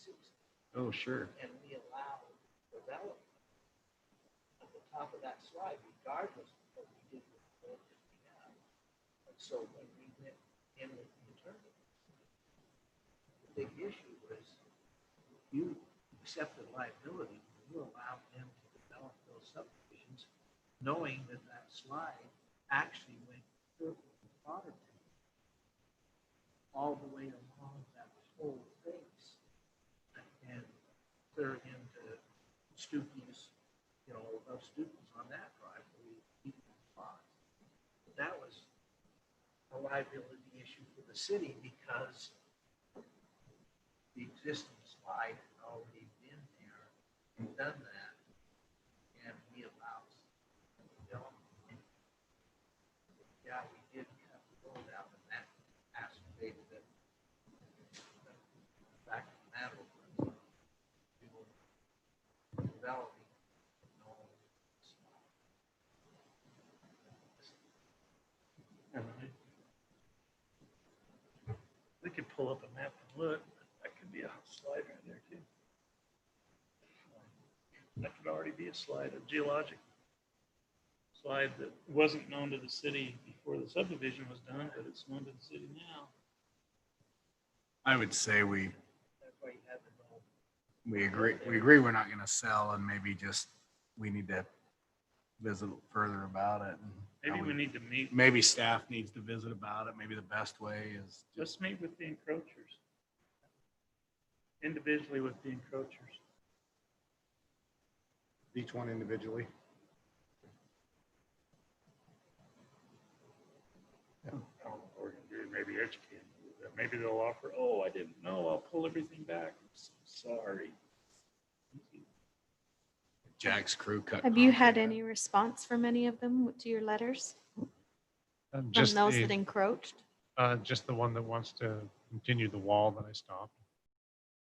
1960. Oh, sure. And we allowed development at the top of that slide, regardless of what we did with the road that we have. And so when we went in with the attorney, the big issue was you accepted liability, you allowed them to develop those subdivisions, knowing that that slide actually went through the water tank all the way along that whole face and clear into Stookies, you know, above Stookies on that drive where we keep the spots. But that was a liability issue for the city because the existing slide had already been there and done that, and we allowed development. Yeah, we did have to go down, and that aspirated it. The fact of the matter was, we were developing. We could pull up a map and look. That could be a slide right there too. That could already be a slide, a geologic slide that wasn't known to the city before the subdivision was done, but it's known to the city now. I would say we That's why you had to know. agree we're not gonna sell, and maybe just, we need to visit further about it. and Maybe how we need to meet. Maybe staff needs to visit about it. Maybe the best way is Let's meet with the encroachers. Individually with the encroachers. each one individually. I don't know what we're gonna do. Maybe educate them. Maybe they'll offer, oh, I didn't know, I'll pull everything back. I'm so sorry. Jack's crew cut. Have you had any response from any of them to your letters? From Just those the, that encroached? just the one that wants to continue the wall that I stopped.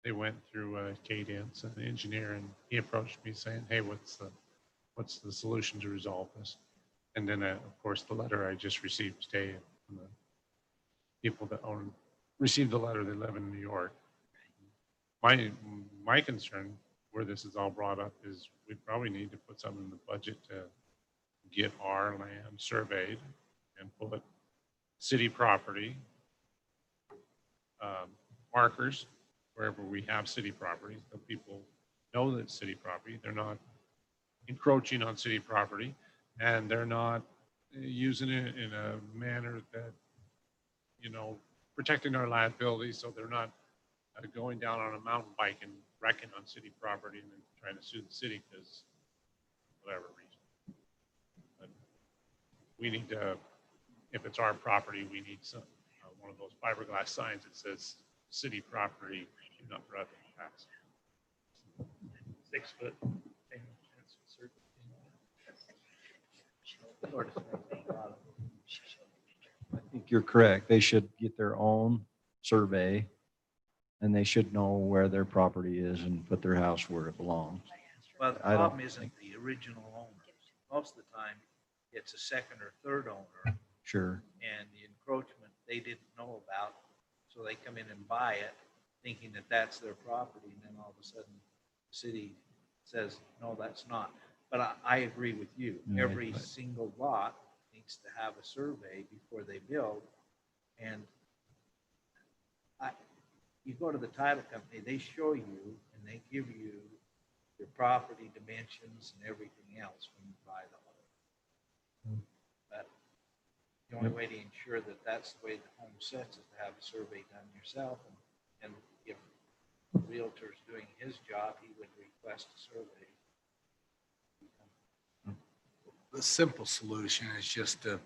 They went through Cadence, an engineer, and he approached me saying, hey, what's the solution to resolve this? And then, of course, the letter I just received today from the people that received the letter, they live in New York. My concern where this is all brought up is we probably need to put something in the budget to get our land surveyed and put city property markers wherever we have city property, so people know that it's city property. They're not encroaching on city property, and they're not using it in a manner that, you know, protecting our liability, so they're not going down on a mountain bike and wrecking on city property and then trying to sue the city because whatever reason. But we need to, if it's our property, we need some one of those fiberglass signs that says city property, do not trespass. 6 foot. I think you're correct. They should get their own survey and they should know where their property is and put their house where it belongs. Well, the I don't problem isn't think- the original owner. Most of the time, it's a second or third owner, Sure. and the encroachment they didn't know about. So they come in and buy it, thinking that that's their property, and then all of a sudden, the city says, no, that's not. But I agree with you. Right, Every but- single lot needs to have a survey before they build. And you go to the title company, they show you and they give you your property dimensions and everything else when you buy the home. But The only way to ensure that that's the way the home sits is to have a survey done yourself. And if the realtor's doing his job, he would request a survey. The simple solution is just to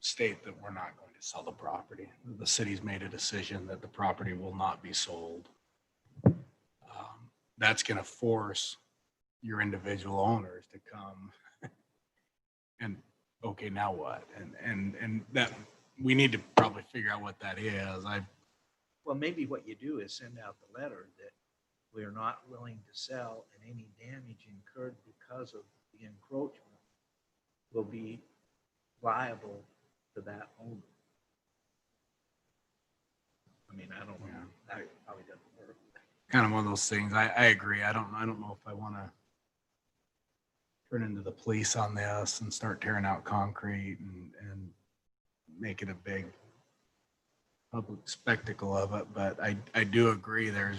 state that we're not going to sell the property. The city's made a decision that the property will not be sold. That's going to force your individual owners to come and, okay, now what? And that, we need to probably figure out what that is. Well, maybe what you do is send out the letter that we are not willing to sell, and any damage incurred because of the encroachment will be liable to that owner. I mean, I don't know. That probably doesn't work. Kind of one of those things. I agree. I don't know if I want to turn into the police on this and start tearing out concrete and make it a big public spectacle of it. But I do agree the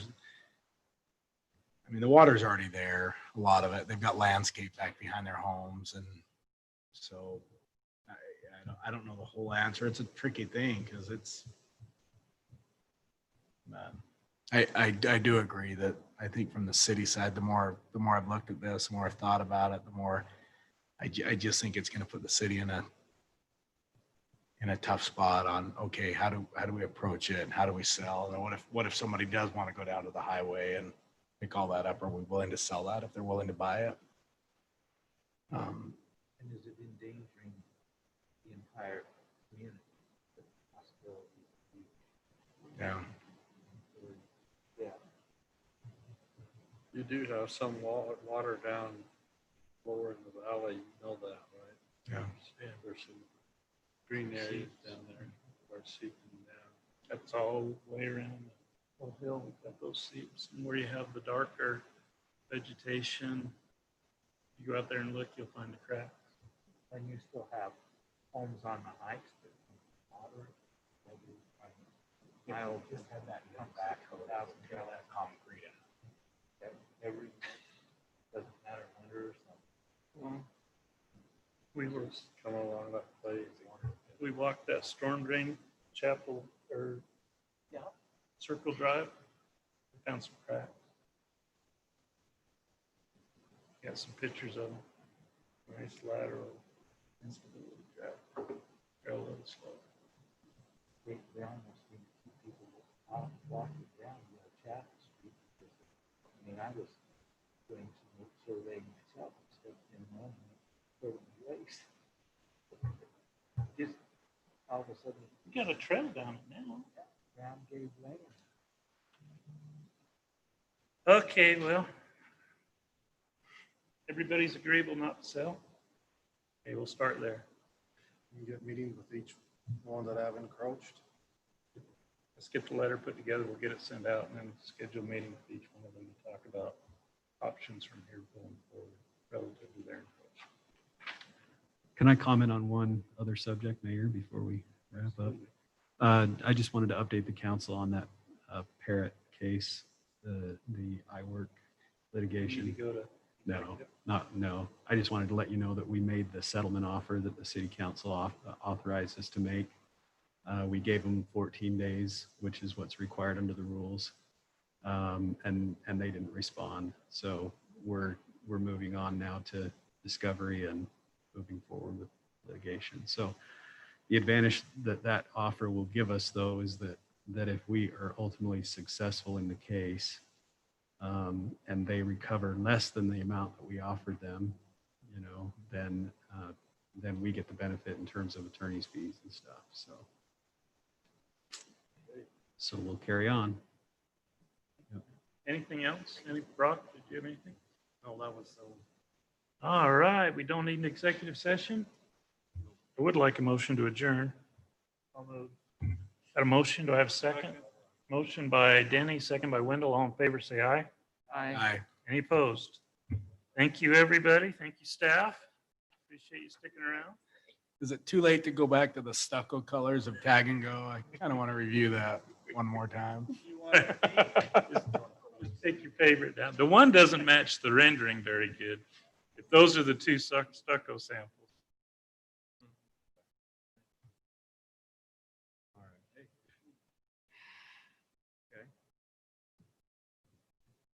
water's already there, a lot of it. They've got landscape back behind their homes. And so I don't know the whole answer. It's a tricky thing because it's, I do agree that I think from the city side, the more I've looked at this, the more I've thought about it, the more I just think it's going to put the city in a tough spot on, okay, how do we approach it and how do we sell? And what if somebody does want to go down to the highway and pick all that up? Are we willing to sell that if they're willing to buy it? And is it endangering the entire community? The possibility of Yeah. Yeah. You do have some water down lower in the valley, you know that, right? Yeah. Yeah, there's some green areas down there where it's seeping down. That's all the way around the whole hill. We've got those seeps. And where you have the darker vegetation, you go out there and look, you'll find the cracks. And you still have homes on the heights that water. I'll just have that come back 1,000 gallon concrete. Every, doesn't matter winter or something. Well, we were, Coming along that place. we walked that storm drain chapel or Circle Drive. We found some cracks. Got some pictures of them. Nice lateral instability track. They're a little slow. They almost need to keep people out walking down Chapel Street. I mean, I was doing some surveying myself and stuff in the moment, certain place. Just all of a sudden, You got a trail down it now. ground gave way. Okay, well, everybody's agreeable not to sell. Okay, we'll start there. You get meetings with each one that have encroached. Let's get the letter put together. We'll get it sent out and then schedule a meeting with each one of them to talk about options from here going forward relative to their encroachment. Can I comment on one other subject, Mayor, before we wrap up? I just wanted to update the council on that Parrot case, the iWork litigation. You go to No. I just wanted to let you know that we made the settlement offer that the city council authorized us to make. We gave them 14 days, which is what's required under the rules. And they didn't respond. So we're moving on now to discovery and moving forward with litigation. So the advantage that offer will give us, though, is that if we are ultimately successful in the case, and they recover less than the amount that we offered them, then we get the benefit in terms of attorney's fees and stuff. So we'll carry on. Yep. anything else? Brock, did you have anything? No, that was so. All right, we don't need an executive session. I would like a motion to adjourn. Got a motion? Do I have a second? Motion by Denny, second by Wendell. All in favor, say aye. Aye. Any opposed? Thank you, everybody. Thank you, staff. Appreciate you sticking around. Is it too late to go back to the stucco colors of Tag and Go? I kind of want to review that one more time. Just take your favorite down. The one doesn't match the rendering very good. If those are the two stucco samples.